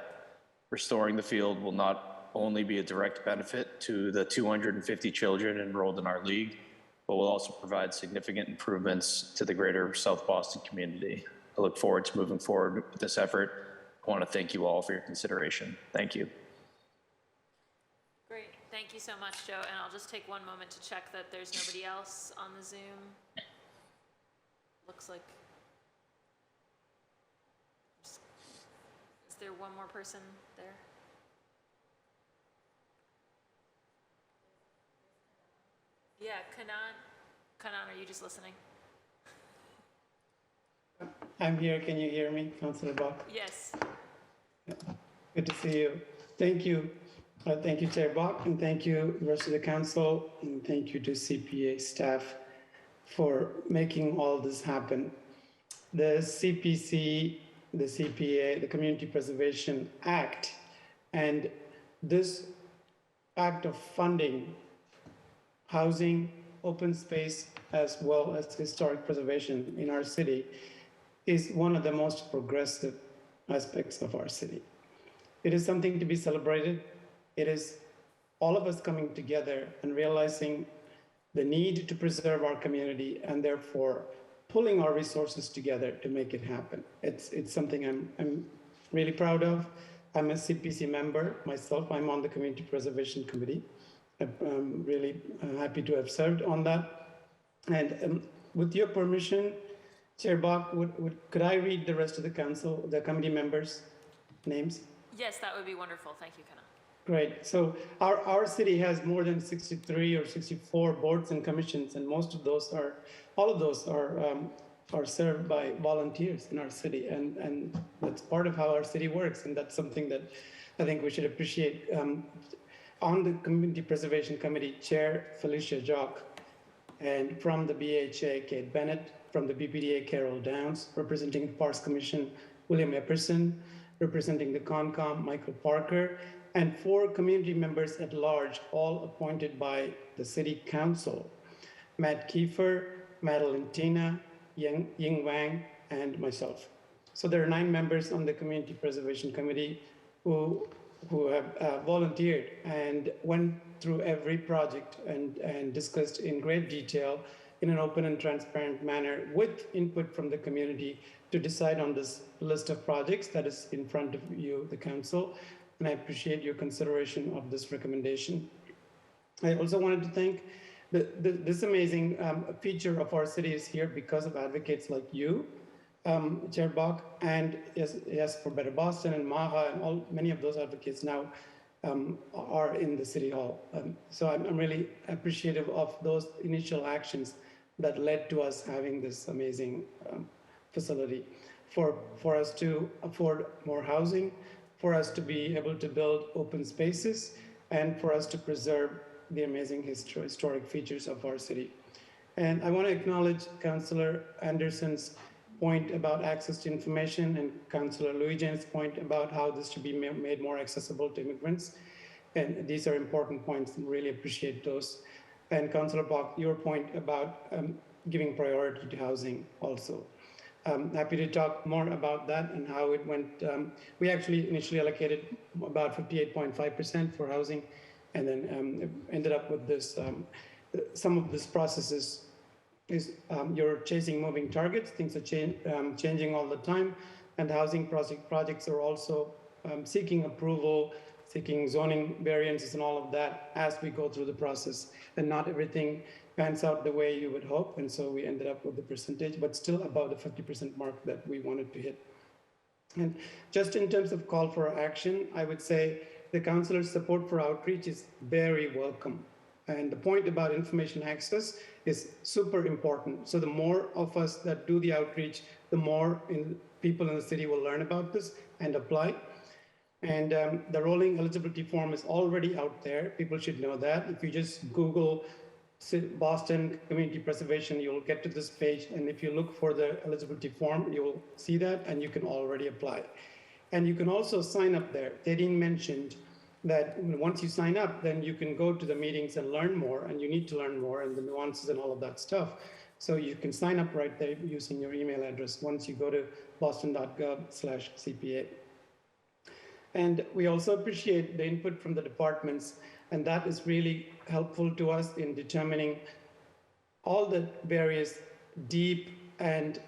Restoring the field will not only be a direct benefit to the 250 children enrolled in our league, but will also provide significant improvements to the greater South Boston community. I look forward to moving forward with this effort. I want to thank you all for your consideration. Thank you. Great, thank you so much, Joe. And I'll just take one moment to check that there's nobody else on the Zoom. Looks like, is there one more person there? Yeah, Kanan, are you just listening? I'm here. Can you hear me, Councilor Bach? Yes. Good to see you. Thank you. Thank you, Chair Bach, and thank you, the rest of the council, and thank you to CPA staff for making all this happen. The CPC, the CPA, the Community Preservation Act, and this act of funding housing, open space, as well as historic preservation in our city is one of the most progressive aspects of our city. It is something to be celebrated. It is all of us coming together and realizing the need to preserve our community and therefore pulling our resources together to make it happen. It's something I'm really proud of. I'm a CPC member myself. I'm on the Community Preservation Committee. I'm really happy to have served on that. And with your permission, Chair Bach, could I read the rest of the council, the committee members' names? Yes, that would be wonderful. Thank you, Kenna. Great. So our city has more than 63 or 64 boards and commissions, and all of those are served by volunteers in our city, and that's part of how our city works, and that's something that I think we should appreciate. On the Community Preservation Committee, Chair Felicia Jock, and from the BHA, Kate Bennett, from the BPDA, Carol Downs, representing the Parks Commission, William Epperson, representing the CONCOM, Michael Parker, and 4 community members at large, all appointed by the City Council, Matt Kiefer, Madeline Tina, Ying Wang, and myself. So there are 9 members on the Community Preservation Committee who have volunteered and went through every project and discussed in great detail in an open and transparent manner with input from the community to decide on this list of projects that is in front of you, the council. And I appreciate your consideration of this recommendation. I also wanted to thank this amazing feature of our city is here because of advocates like you, Chair Bach, and yes, for Better Boston and Maha, and many of those advocates now are in the City Hall. So I'm really appreciative of those initial actions that led to us having this amazing facility for us to afford more housing, for us to be able to build open spaces, and for us to preserve the amazing historic features of our city. And I want to acknowledge Councillor Anderson's point about access to information and Councillor Louijan's point about how this should be made more accessible to immigrants. And these are important points, and really appreciate those. And Councillor Bach, your point about giving priority to housing also. Happy to talk more about that and how it went. We actually initially allocated about 58.5% for housing, and then ended up with this. Some of this processes is you're chasing moving targets. Things are changing all the time, and housing projects are also seeking approval, seeking zoning variances and all of that as we go through the process, and not everything pans out the way you would hope, and so we ended up with the percentage, but still above the 50% mark that we wanted to hit. And just in terms of call for action, I would say the councillor's support for outreach is very welcome. And the point about information access is super important. So the more of us that do the outreach, the more people in the city will learn about this and apply. And the rolling eligibility form is already out there. People should know that. If you just Google Boston Community Preservation, you'll get to this page, and if you look for the eligibility form, you will see that, and you can already apply. And you can also sign up there. Tedin mentioned that once you sign up, then you can go to the meetings and learn more, and you need to learn more, and the nuances and all of that stuff. So you can sign up right there using your email address once you go to boston.gov/CPA. And we also appreciate the input from the departments, and that is really helpful to us in determining all the various deep and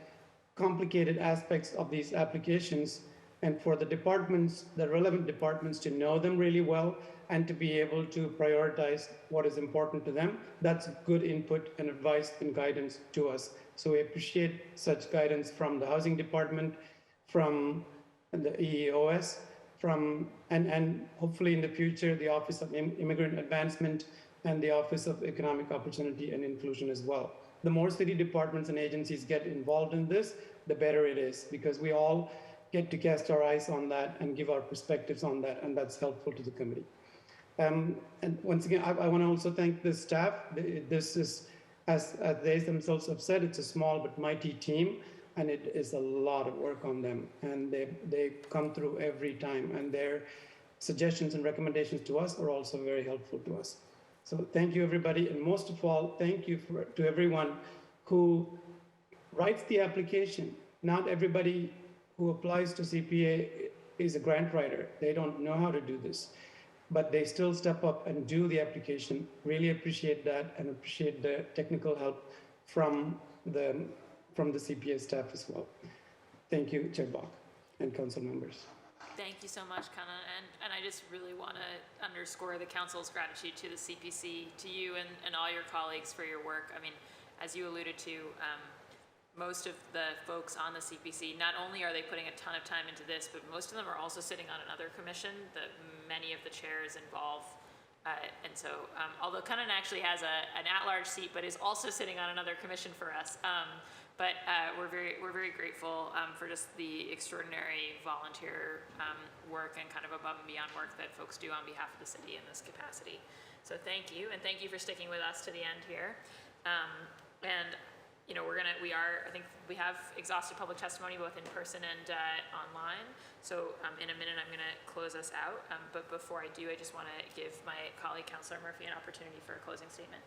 complicated aspects of these applications, and for the departments, the relevant departments, to know them really well and to be able to prioritize what is important to them. That's good input and advice and guidance to us. So we appreciate such guidance from the housing department, from the EEOS, and hopefully in the future, the Office of Immigrant Advancement and the Office of Economic Opportunity and Inclusion as well. The more city departments and agencies get involved in this, the better it is, because we all get to cast our eyes on that and give our perspectives on that, and that's helpful to the committee. And once again, I want to also thank the staff. This is, as they themselves have said, it's a small but mighty team, and it is a lot of work on them, and they come through every time, and their suggestions and recommendations to us are also very helpful to us. So thank you, everybody, and most of all, thank you to everyone who writes the application. Not everybody who applies to CPA is a grant writer. They don't know how to do this, but they still step up and do the application. Really appreciate that, and appreciate the technical help from the CPA staff as well. Thank you, Chair Bach and council members. Thank you so much, Kana, and I just really want to underscore the council's gratitude to the CPC, to you and all your colleagues for your work. I mean, as you alluded to, most of the folks on the CPC, not only are they putting a ton of time into this, but most of them are also sitting on another commission that many of the chairs involve. And so, although Kana actually has an at-large seat, but is also sitting on another commission for us. But we're very grateful for just the extraordinary volunteer work and kind of above and beyond work that folks do on behalf of the city in this capacity. So thank you, and thank you for sticking with us to the end here. And you know, I think we have exhausted public testimony both in person and online. So in a minute, I'm going to close us out. But before I do, I just want to give my colleague, Councillor Murphy, an opportunity for a closing statement.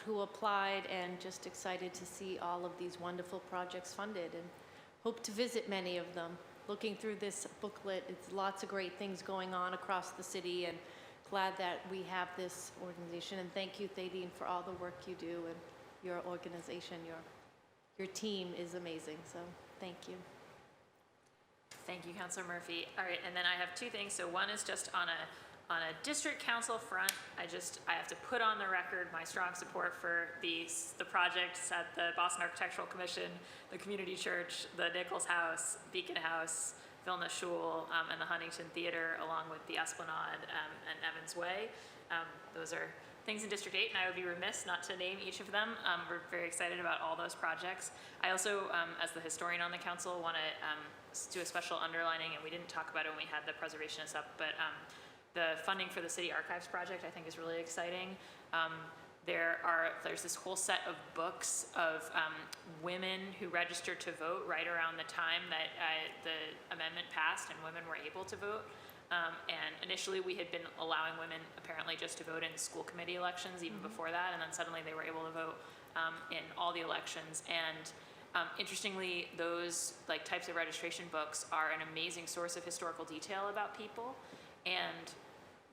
Who applied, and just excited to see all of these wonderful projects funded, and hope to visit many of them. Looking through this booklet, it's lots of great things going on across the city, and glad that we have this organization. And thank you, Thaddean, for all the work you do, and your organization, your team is amazing, so thank you. Thank you, Councillor Murphy. All right, and then I have two things. So one is just on a district council front, I have to put on the record my strong support for the projects at the Boston Architectural Commission, the Community Church, the Nichols House, Beacon House, Vilna Shul, and the Huntington Theater, along with the Esplanade and Evans Way. Those are things in District 8, and I would be remiss not to name each of them. We're very excited about all those projects. I also, as the historian on the council, want to do a special underlining, and we didn't talk about it when we had the preservationists up, but the funding for the City Archives project, I think, is really exciting. There's this whole set of books of women who registered to vote right around the time that the amendment passed and women were able to vote. And initially we had been allowing women apparently just to vote in school committee elections even before that, and then suddenly they were able to vote in all the elections. And interestingly, those types of registration books are an amazing source of historical detail about people. And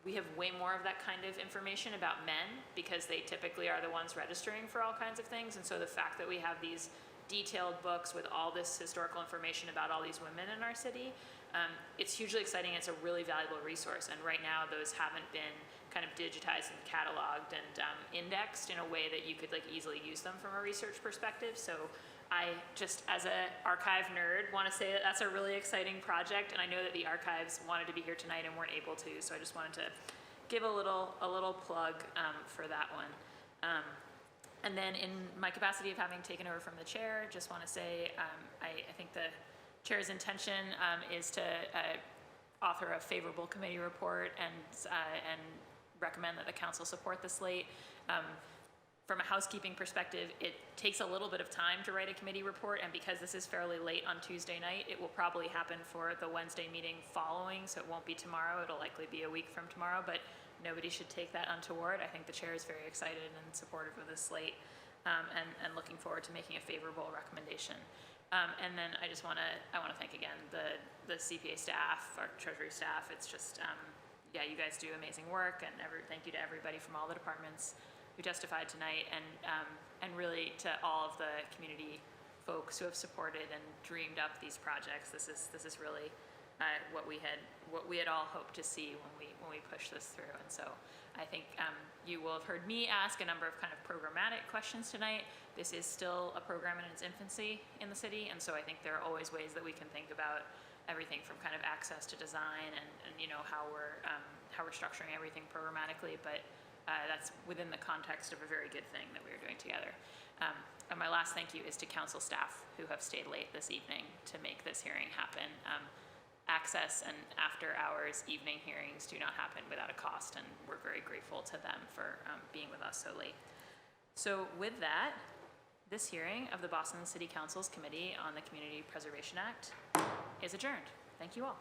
we have way more of that kind of information about men because they typically are the ones registering for all kinds of things. And so the fact that we have these detailed books with all this historical information about all these women in our city, it's hugely exciting. It's a really valuable resource. And right now those haven't been kind of digitized and cataloged and indexed in a way that you could easily use them from a research perspective. So I just, as an archive nerd, want to say that that's a really exciting project, and I know that the archives wanted to be here tonight and weren't able to, so I just wanted to give a little plug for that one. And then in my capacity of having taken over from the chair, just want to say I think the chair's intention is to author a favorable committee report and recommend that the council support the slate. From a housekeeping perspective, it takes a little bit of time to write a committee report, and because this is fairly late on Tuesday night, it will probably happen for the Wednesday meeting following, so it won't be tomorrow. It'll likely be a week from tomorrow, but nobody should take that untoward. I think the chair is very excited and supportive of this slate, and looking forward to making a favorable recommendation. And then I want to thank again the CPA staff, our Treasury staff. It's just, yeah, you guys do amazing work, and thank you to everybody from all the departments who testified tonight, and really to all of the community folks who have supported and dreamed up these projects. This is really what we had all hoped to see when we push this through. And so I think you will have heard me ask a number of kind of programmatic questions tonight. This is still a program in its infancy in the city, and so I think there are always ways that we can think about everything from kind of access to design and how we're structuring everything programmatically, but that's within the context of a very good thing that we are doing together. And my last thank you is to council staff who have stayed late this evening to make this hearing happen. Access and after hours evening hearings do not happen without a cost, and we're very grateful to them for being with us so late. So with that, this hearing of the Boston City Council's Committee on the Community Preservation Act is adjourned. Thank you all.